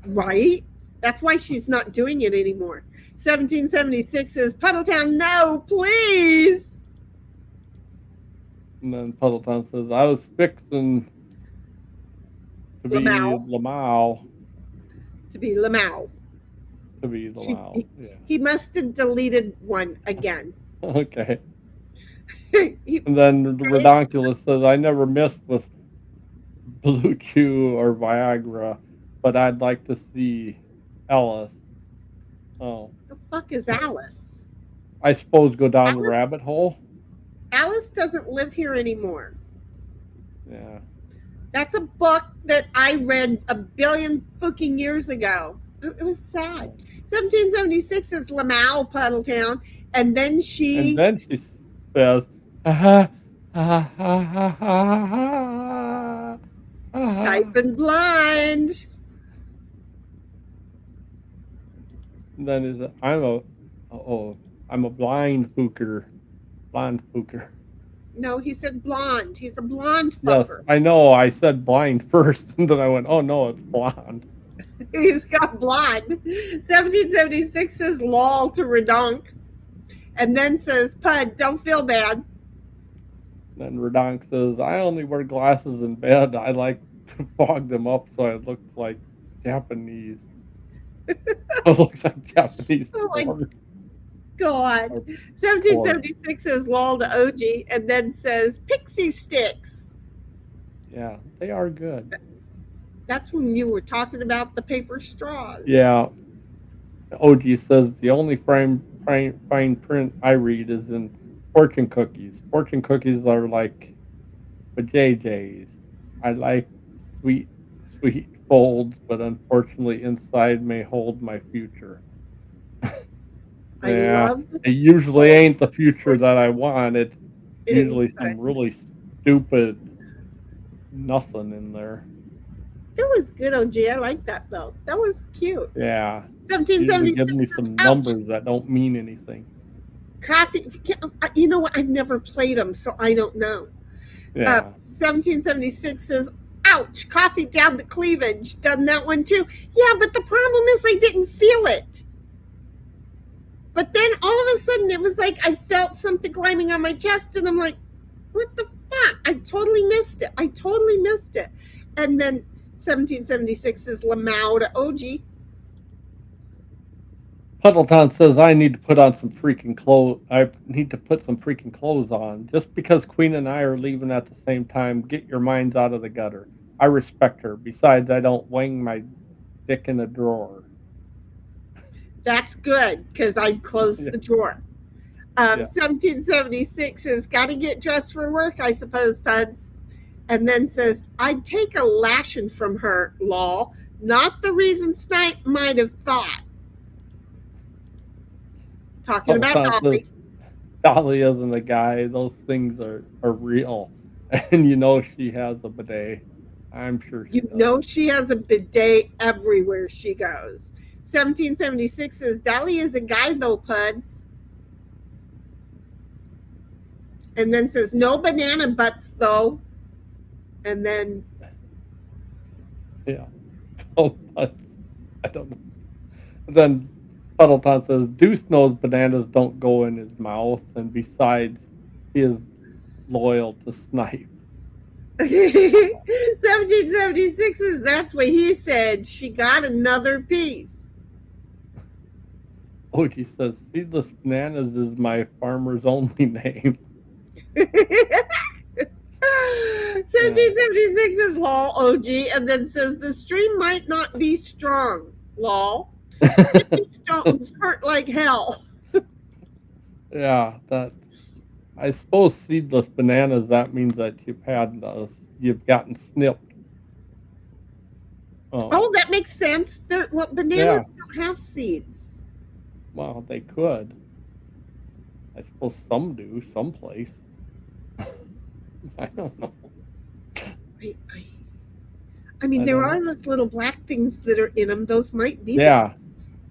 Right? That's why she's not doing it anymore. 1776 says, Puddletown, no, please. And then Puddletown says, I was fixing to be Lamau. To be Lamau. To be Lamau, He must have deleted one again. Okay. And then Redonkulous says, I never missed with Blue Chew or Viagra, but I'd like to see Alice. Oh. The fuck is Alice? I suppose go down the rabbit hole. Alice doesn't live here anymore. Yeah. That's a book that I read a billion fucking years ago. It was sad. 1776 is Lamau, Puddletown, and then she says, type and blind. And then I'm a blind fooker. Blonde fooker. No, he said blonde. He's a blonde fucker. Yes, I know. I said blind first, and then I went, oh no, it's blonde. He's got blonde. 1776 says lol to Redonk. And then says, Pud, don't feel bad. Then Redonk says, I only wear glasses in bed. I like to fog them up so I look like Japanese. I look like Japanese. Oh my God. 1776 says lol to OG and then says pixie sticks. Yeah, they are good. That's when you were talking about the paper straws. Yeah. OG says the only fine print I read is in fortune cookies. Fortune cookies are like JJ's. I like sweet folds, but unfortunately inside may hold my future. I love this. It usually ain't the future that I want. usually some really stupid nothing in there. That was good, OG. I like that, though. That was cute. Yeah. 1776 give me some numbers that don't mean anything. Coffee. You know what? I've never played them, so I don't know. Yeah. 1776 says, ouch, coffee down the cleavage. Done that one too. Yeah, but the problem is I didn't feel it. But then all of a sudden it was like I felt something climbing on my chest, and I'm like, what the fuck? I totally missed it. And then 1776 says Lamau to OG. Puddleton says I need to put on some freaking clothes. I need to put some freaking clothes on. Just because Queen and I are leaving at the same time, get your minds out of the gutter. I respect her. Besides, I don't wang my dick in a drawer. That's good, because I closed the drawer. 1776 says, gotta get dressed for work, I suppose, Pudds. And then says, I'd take a lashing from her, lol. Not the reason Snipe might have thought. Talking about Dolly. Dolly isn't a guy. Those things are real. And you know she has a bidet. I'm sure she does. know she has a bidet everywhere she goes. 1776 says, Dolly is a guy, though, Pudds. And then says, no banana butts, though. And then... Yeah. Oh, I don't know. Then Puddleton says, Deuce knows bananas don't go in his mouth, and besides, he is loyal to Snipe. 1776 says, that's what he said. She got another piece. Oh, she says, Seedless Bananas is my farmer's only name. 1776 is lol, OG, and then says, the stream might not be strong, lol. These stones hurt like hell. Yeah, that. I suppose seedless bananas, that means that you've gotten snipped. Oh, that makes sense. Bananas don't have seeds. Well, they could. I suppose some do, someplace. I don't know. I mean, there are those little black things that are in them. Those might be. Yeah.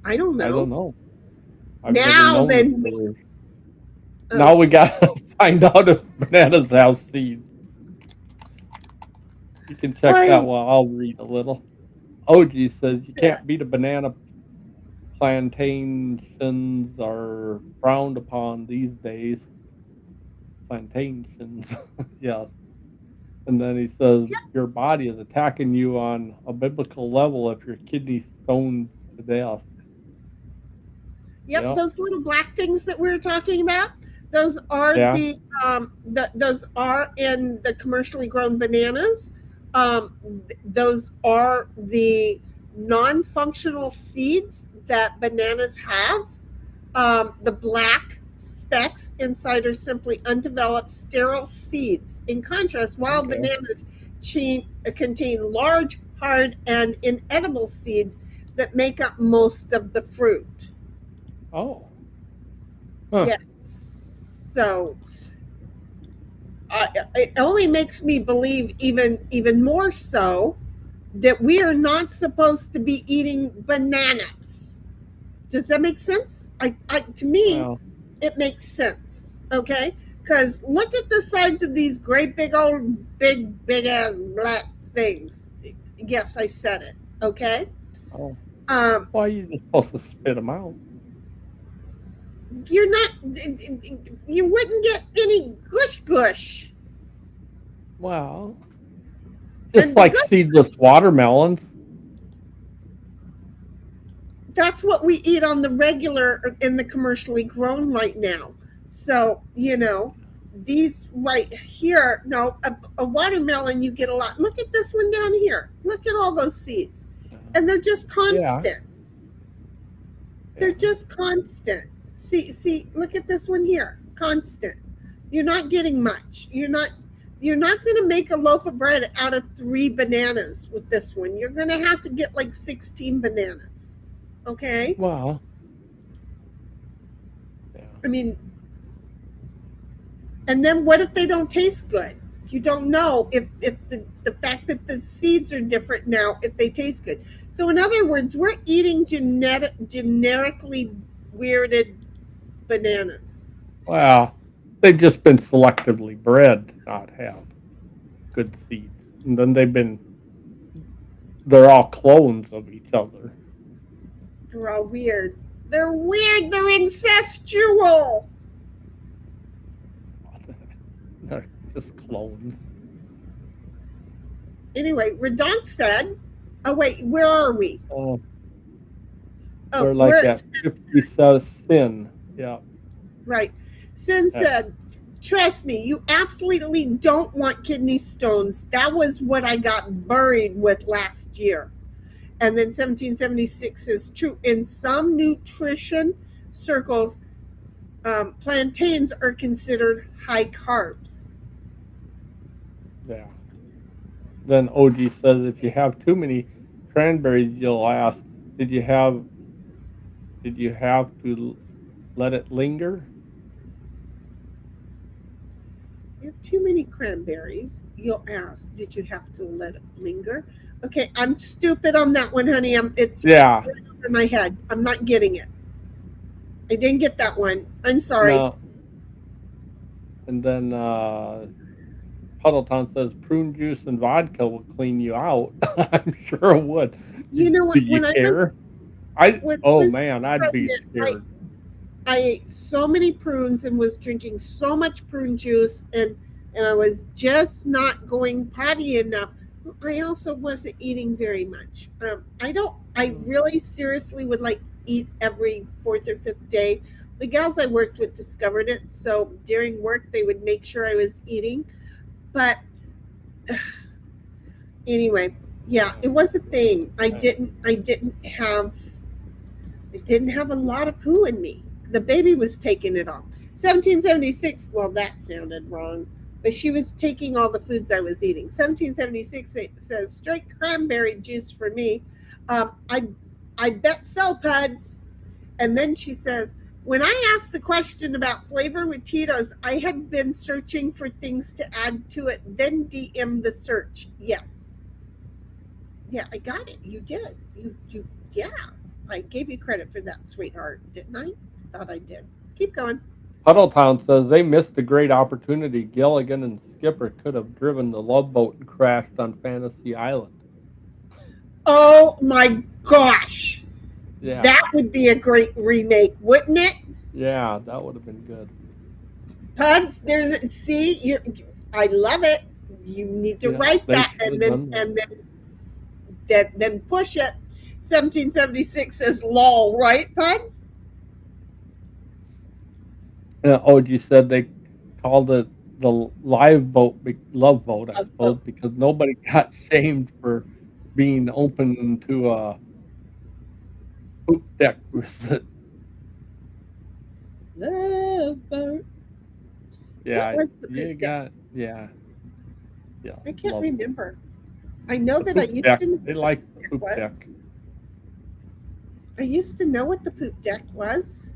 I don't know. I don't know. Now we got to find out if bananas have seeds. You can check that while I'll read a little. OG says you can't beat a banana. Plantations are frowned upon these days. Plantations, yes. And then he says your body is attacking you on a biblical level if your kidney's stoned to death. Yep, those little black things that we were talking about. Those are those are in the commercially grown bananas. Those are the non-functional seeds that bananas have. The black specks inside are simply undeveloped, sterile seeds. In contrast, wild bananas contain large, hard, and inedible seeds that make up most of the fruit. Oh. Huh. Yeah. So it only makes me believe even more so that we are not supposed to be eating bananas. Does that make sense? To me, it makes sense. Okay, because look at the sides of these great big ass black things. Yes, I said it. Okay. Oh. Why are you just supposed to spit them out? You wouldn't get any gush. Well, just like seedless watermelons. That's what we eat on the regular in the commercially grown right now. So, these right here, a watermelon you get a lot. Look at this one down here. Look at all those seeds. And they're just constant. Yeah. They're just constant. See, look at this one here. Constant. You're not getting much. You're not going to make a loaf of bread out of 3 bananas with this one. You're going to have to get like 16 bananas. Okay? Wow. Yeah. I mean, And then what if they don't taste good? You don't know if the fact that the seeds are different now, if they taste good. So in other words, we're eating generically weirded bananas. Well, they've just been selectively bred to not have good seeds. And then they're all clones of each other. They're all weird. They're weird. They're incestual. They're just clones. Anyway, Redonk said, oh, wait, where are we? Oh, we're like at 50 sin. Yeah. Right. Sin said, trust me, you absolutely don't want kidney stones. That was what I got buried with last year. And then 1776 is true. In some nutrition circles, plantains are considered high carbs. Yeah. Then OG says if you have too many cranberries, you'll ask, did you have to let it linger? You have too many cranberries, you'll ask, did you have to let it linger? Okay, I'm stupid on that one, honey. It's right over my head. I'm not getting it. I didn't get that one. I'm sorry. No. And then Puddleton says prune juice and vodka will clean you out. I'm sure it would. You know what? Do you care? I'd be scared. I ate so many prunes and was drinking so much prune juice, and I was just not going potty enough. I also wasn't eating very much. I really seriously would like eat every 4th or 5th day. The gals I worked with discovered it, so during work they would make sure I was eating. But anyway, yeah, it was a thing. I didn't have a lot of poo in me. The baby was taking it all. 1776, well, that sounded wrong. But she was taking all the foods I was eating. 1776 says, straight cranberry juice for me. I bet so, Pudds. And then she says, when I asked the question about flavor with Tito's, I had been searching for things to add to it, then DM the search. Yes. Yeah, I got it. You did. Yeah. I gave you credit for that, sweetheart, didn't I? I thought I did. Keep going. Puddletown says they missed a great opportunity. Gilligan and Skipper could have driven the Love Boat and crashed on Fantasy Island. Oh my gosh! Yeah, that would be a great remake, wouldn't it? Yeah, that would have been good. Pudds, I love it. You need to write that and then push it. 1776 says lol, right, Pudds? OG said they called it the Love Boat, I suppose, because nobody got shamed for being open to a poop deck visit. Love Boat. Yeah, yeah. I can't remember. I know that I used to know. They like the poop deck. I used to know what the poop deck was.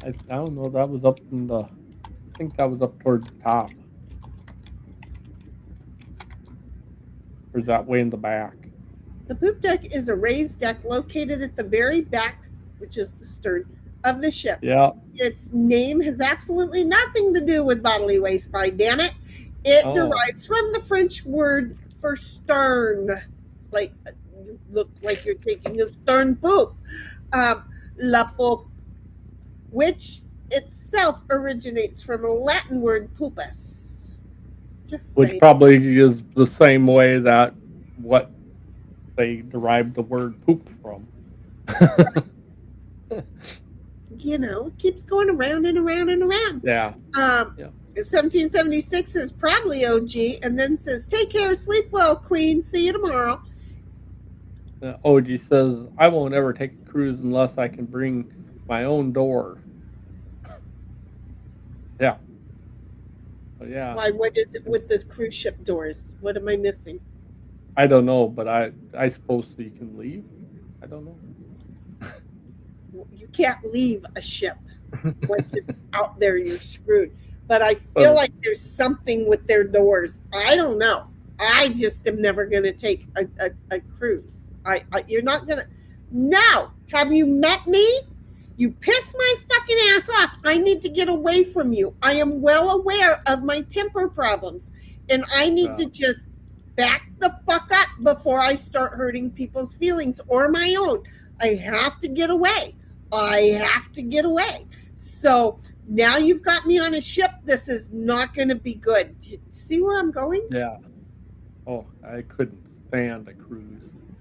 I don't know. That was up I think that was up towards the top. Or is that way in the back? The poop deck is a raised deck located at the very back, which is the stern, of the ship. Yeah. Its name has absolutely nothing to do with bodily waste, by damn it. It derives from the French word for stern. Like, you look like you're taking a stern poop. La poop, which itself originates from a Latin word pupus. Which probably is the same way that what they derived the word poop from. It keeps going around and around and around. Yeah. 1776 is probably OG, and then says, take care, sleep well, Queen, see you tomorrow. OG says, I won't ever take a cruise unless I can bring my own door. Yeah. Yeah. Why? What is it with this cruise ship doors? What am I missing? I don't know, but I suppose so you can leave. I don't know. You can't leave a ship. Once it's out there, you're screwed. but I feel like there's something with their doors. I don't know. I just am never going to take a cruise. You're not going to. No. Have you met me? You piss my fucking ass off. I need to get away from you. I am well aware of my temper problems, and I need to just back the fuck up before I start hurting people's feelings or my own. I have to get away. So now you've got me on a ship. This is not going to be good. Do you see where I'm going? Yeah. Oh, I couldn't stand a cruise.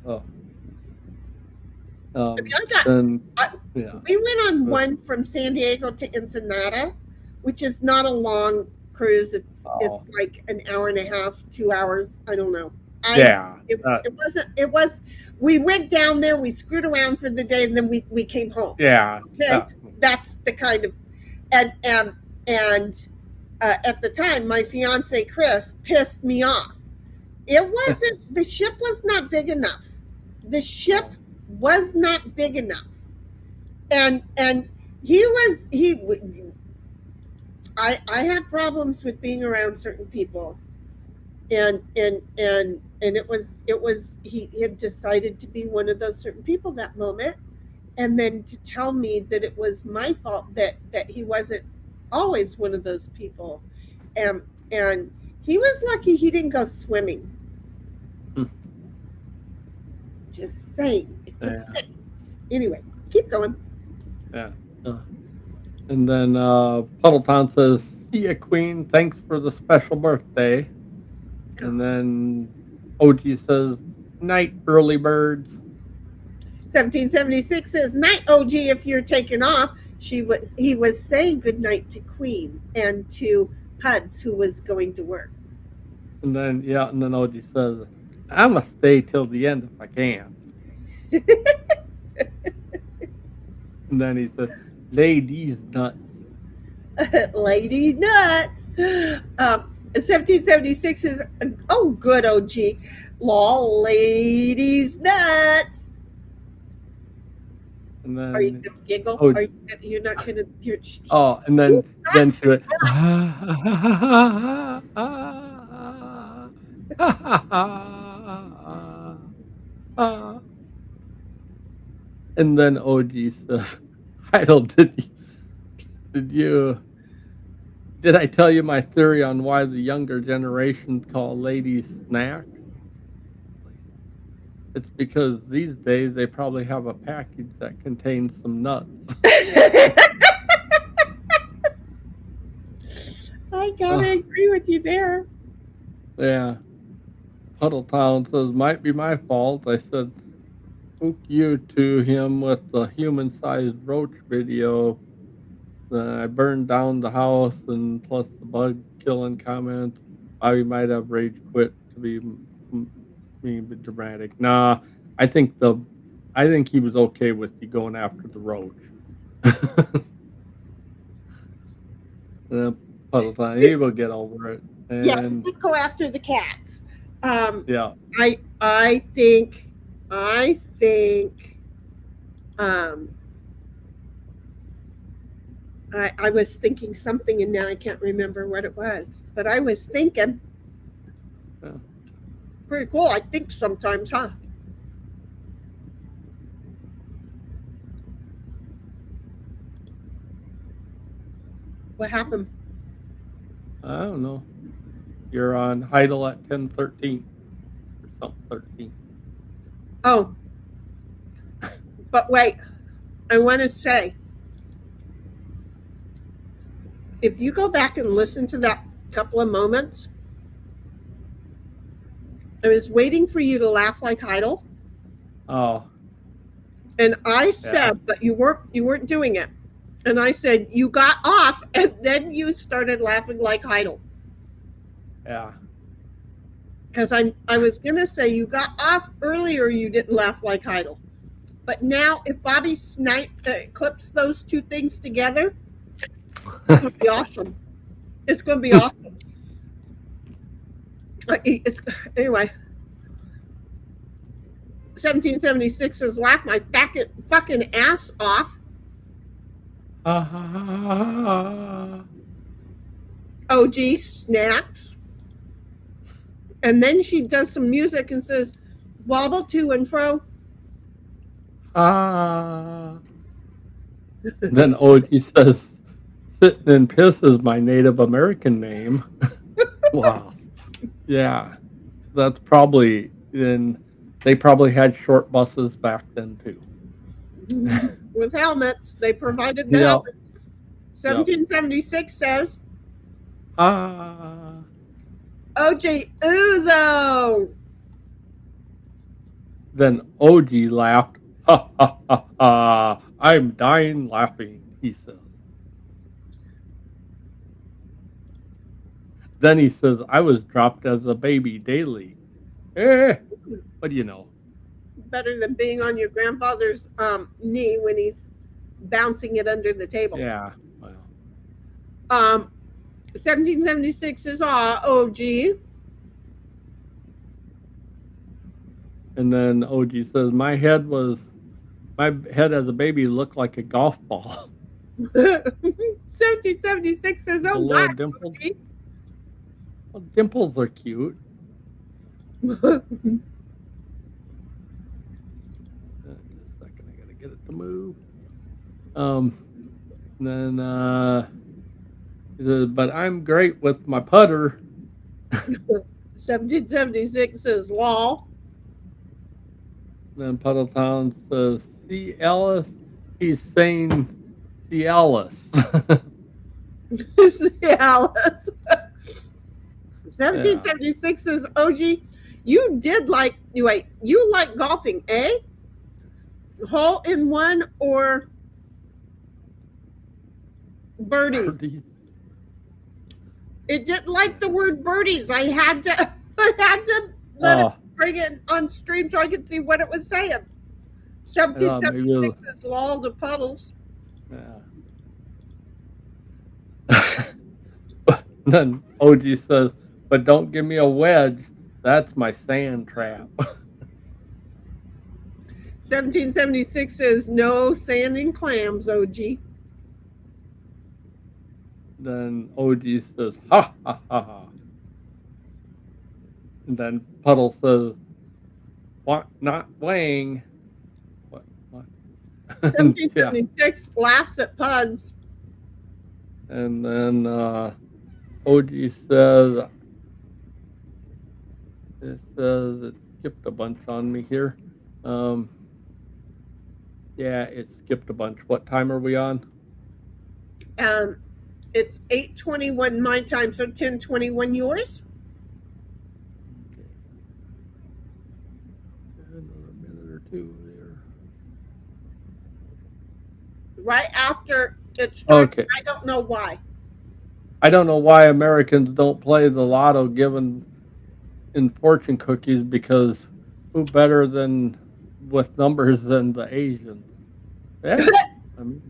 Oh. We went on one from San Diego to Ensenada, which is not a long cruise. It's like an hour and a half, 2 hours. I don't know. It was. We went down there. We screwed around for the day, and then we came home. Yeah. Okay, that's the kind of, and at the time, my fiance Chris pissed me off. It wasn't. The ship was not big enough. Was not big enough, and I had problems with being around certain people, and it was he had decided to be one of those certain people that moment, and then to tell me that it was my fault that he wasn't always one of those people, and he was lucky he didn't go swimming. Just saying. It's a thing. Anyway, keep going. Yeah. And then Puddletown says, "See ya, Queen. Thanks for the special birthday." And then OG says, "Night, early birds." 1776 says, "Night, OG, if you're taking off." He was saying good night to Queen and to Pudds, who was going to work. And then OG says, "I'm gonna stay till the end if I can." And then he said, "Ladies nuts." Ladies nuts. 1776 is, oh, good OG. Lol, ladies nuts. And then, are you going to giggle? You're not going to. And then she went, and then OG said, "Heidel, did I tell you my theory on why the younger generation call ladies snacks? It's because these days they probably have a package that contains some nuts." I gotta agree with you there. Yeah. Puddletown says, "Might be my fault. I said, spook you to him with the human-sized roach video. Then I burned down the house, and plus the bug-killing comment. I might have rage quit to be dramatic." Nah, I think he was okay with you going after the roach. Puddletown, he will get over it. And yeah, we go after the cats. Yeah. I think I was thinking something, and now I can't remember what it was. But I was thinking, pretty cool. I think sometimes, huh? What happened? I don't know. You're on Heidel at 10:13 or something 13. Oh, but wait, I want to say, if you go back and listen to that couple of moments, I was waiting for you to laugh like Heidel. Oh. And I said, but you weren't doing it. And I said, you got off, and then you started laughing like Heidel. Yeah. Because I was going to say, you got off earlier, you didn't laugh like Heidel. But now, if Bobby clips those two things together, it's going to be awesome. It's going to be awesome. Anyway. 1776 says, "Laugh my fucking ass off." OG snaps. And then she does some music and says, wobble to and fro. Then OG says, sitting in piss is my Native American name. Wow. Yeah. That's probably, then they probably had short buses back then too. With helmets. They provided the helmets. 1776 says, OJ Uzo. Then OG laughed. Ha ha ha ha. I'm dying laughing, he says. Then he says, I was dropped as a baby daily. What do you know? Better than being on your grandfather's knee when he's bouncing it under the table. Yeah. Well. 1776 is OG. And then OG says, my head as a baby looked like a golf ball. 1776 says, oh God. Dimples. Well, dimples are cute. Just a second, I gotta get it to move. Then he says, but I'm great with my putter. 1776 says law. Then Puddletown says, see Ellis? He's saying see Ellis. See Alice. 1776 says, OG, you like golfing, eh? Hole in one or birdies? It didn't like the word birdies. I had to let it bring it on stream so I could see what it was saying. 1776 is law to puddles. Yeah. Then OG says, but don't give me a wedge. That's my sand trap. 1776 says no sand and clams, OG. Then OG says, ha, ha, ha, ha. And then Puddle says, what, not weighing. What? 1776 laughs at Pudds. And then OG says, it skipped a bunch on me here. Yeah, it skipped a bunch. What time are we on? It's 8:21 my time, so 10:21 yours. Okay. Another minute or two there. Right after it starts. Okay. I don't know why. I don't know why Americans don't play the lotto given in fortune cookies, because who better than with numbers than the Asians? Yeah, I mean,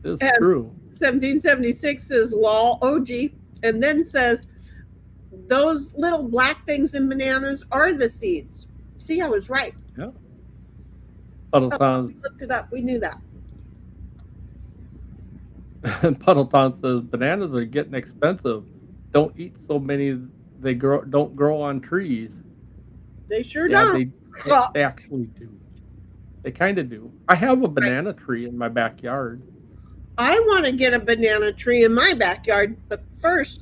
it's true. 1776 is law OG, and then says those little black things in bananas are the seeds. See, I was right. Yeah. We looked it up. We knew that. Puddleton says bananas are getting expensive. Don't eat so many. They don't grow on trees. They sure don't. They actually do. They kind of do. I have a banana tree in my backyard. I want to get a banana tree in my backyard, but first,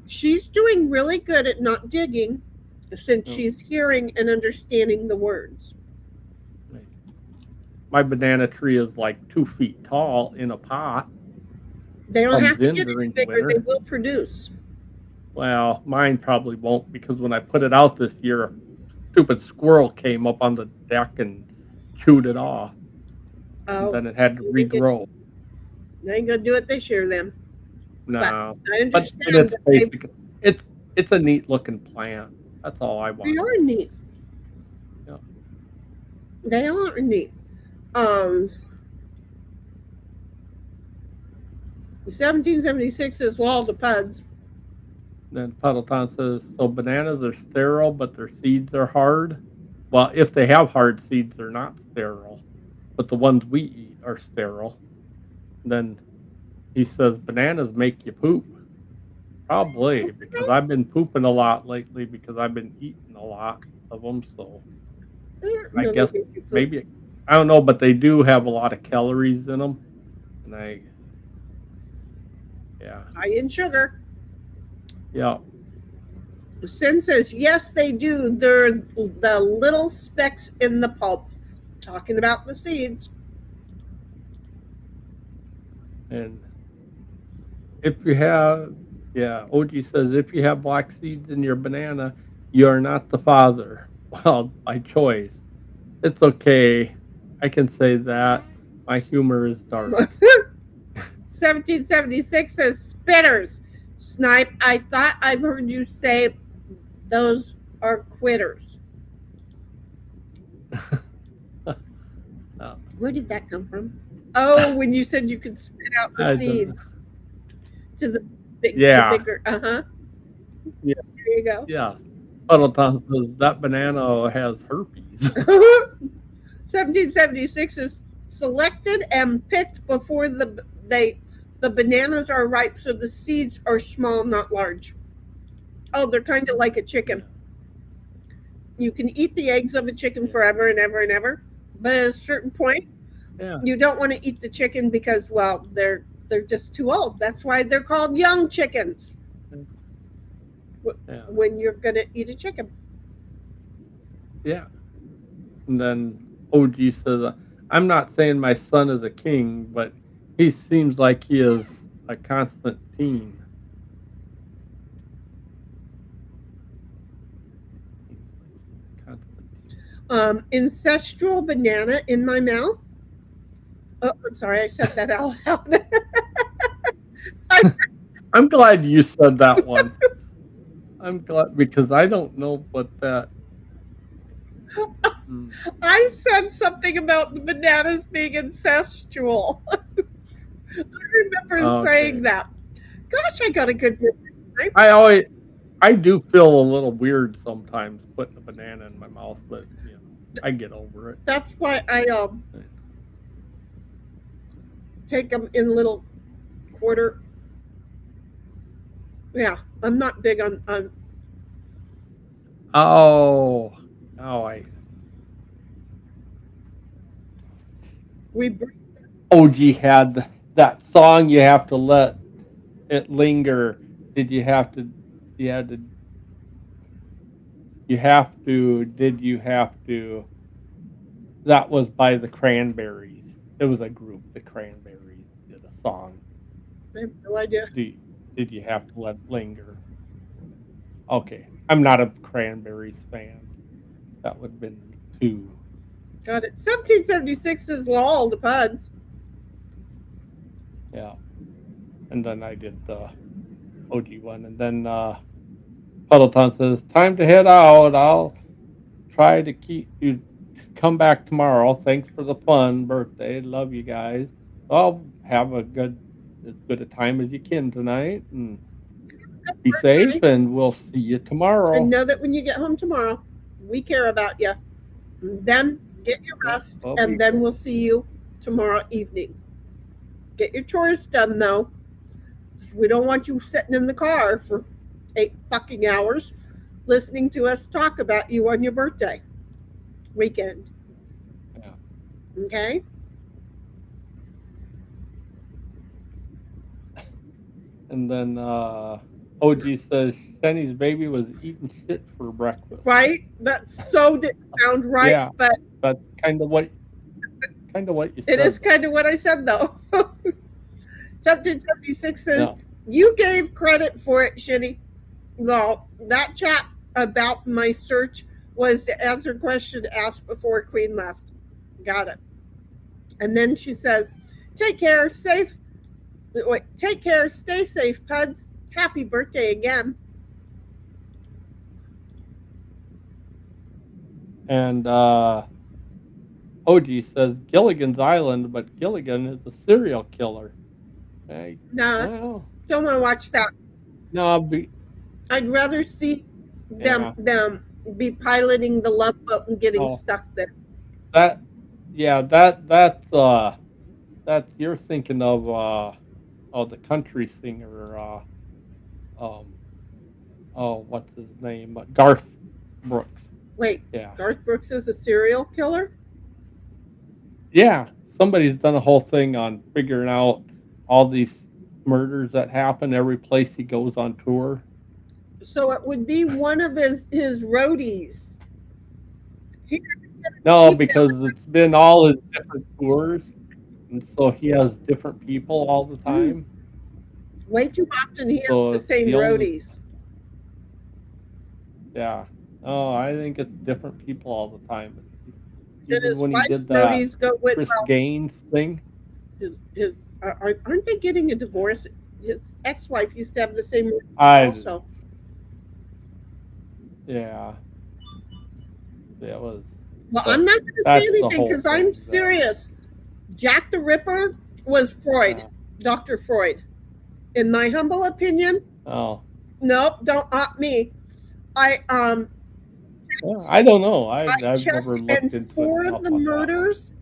she's doing really good at not digging since she's hearing and understanding the words. My banana tree is like 2 feet tall in a pot. They don't have to get any bigger. They will produce. Well, mine probably won't, because when I put it out this year, a stupid squirrel came up on the deck and chewed it off. Oh, and then it had to regrow. They ain't gonna do it this year then. No, but I understand. It's a neat looking plant. That's all I want. They are neat. Yeah. They are neat. 1776 is law to Pudds. Then Puddleton says, so bananas are sterile, but their seeds are hard. Well, if they have hard seeds, they're not sterile. But the ones we eat are sterile. Then he says, bananas make you poop. Probably because I've been pooping a lot lately because I've been eating a lot of them. So I guess maybe I don't know, but they do have a lot of calories in them, and high in sugar. Yeah. Sin says yes, they do. They're the little specks in the pulp. Talking about the seeds. And if you have, OG says if you have black seeds in your banana, you are not the father. Well, by choice. It's okay. I can say that. My humor is dark. 1776 says spitters. Snipe, I thought I've heard you say those are quitters. Where did that come from? Oh, when you said you could spit out the seeds to the bigger. Yeah. There you go. Yeah. Puddleton says that banana has herpes. 1776 is selected and picked before the bananas are ripe, so the seeds are small, not large. Oh, they're kind of like a chicken. You can eat the eggs of a chicken forever and ever and ever, but at a certain point, you don't want to eat the chicken because, well, they're just too old. That's why they're called young chickens. When you're gonna eat a chicken. Yeah. And then OG says, I'm not saying my son is a king, but he seems like he is a constant teen. Ancestral banana in my mouth. Oh, I'm sorry, I said that out loud. I'm glad you said that one. I'm glad because I don't know what that. I said something about the bananas being ancestral. I remember saying that. Gosh, I got a good memory. I do feel a little weird sometimes putting a banana in my mouth, but I get over it. That's why I take them in little quarter. Yeah, I'm not big on. OG had that song. You have to let it linger. Did you have to? You had to. You have to. Did you have to? That was by the Cranberries. It was a group. The Cranberries did a song. I have no idea. Did you have to let it linger? Okay, I'm not a Cranberries fan. That would have been too. Got it. 1776 is Lol, the Pudds. Yeah, and then I did the OG one, and then Puddleton says, "Time to head out. I'll try to keep you. Come back tomorrow. Thanks for the fun birthday. Love you guys. I'll have as good a time as you can tonight, and be safe. And we'll see you tomorrow. And know that when you get home tomorrow, we care about you. Then get your rest, and then we'll see you tomorrow evening. Get your chores done, though. We don't want you sitting in the car for 8 fucking hours listening to us talk about you on your birthday weekend. Yeah. Okay? And then OG says Shenny's baby was eating shit for breakfast. Right? That so didn't sound right, yeah, but that's kind of what you said. It is kind of what I said, though. 1776 says, you gave credit for it, Shinny. Well, that chat about my search was to answer a question asked before Queen left. Got it. And then she says, take care, stay safe, Pudds. Happy birthday again. And OG says Gilligan's Island, but Gilligan is a serial killer. Hey, no, don't want to watch that. No, I'd rather see them be piloting the Love Boat and getting stuck there. That's you're thinking of the country singer what's his name? Garth Brooks. Wait, yeah. Garth Brooks is a serial killer? Yeah, somebody's done a whole thing on figuring out all these murders that happen every place he goes on tour. So it would be one of his roadies. No, because it's been all his different tours, and so he has different people all the time. Way too often he has the same roadies. Yeah. Oh, I think it's different people all the time. Did his wife's roadies go with Chris Gaines thing? Aren't they getting a divorce? His ex-wife used to have the same also. Yeah. That was. Well, I'm not going to say anything because I'm serious. Jack the Ripper was Freud, Dr. Freud. In my humble opinion. Oh. Nope, don't opt me. I don't know. I've never looked into it. 4 of the murders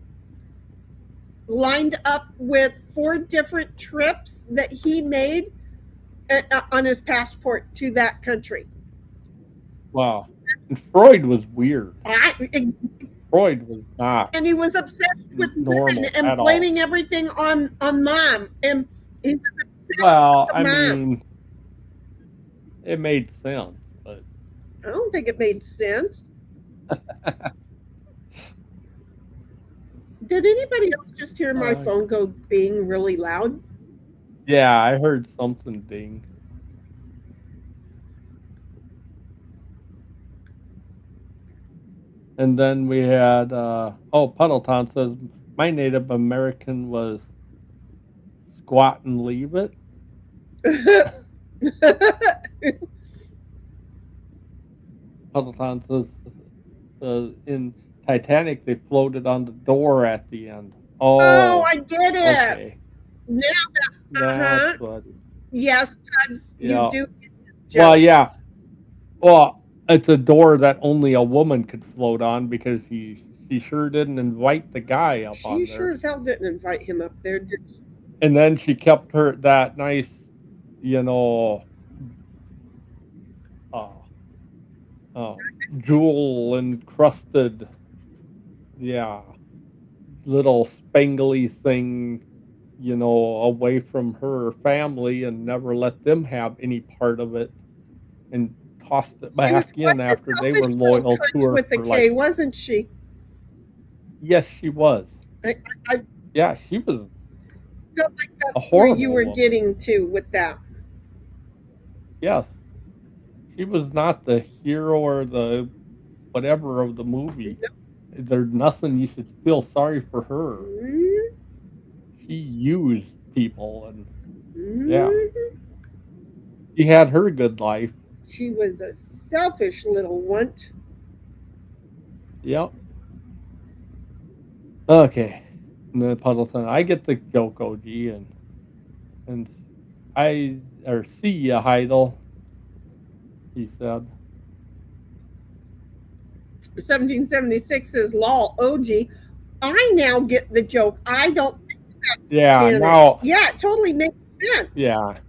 lined up with 4 different trips that he made on his passport to that country. Wow. And Freud was weird. Freud was not. And he was obsessed with women and blaming everything on mom. And he was obsessed with mom. I mean, it made sense, but I don't think it made sense. Did anybody else just hear my phone go bing really loud? Yeah, I heard something ding. And then we had, Puddleton says, my Native American was squat and leave it. Puddleton says, in Titanic, they floated on the door at the end. Oh, I get it. Okay. Now that's what. Yes, Pudds, you do. Well, yeah. Well, it's a door that only a woman could float on because she sure didn't invite the guy up on there. She sure as hell didn't invite him up there, did she? And then she kept that nice, jewel encrusted, little spangly thing, away from her family and never let them have any part of it, and tossed it back in after they were loyal to her. With the K, wasn't she? Yes, she was. Yeah, she was. Felt like that's a horrible where you were woman. getting to with that. Yes. She was not the hero or the whatever of the movie. No. There's nothing you should feel sorry for her. Mm-hmm. She used people, and she had her good life. She was a selfish little want. Yep. Okay. And then Puddleton, I get the joke, OG, and see ya, Heidel, he said. 1776 says, lol, OG. I now get the joke. I don't think that. Yeah, now. Yeah, it totally makes sense. Yeah.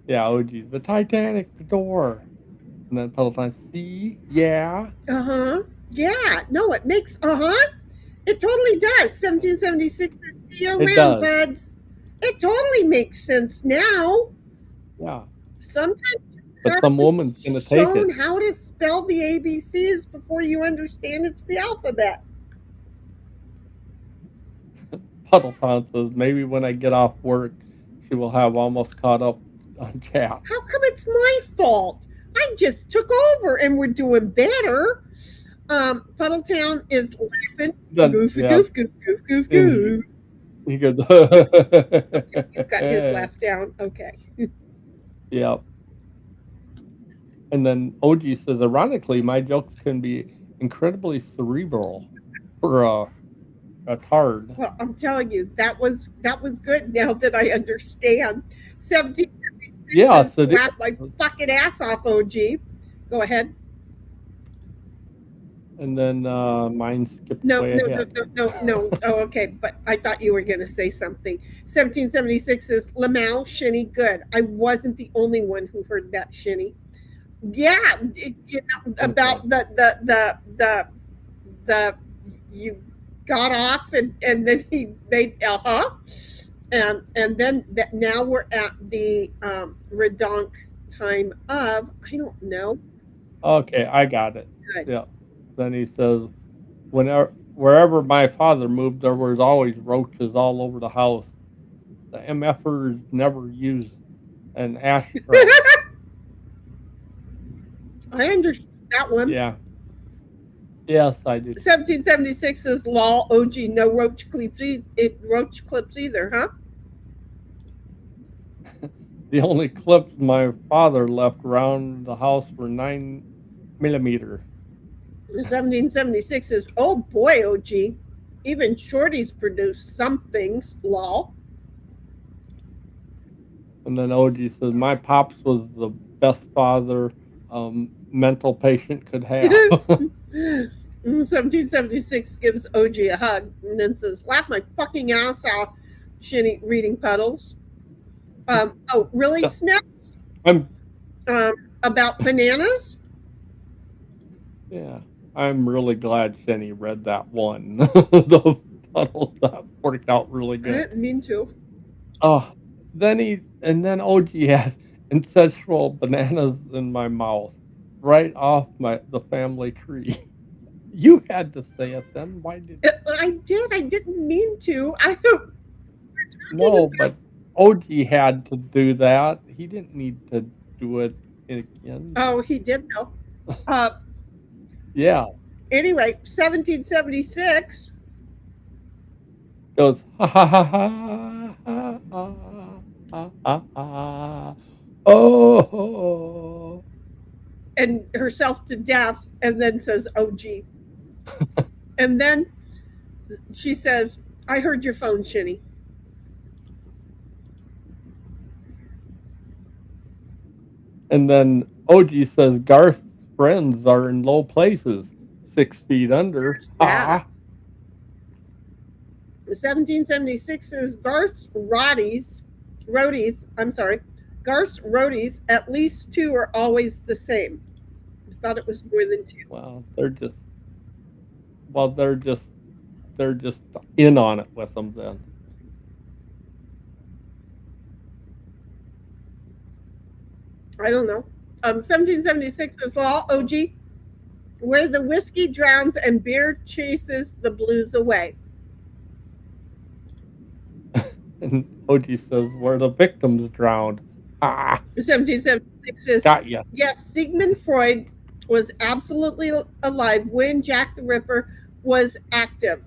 Yeah, OG. The Titanic, the door. And then Puddleton, see? Yeah. Uh-huh. Yeah. No, it makes, It totally does. 1776 says, see you around, Pudds. It totally makes sense now. Yeah. Sometimes but some woman's going to take it. Shown how to spell the ABCs before you understand it's the alphabet. Puddleton says, maybe when I get off work, she will have almost caught up on chat. How come it's my fault? I just took over and we're doing better. Puddletown is laughing. Goofy, goof, goof, goof, goof, goof. He goes, You've got his laugh down. Okay. Yep. And then OG says, ironically, my jokes can be incredibly cerebral for a tard. Well, I'm telling you, that was good now that I understand. 1776 laugh my fucking ass off, OG. Go ahead. And then mine skipped No. way ahead. No. Oh, okay. But I thought you were going to say something. 1776 is Lamau, Shinny, good. I wasn't the only one who heard that, Shinny. Yeah, about the you got off and then he made and then now we're at the redonk time of I don't know. Okay, I got it. Good. Yeah. Then he says, wherever my father moved, there was always roaches all over the house. The MFers never used an ashtray. I understand that one. Yeah. Yes, I do. 1776 is law. OG, no roach clips either, huh? The only clips my father left around the house were 9mm. 1776 is, oh boy, OG. Even shorties produce some things, lol. And then OG says, my pops was the best father mental patient could have. 1776 gives OG a hug and then says, laugh my fucking ass off, Shinny reading Puddles. Oh, really, Snips? About bananas? Yeah, I'm really glad Shinny read that one. The Puddles, that worked out really good. I didn't mean to. Oh, then OG has ancestral bananas in my mouth, right off the family tree. You had to say it then. Why did I did. I didn't mean to. No, but OG had to do that. He didn't need to do it again. Oh, he did though. Yeah. Anyway, 1776 goes ha ha ha ha ha ha ha ha. Oh. And herself to death, and then says OG. And then she says, I heard your phone, Shinny. And then OG says Garth's friends are in low places, 6 feet under. Ah. 1776 is Garth's roadies, at least 2 are always the same. I thought it was more than 2. Well, they're just in on it with them then. I don't know. 1776 is law, OG, where the whiskey drowns and beer chases the blues away. And OG says, where the victims drowned. Ah. 1776 is, got ya. Yes, Sigmund Freud was absolutely alive when Jack the Ripper was active.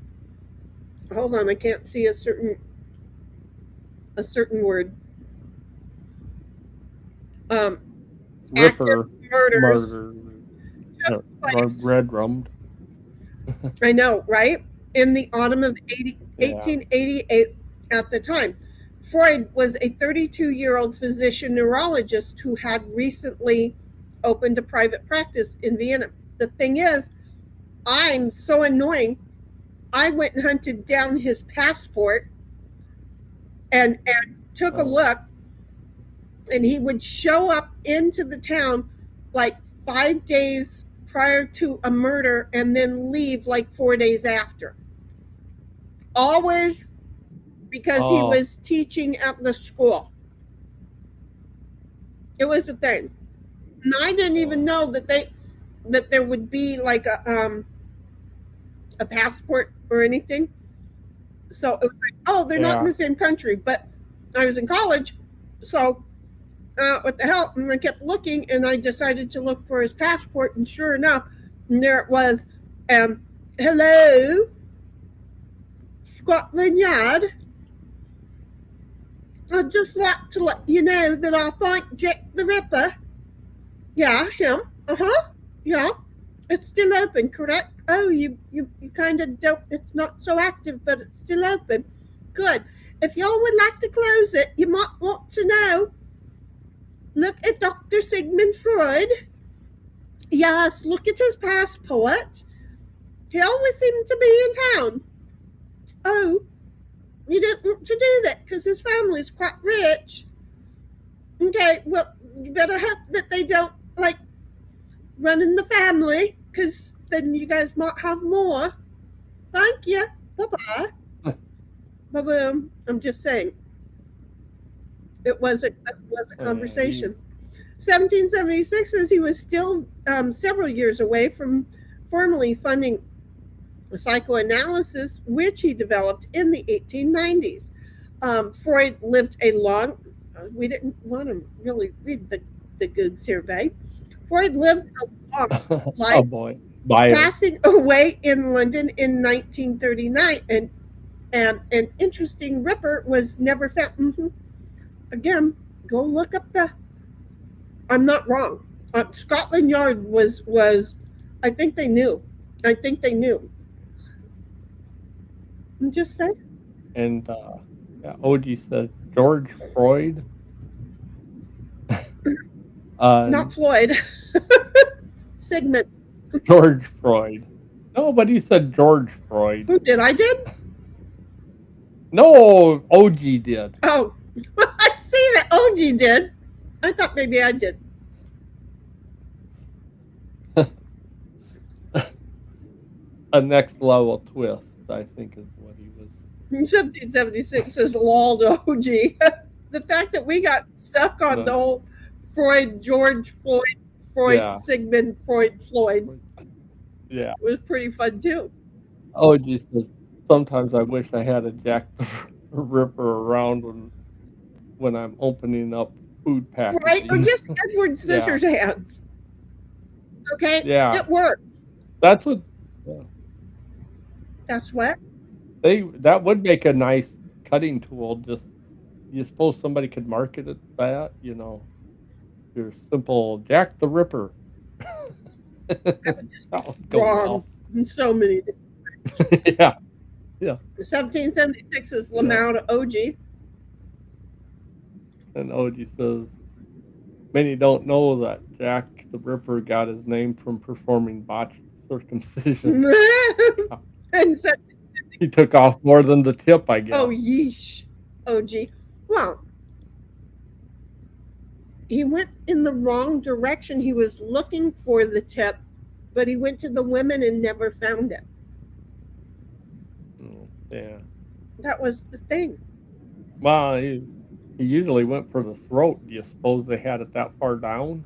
Hold on, I can't see a certain Ripper murders. Red rummed. I know, right? In the autumn of 1888 at the time. Freud was a 32-year-old physician neurologist who had recently opened a private practice in Vienna. The thing is, I'm so annoying. I went and hunted down his passport and took a look, and he would show up into the town like 5 days prior to a murder and then leave like 4 days after. Always because he was teaching at the school. It was a thing. And I didn't even know that there would be like a passport or anything. So it was like, oh, they're not in the same country. But I was in college, so what the hell? And I kept looking, and I decided to look for his passport, and sure enough, and there it was. Hello, Scotland Yard. I'd just like to let you know that I think Jack the Ripper. Yeah, him. Yeah. It's still open, correct? Oh, you kind of don't. It's not so active, but it's still open. Good. If y'all would like to close it, you might want to know. Look at Dr. Sigmund Freud. Yes, look at his passport. He always seemed to be in town. Oh, you didn't want to do that because his family's quite rich. Okay, well, you better hope that they don't, like, run in the family because then you guys might have more. Thank you. Bye-bye. Ba-boom. I'm just saying. It was a conversation. 1776 says he was still several years away from formally funding psychoanalysis, which he developed in the 1890s. Freud lived a long, we didn't want to really read the goods here, babe. Freud lived a long life, oh boy. passing away in London in 1939, and an interesting ripper was never found. Mm-hmm. Again, go look up the. I'm not wrong. Scotland Yard was. I think they knew. I'm just saying. And OG said George Freud. Not Floyd. Sigmund. George Freud. No, but he said George Freud. Who did? I did? No, OG did. Oh, I see that OG did. I thought maybe I did. A next level twist, I think, is what he was. 1776 is lol to OG. The fact that we got stuck on the whole Freud, George Floyd, Yeah. Sigmund Freud, Floyd. Yeah. It was pretty fun too. OG says, sometimes I wish I had a Jack the Ripper around when I'm opening up food packaging. Right? Or just Edward Scissorhands. Okay? Yeah. It works. That's what. Yeah. That's what? That would make a nice cutting tool. Just, you suppose somebody could market it that, your simple Jack the Ripper. That would just be wrong in so many different ways. Yeah. Yeah. 1776 is Lamau to OG. And OG says, many don't know that Jack the Ripper got his name from performing botched circumcision. And so, he took off more than the tip, I guess. oh, yeesh. OG. Well, he went in the wrong direction. He was looking for the tip, but he went to the women and never found it. Yeah. That was the thing. Well, he usually went for the throat. Do you suppose they had it that far down?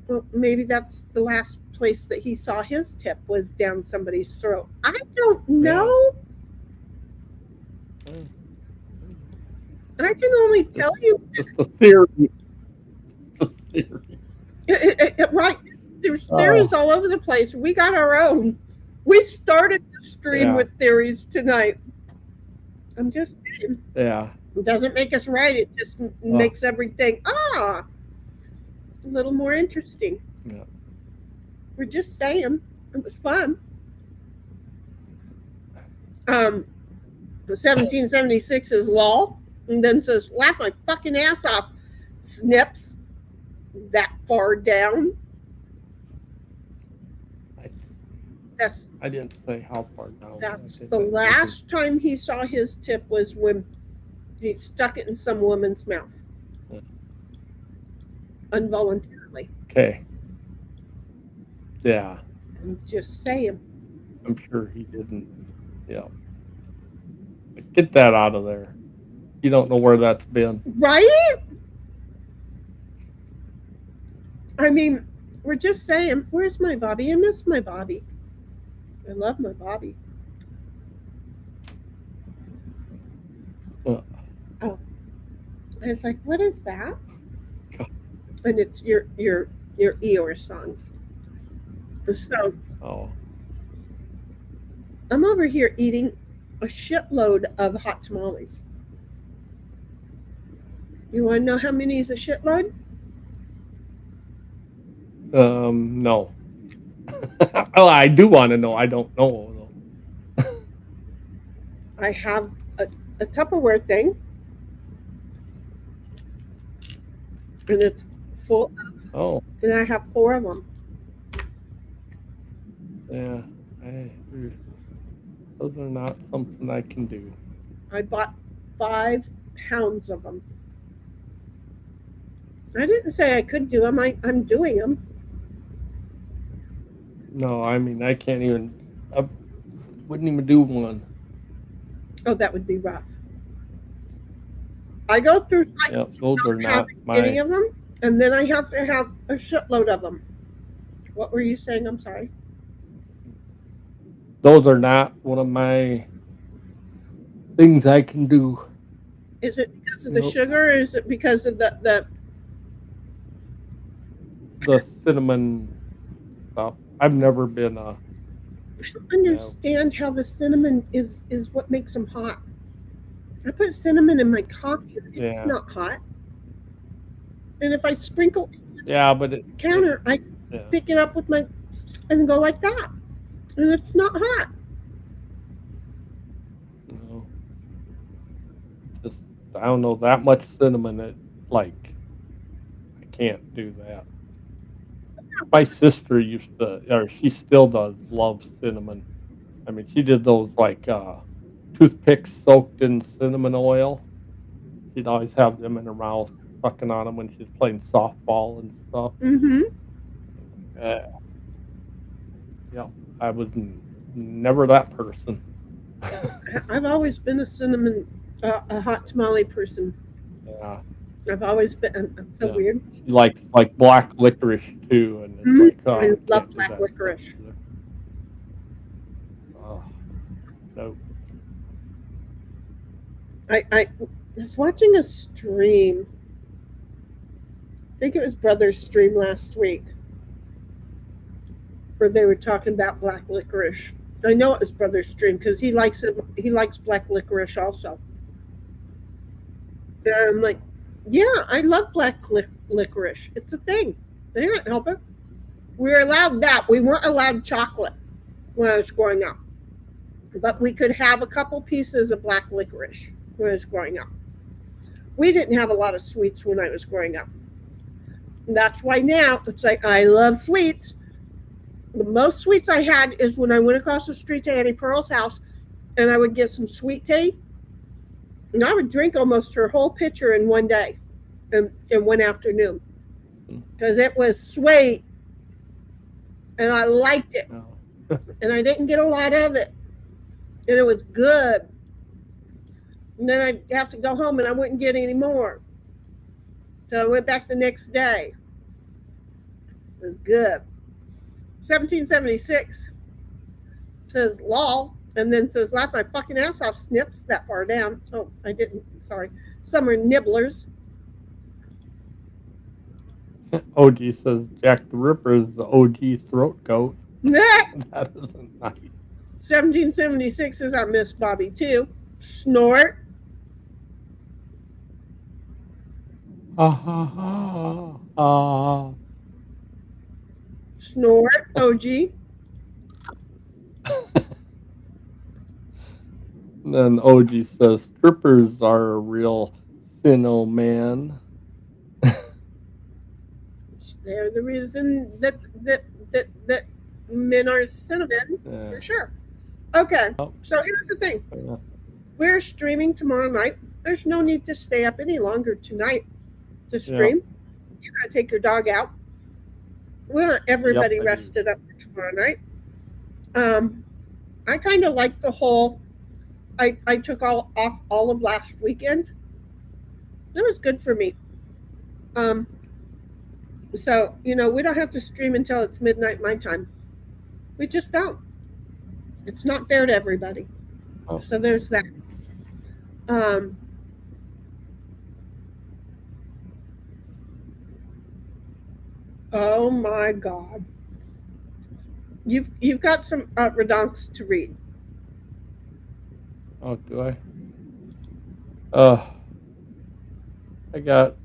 Well, maybe that's the last place that he saw his tip was down somebody's throat. I don't know. Yeah. I can only tell you. It's the theory. The theory. Right. There's theories all over the place. We got our own. We started the stream with theories tonight. I'm just saying. Yeah. It doesn't make us right. It just makes everything a little more interesting. Yeah. We're just saying. It was fun. 1776 is law, and then says, laugh my fucking ass off, snips that far down. I didn't say how far down. That's the last time he saw his tip was when he stuck it in some woman's mouth. Yeah. Involuntarily. Okay. Yeah. I'm just saying. I'm sure he didn't. Yeah. Get that out of there. You don't know where that's been. Right? I mean, we're just saying, where's my Bobby? I miss my Bobby. I love my Bobby. Oh. I was like, what is that? And it's your Eeyore songs. So I'm over here eating a shitload of hot tamales. You want to know how many is a shitload? No. Oh, I do want to know. I don't know though. I have a Tupperware thing, and it's full of. And I have 4 of them. Yeah, those are not something I can do. I bought 5 pounds of them. I didn't say I could do them. I'm doing them. No, I mean, I can't even, I wouldn't even do one. Oh, that would be rough. I go through those are not any of them, and then I have to have a shitload of them. What were you saying? I'm sorry. Those are not one of my things I can do. Is it because of the sugar, or is it because of the cinnamon stuff? I've never been a. I don't understand how the cinnamon is what makes them hot. I put cinnamon in my coffee. It's not hot. And if I sprinkle but counter, I pick it up with my and go like that. And it's not hot. No. Just, I don't know, that much cinnamon, I can't do that. My sister used to, or she still does, love cinnamon. I mean, she did those toothpicks soaked in cinnamon oil. She'd always have them in her mouth, sucking on them when she's playing softball and stuff. Mm-hmm. I was never that person. I've always been a cinnamon, a hot tamale person. Yeah. I've always been. I'm so weird. Like black licorice too, and it's I love black licorice. Oh, no. I was watching a stream. I think it was Brother's stream last week, where they were talking about black licorice. I know it was Brother's stream because he likes it. He likes black licorice also. And I'm like, yeah, I love black licorice. It's a thing. They can't help it. We were allowed that. We weren't allowed chocolate when I was growing up, but we could have a couple pieces of black licorice when I was growing up. We didn't have a lot of sweets when I was growing up. And that's why now it's like I love sweets. The most sweets I had is when I went across the street to Auntie Pearl's house and I would get some sweet tea. And I would drink almost her whole pitcher in one day, in one afternoon, because it was sweet and I liked it. And I didn't get a lot of it. And it was good. And then I'd have to go home and I wouldn't get any more. So I went back the next day. It was good. 1776 says lol, and then says laugh my fucking ass off, snips that far down. Oh, I didn't, sorry. Some are nibblers. OG says Jack the Ripper is the OG throat goat. That isn't nice. 1776 says I miss Bobby too. Snort. Snort, OG. Then OG says strippers are a real thinno man. They're the reason that men are cinnamon, for sure. Okay, so here's the thing. We're streaming tomorrow night. There's no need to stay up any longer tonight to stream. You gotta take your dog out. We want everybody rested up for tomorrow night. I kind of like the whole. I took off all of last weekend. That was good for me. So we don't have to stream until it's midnight my time. We just don't. It's not fair to everybody. So there's that. Oh my God. You've got some redonks to read. Oh, do I? I got.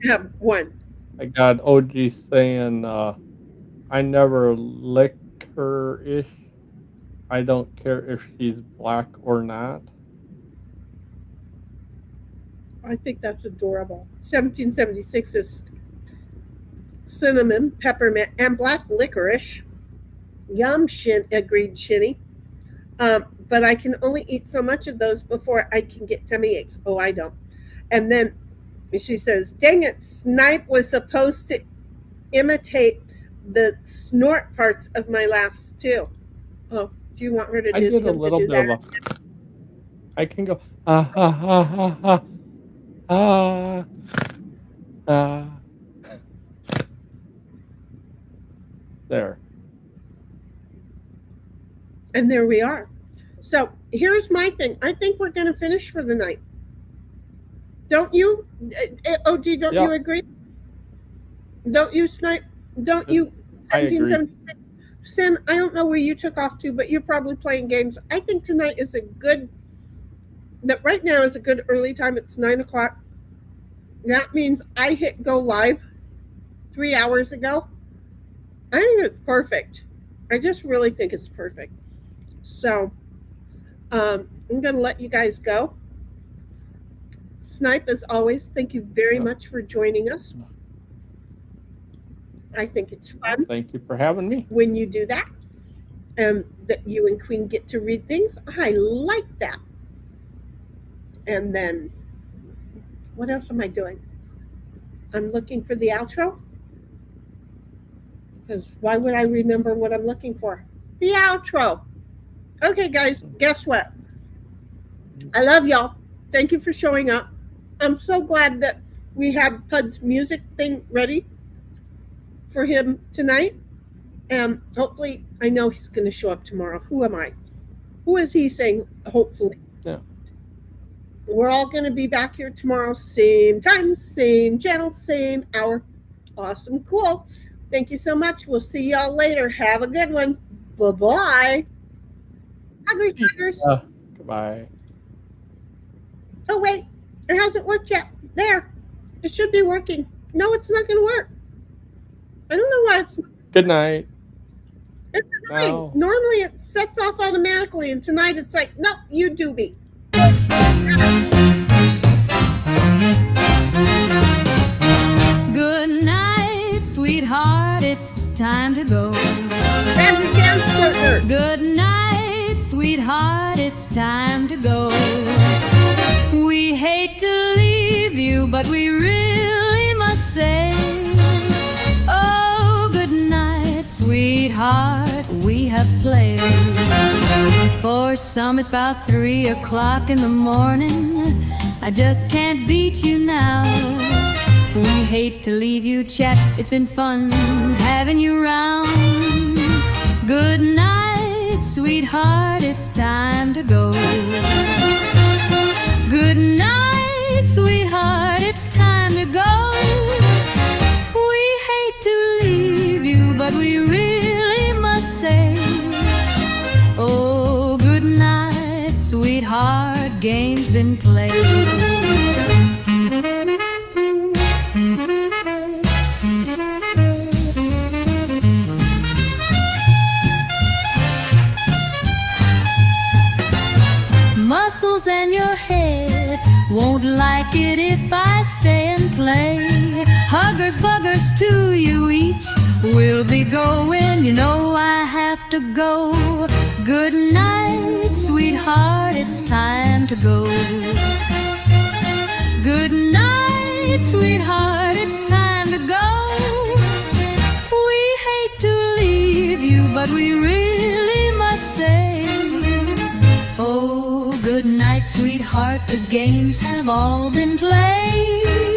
You have one. I got OG saying, I never lick her-ish. I don't care if she's black or not. I think that's adorable. 1776 is cinnamon, peppermint, and black licorice. Yum, agreed Shinny. But I can only eat so much of those before I can get tummy aches. Oh, I don't. And then she says, dang it, Snipe was supposed to imitate the snort parts of my laughs too. Oh, do you want her to do, I did a little bit that? of a... I can go, ha, ha, ha, ha, ha, there. And there we are. So here's my thing. I think we're going to finish for the night. Don't you? OG, don't you agree? Don't you, Snipe? Don't you? 1776. Sin, I don't know where you took off to, but you're probably playing games. I think tonight is that right now is a good early time. It's 9 o'clock. That means I hit go live 3 hours ago. I think it's perfect. I just really think it's perfect. So I'm going to let you guys go. Snipe, as always, thank you very much for joining us. I think it's fun. Thank you for having me. When you do that, that you and Queen get to read things. I like that. And then, what else am I doing? I'm looking for the outro. Because why would I remember what I'm looking for? The outro. Okay, guys, guess what? I love y'all. Thank you for showing up. I'm so glad that we have Pud's music thing ready for him tonight. And hopefully, I know he's going to show up tomorrow. Who am I? Who is he saying, hopefully? Yeah. We're all going to be back here tomorrow, same time, same channel, same hour. Awesome, cool. Thank you so much. We'll see y'all later. Have a good one. Bye-bye. Huggers. Goodbye. Oh, wait. It hasn't worked yet. There. It should be working. No, it's not going to work. I don't know why it's not. Good night. It's annoying. No. Normally it sets off automatically, and tonight it's like, no, you do me. Good night, sweetheart, it's time to go. Good night, sweetheart, it's time to go. We hate to leave you, but we really must say, oh, good night, sweetheart, we have played. For some it's about 3 o'clock in the morning. I just can't beat you now. We hate to leave you, chat. It's been fun having you round. Good night, sweetheart, it's time to go. Good night, sweetheart, it's time to go. We hate to leave you, but we really must say, oh, good night, sweetheart, game's been played. Muscles and your head won't like it if I stay and play. Huggers, buggers to you each. We'll be going, you know I have to go. Good night, sweetheart, it's time to go. Good night, sweetheart, it's time to go. We hate to leave you, but we really must say, oh, good night, sweetheart, the games have all been played.